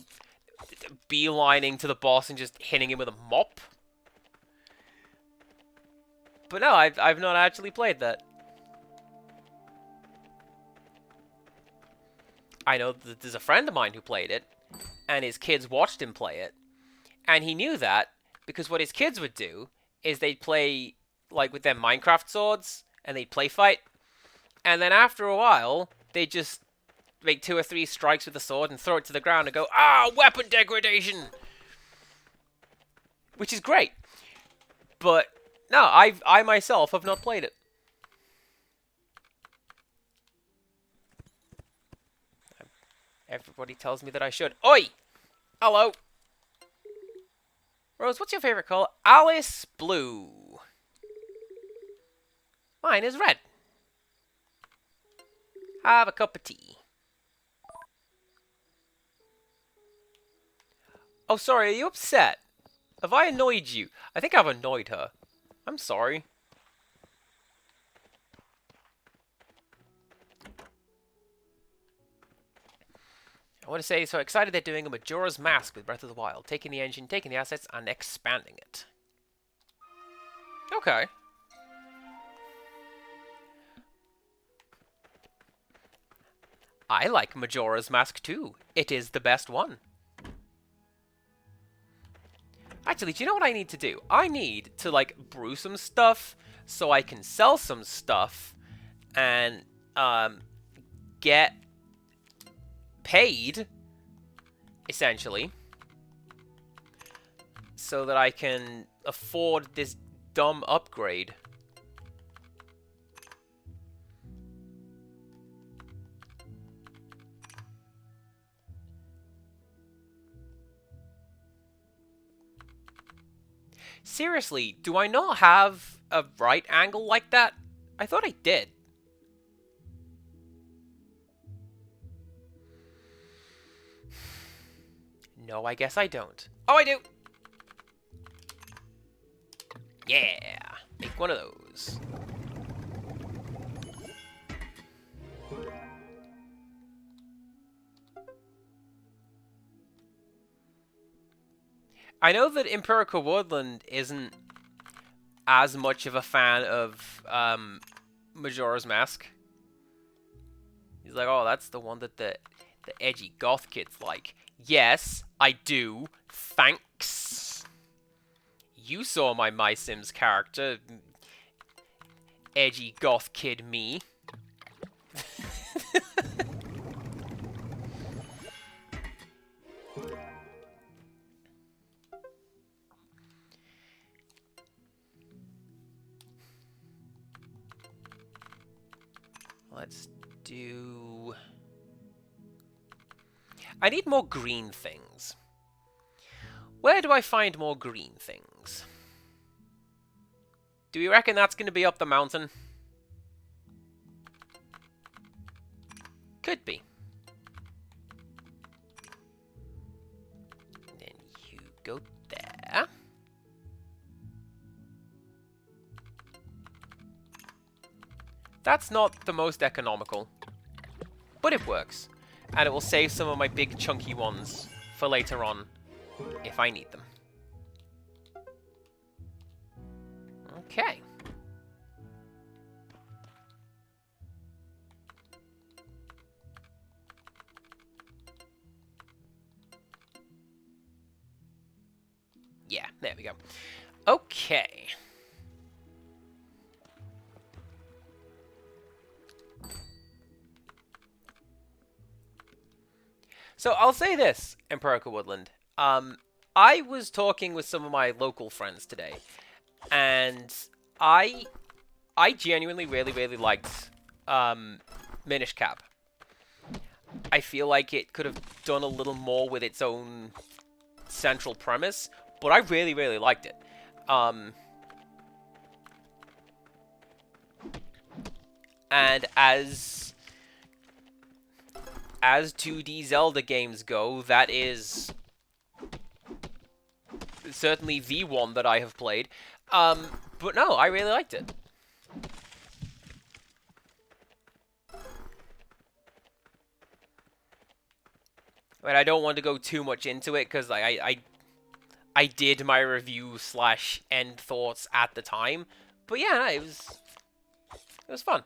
beelining to the boss and just hitting him with a mop. But no, I've not actually played that. I know that there's a friend of mine who played it, and his kids watched him play it. And he knew that because what his kids would do is they'd play, like, with their Minecraft swords, and they'd play fight. And then after a while, they'd just make 2 or 3 strikes with the sword and throw it to the ground and go, "Ah, weapon degradation!" Which is great. But no, I myself have not played it. Everybody tells me that I should. Oi! Hello! Rose, what's your favorite color? Alice Blue. Mine is red. Have a cup of tea. Oh, sorry, are you upset? Have I annoyed you? I think I've annoyed her. I'm sorry. I want to say, so excited they're doing a Majora's Mask with Breath of the Wild. Taking the engine, taking the assets, and expanding it. Okay. I like Majora's Mask too. It is the best one. Actually, do you know what I need to do? I need to, like, brew some stuff so I can sell some stuff and, get paid, essentially, so that I can afford this dumb upgrade. Seriously, do I not have a right angle like that? I thought I did. No, I guess I don't. Oh, I do! Yeah! Make one of those. I know that Empirical Woodland isn't as much of a fan of Majora's Mask. He's like, oh, that's the one that the edgy goth kids like. Yes, I do. Thanks. You saw my Sims character. Edgy goth kid me. let's do... I need more green things. Where do I find more green things? Do you reckon that's going to be up the mountain? Could be. Then you go there. That's not the most economical, but it works. And it will save some of my big chunky ones for later on, if I need them. Okay. Yeah, there we go. Okay. So I'll say this, Empirical Woodland. I was talking with some of my local friends today, and I genuinely really liked Minish Cap. I feel like it could have done a little more with its own central premise, but I really liked it. And as 2D Zelda games go, that is certainly the one that I have played. But no, I really liked it. But I don't want to go too much into it because I did my review / end thoughts at the time. But yeah, no, it was fun.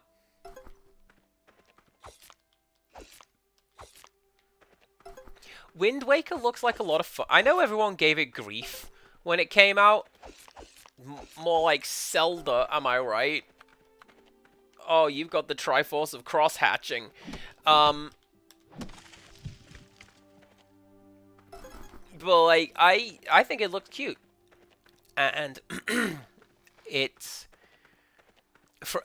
Wind Waker looks like a lot of fun. I know everyone gave it grief when it came out. More like Zelda, am I right? Oh, you've got the Triforce of cross-hatching. But, like, I think it looked cute. And it's...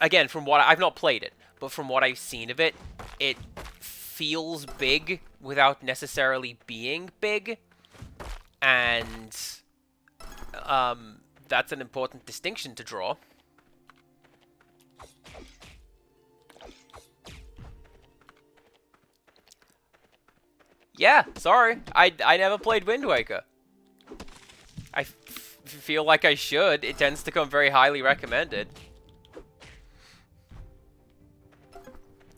again, from what... I've not played it, but from what I've seen of it, it feels big without necessarily being big. And... that's an important distinction to draw. Yeah, sorry. I never played Wind Waker. I feel like I should. It tends to come very highly recommended.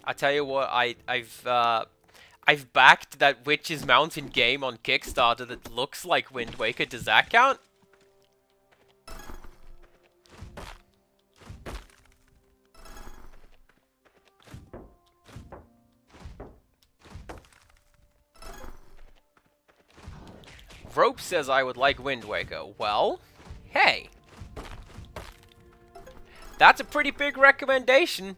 I tell you what, I've backed that Witch's Mountain game on Kickstarter that looks like Wind Waker. Does that count? Rope says I would like Wind Waker. Well, hey. That's a pretty big recommendation.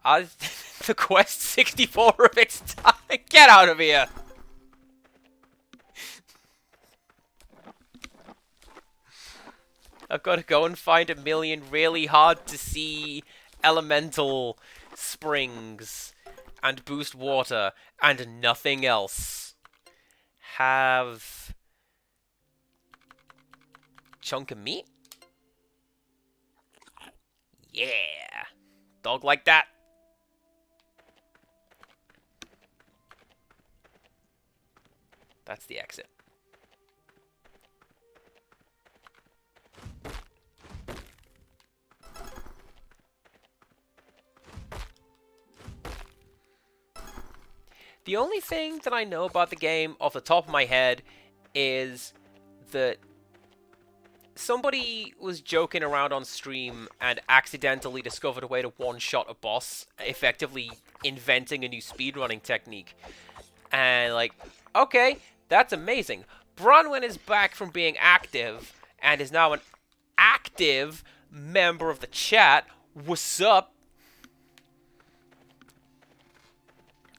The Quest 64 of its time. Get out of here. I've got to go and find a million really hard to see elemental springs and boost water and nothing else. Have... chunk of meat? Yeah. Dog like that. That's the exit. The only thing that I know about the game off the top of my head is that somebody was joking around on stream and accidentally discovered a way to one-shot a boss, effectively inventing a new speedrunning technique. And like, okay, that's amazing. Bronwyn is back from being active and is now an active member of the chat. What's up?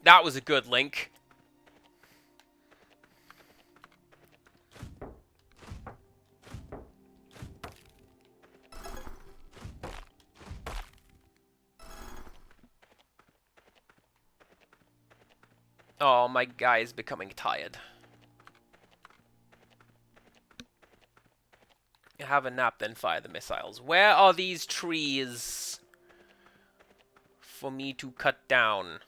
That was a good link. Oh, my guy is becoming tired. Have a nap, then fire the missiles. Where are these trees for me to cut down?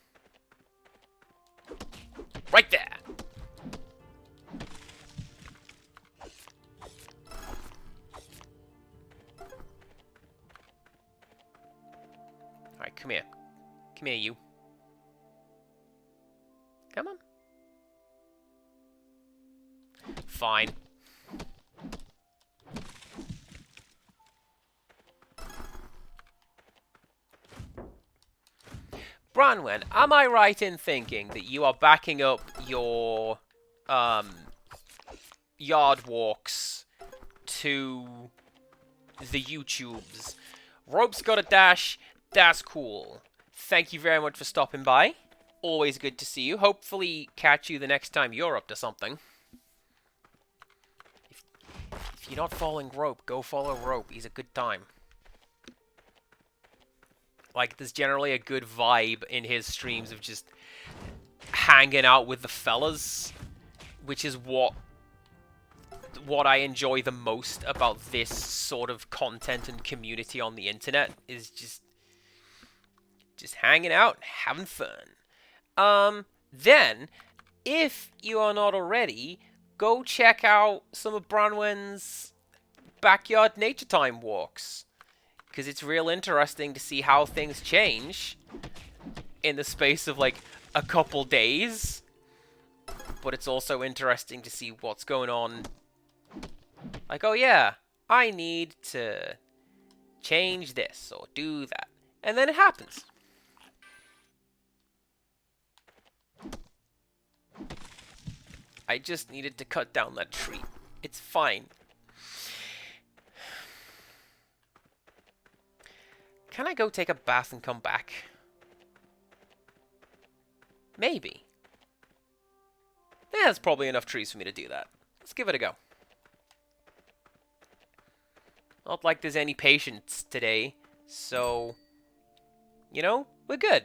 Right there! Alright, come here. Come here, you. Come on. Fine. Branwen, am I right in thinking that you are backing up your yard walks to the YouTubes? Rope's got a dash. That's cool. Thank you very much for stopping by. Always good to see you. Hopefully catch you the next time you're up to something. If you're not following Rope, go follow Rope. He's a good time. Like, there's generally a good vibe in his streams of just hanging out with the fellas, which is what I enjoy the most about this sort of content and community on the internet, is just hanging out and having fun. Then, if you are not already, go check out some of Branwen's backyard nature time walks. Because it's real interesting to see how things change in the space of, like, a couple days. But it's also interesting to see what's going on. Like, oh yeah, I need to change this or do that. And then it happens. I just needed to cut down that tree. It's fine. Can I go take a bath and come back? Maybe. Yeah, there's probably enough trees for me to do that. Let's give it a go. Not like there's any patience today, so, you know, we're good.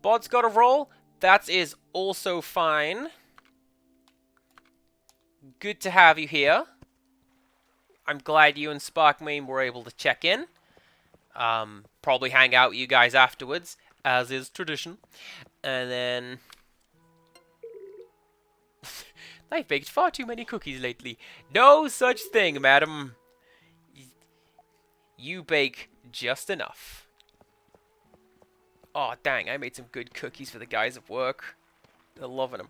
Bod's got a roll. That is also fine. Good to have you here. I'm glad you and Sparkmane were able to check in. Probably hang out with you guys afterwards, as is tradition. And then... I've baked far too many cookies lately. No such thing, madam. You bake just enough. Oh, dang, I made some good cookies for the guys at work. They're loving them.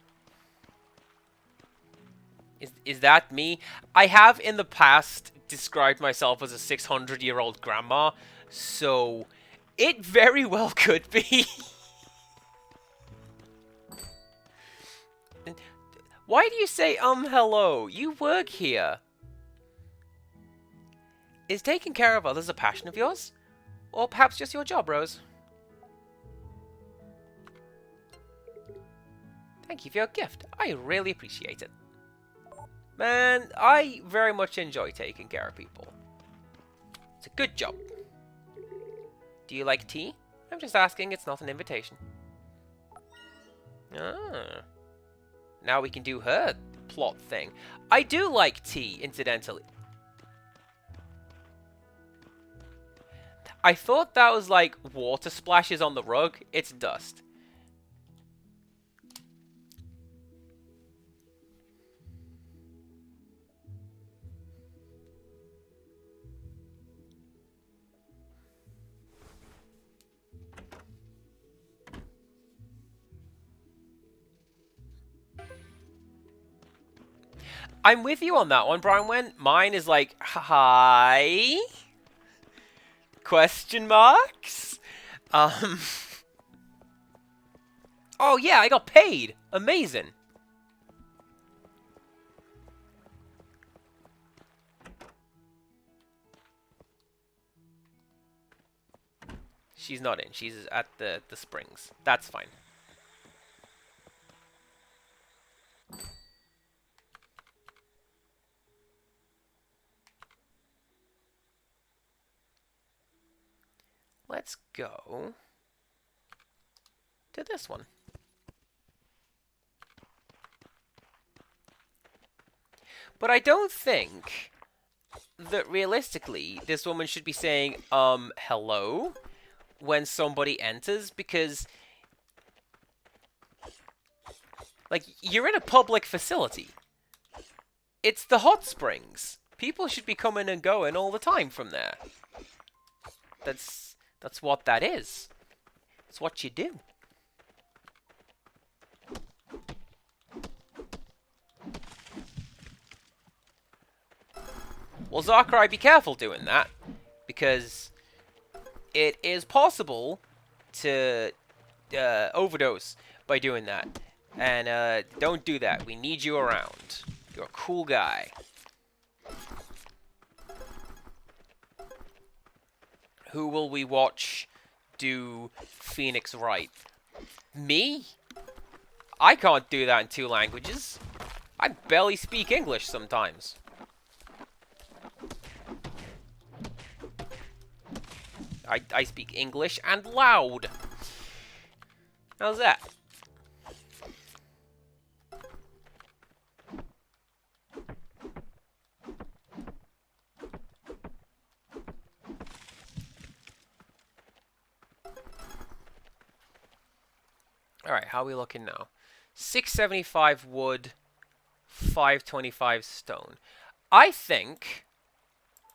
Is that me? I have in the past described myself as a 600-year-old grandma, so it very well could be. Why do you say, hello? You work here. Is taking care of others a passion of yours? Or perhaps just your job, Rose? Thank you for your gift. I really appreciate it. Man, I very much enjoy taking care of people. It's a good job. Do you like tea? I'm just asking, it's not an invitation. Ah. Now we can do her plot thing. I do like tea, incidentally. I thought that was like water splashes on the rug. It's dust. I'm with you on that one, Brian. Mine is like, hi? Question marks? Oh yeah, I got paid. Amazing. She's not in. She's at the springs. That's fine. Let's go to this one. But I don't think that realistically this woman should be saying, hello, when somebody enters, because, like, you're in a public facility. It's the hot springs. People should be coming and going all the time from there. That's what that is. It's what you do. Well, Zachary, be careful doing that, because it is possible to overdose by doing that. And don't do that. We need you around. You're a cool guy. Who will we watch do Phoenix right? Me? I can't do that in 2 languages. I barely speak English sometimes. I speak English and loud. How's that? Alright, how are we looking now? 675 wood, 525 stone. I think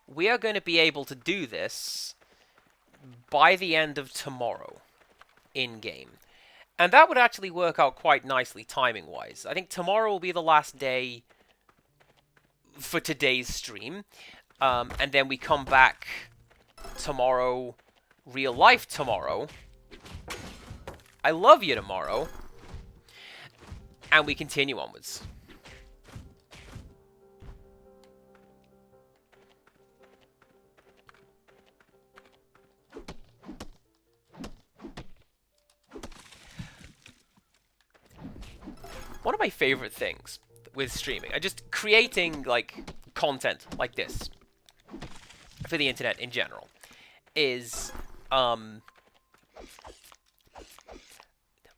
we are going to be able to do this by the end of tomorrow in-game. And that would actually work out quite nicely timing-wise. I think tomorrow will be the last day for today's stream. And then we come back tomorrow, real life tomorrow. I love you tomorrow. And we continue onwards. One of my favorite things with streaming, and just creating, like, content like this for the internet in general, is,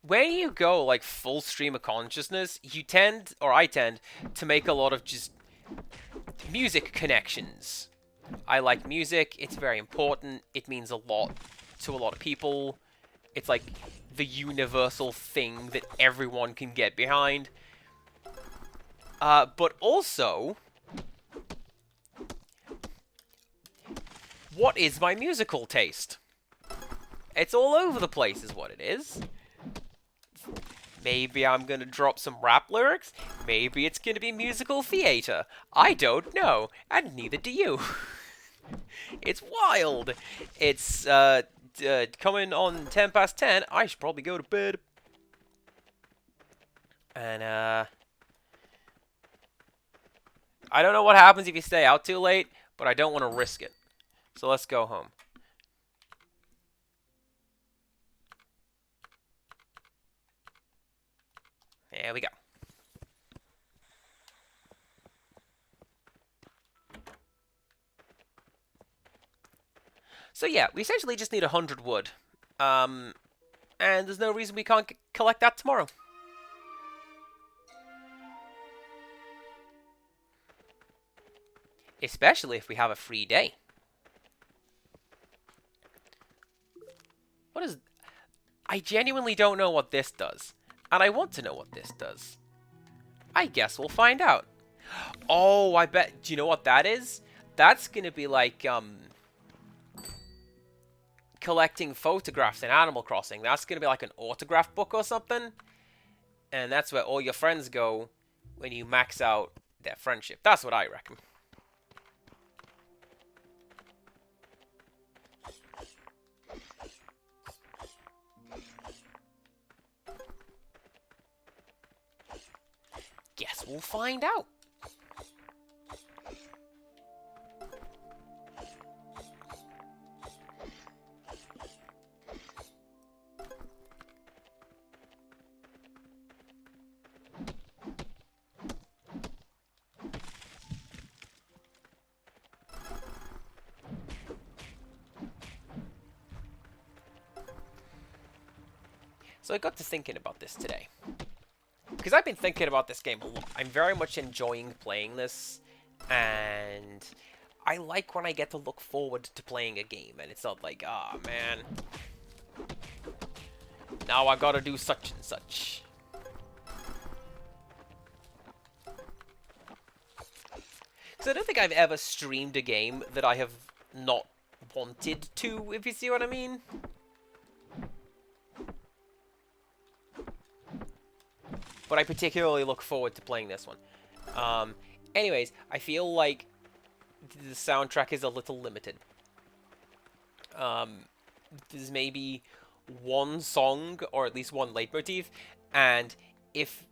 when you go, like, full stream of consciousness, you tend, or I tend, to make a lot of just music connections. I like music, it's very important, it means a lot to a lot of people. It's like the universal thing that everyone can get behind. But also, what is my musical taste? It's all over the place is what it is. Maybe I'm gonna drop some rap lyrics. Maybe it's gonna be musical theater. I don't know, and neither do you. It's wild. It's, coming on 10 past 10. I should probably go to bed. And, I don't know what happens if you stay out too late, but I don't want to risk it. So let's go home. There we go. So yeah, we essentially just need 100 wood. And there's no reason we can't collect that tomorrow. Especially if we have a free day. What is... I genuinely don't know what this does. And I want to know what this does. I guess we'll find out. Oh, I bet... Do you know what that is? That's gonna be like, collecting photographs in Animal Crossing. That's gonna be like an autograph book or something. And that's where all your friends go when you max out their friendship. That's what I reckon. Guess we'll find out. So I got to thinking about this today. Because I've been thinking about this game a lot. I'm very much enjoying playing this, and I like when I get to look forward to playing a game, and it's not like, ah, man, now I gotta do such and such. Because I don't think I've ever streamed a game that I have not wanted to, if you see what I mean. But I particularly look forward to playing this one. Anyways, I feel like the soundtrack is a little limited. There's maybe one song, or at least one leitmotif, and if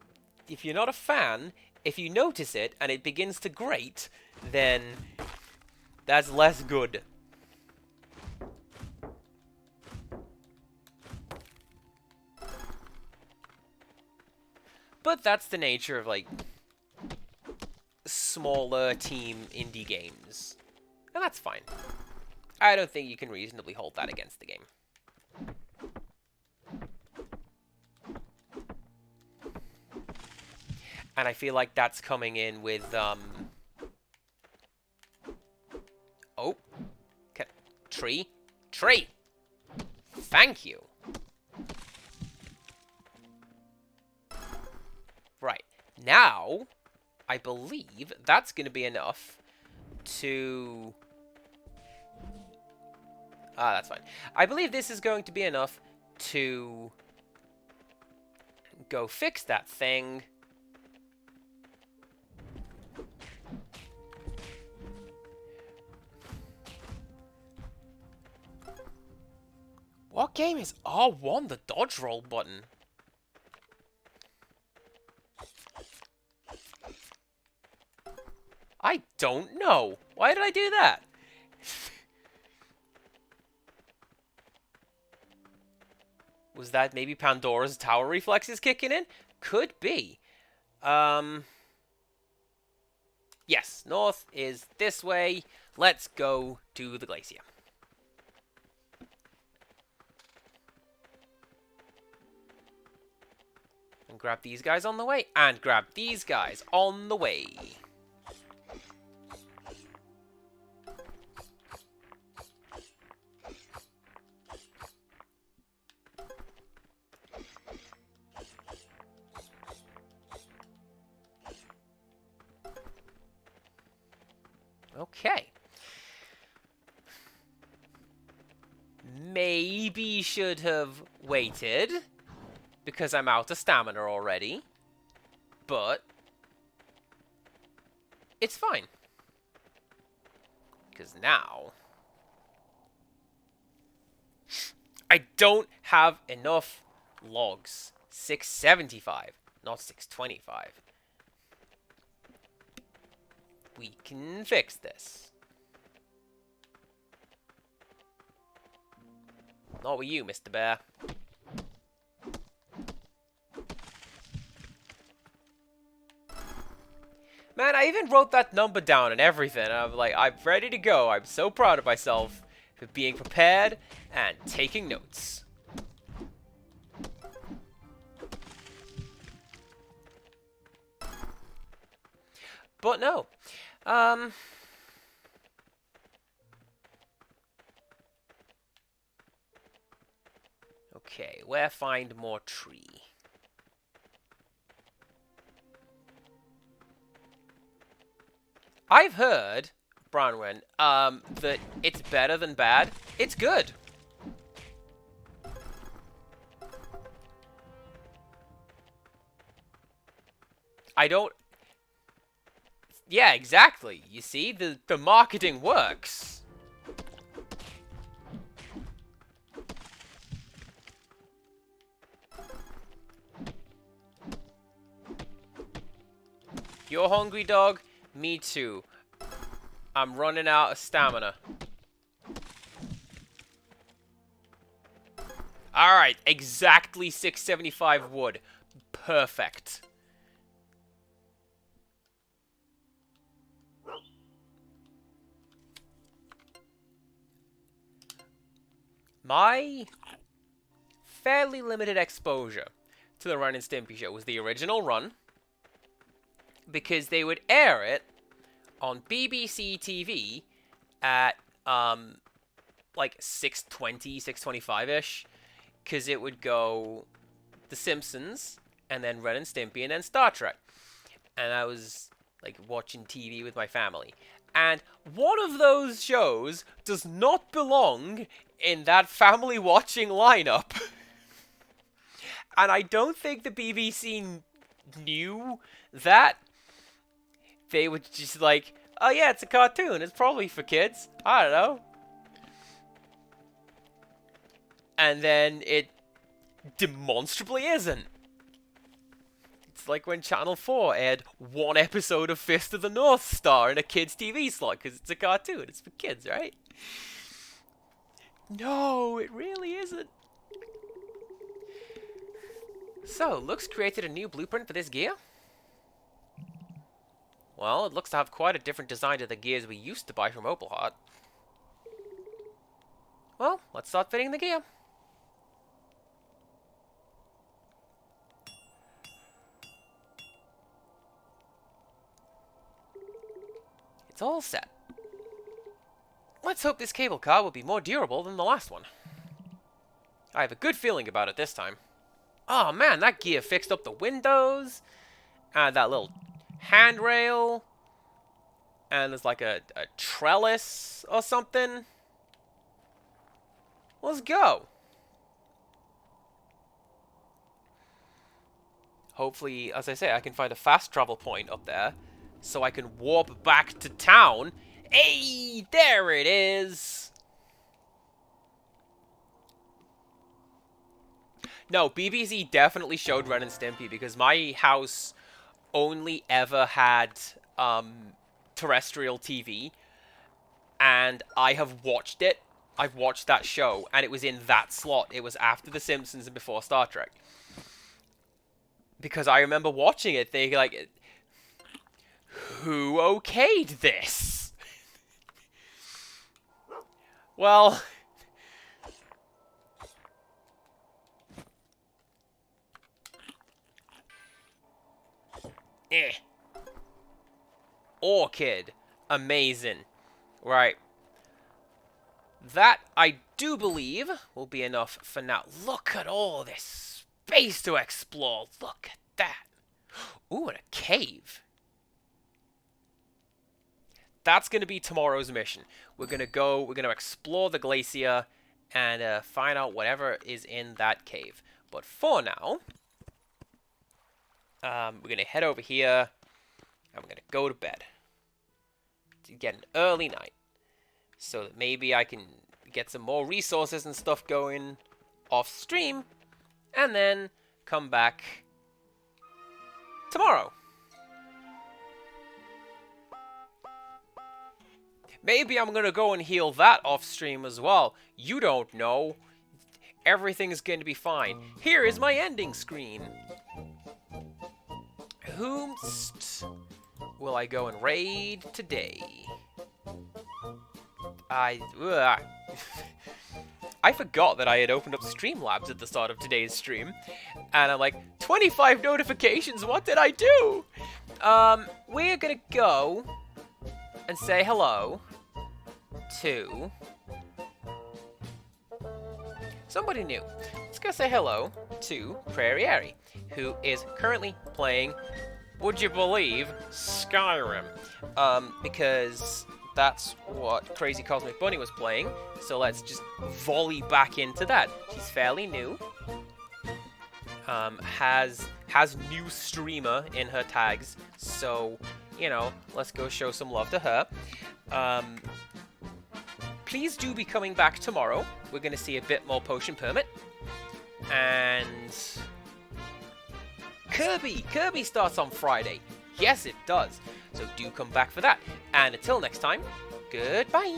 you're not a fan, if you notice it and it begins to grate, then that's less good. But that's the nature of, like, smaller team indie games. And that's fine. I don't think you can reasonably hold that against the game. And I feel like that's coming in with, oh. Tree? Tree! Thank you! Right. Now, I believe that's going to be enough to... Ah, that's fine. I believe this is going to be enough to go fix that thing. What game is R1, the dodge roll button? I don't know. Why did I do that? Was that maybe Pandora's tower reflexes kicking in? Could be. Yes, north is this way. Let's go to the glacier. And grab these guys on the way, and grab these guys on the way. Okay. Maybe should have waited, because I'm out of stamina already. But it's fine. Because now I don't have enough logs. 675, not 625. We can fix this. Not with you, Mr. Bear. Man, I even wrote that number down and everything. I'm like, I'm ready to go. I'm so proud of myself for being prepared and taking notes. But no. Okay, where find more tree? I've heard, Bronwyn, that it's better than bad. It's good. I don't... Yeah, exactly. You see, the marketing works. You're hungry, dog? Me too. I'm running out of stamina. Alright, exactly 675 wood. Perfect. My fairly limited exposure to the Ren and Stimpy show was the original run, because they would air it on BBC TV at like 6:20, 6:25ish, because it would go The Simpsons and then Ren and Stimpy and then Star Trek. And I was like watching TV with my family. And one of those shows does not belong in that family watching lineup. And I don't think the BBC knew that. They would just like, oh yeah, it's a cartoon. It's probably for kids. I don't know. And then it demonstrably isn't. It's like when Channel 4 aired one episode of Fist of the North Star in a kid's TV slot because it's a cartoon. It's for kids, right? No, it really isn't. So, Lux created a new blueprint for this gear. Well, it looks to have quite a different design to the gears we used to buy from Opal Heart. Well, let's start fitting the gear. It's all set. Let's hope this cable car will be more durable than the last one. I have a good feeling about it this time. Oh man, that gear fixed up the windows, and that little handrail, and there's like a trellis or something. Let's go. Hopefully, as I say, I can find a fast travel point up there, so I can warp back to town. Hey, there it is! No, BBC definitely showed Ren and Stimpy, because my house only ever had terrestrial TV, and I have watched it. I've watched that show, and it was in that slot. It was after The Simpsons and before Star Trek. Because I remember watching it, thinking, like, who okayed this? Well, Orchid. Amazing. Right. That, I do believe, will be enough for now. Look at all this space to explore. Look at that. Ooh, and a cave. That's going to be tomorrow's mission. We're going to explore the glacier and find out whatever is in that cave. But for now, we're going to head over here, and we're going to go to bed. To get an early night. So that maybe I can get some more resources and stuff going off stream, and then come back tomorrow. Maybe I'm gonna go and heal that off stream as well. You don't know. Everything's going to be fine. Here is my ending screen. Whomst will I go and raid today? I forgot that I had opened up Streamlabs at the start of today's stream, and I'm like, 25 notifications, what did I do? We're gonna go and say hello to somebody new. Let's go say hello to Prairie Airy, who is currently playing, would you believe, Skyrim, because that's what Crazy Cosmic Bunny was playing, so let's just volley back into that. She's fairly new, has new streamer in her tags, so, you know, let's go show some love to her. Please do be coming back tomorrow. We're going to see a bit more Potion Permit. And Kirby starts on Friday. Yes, it does. So do come back for that. And until next time, goodbye.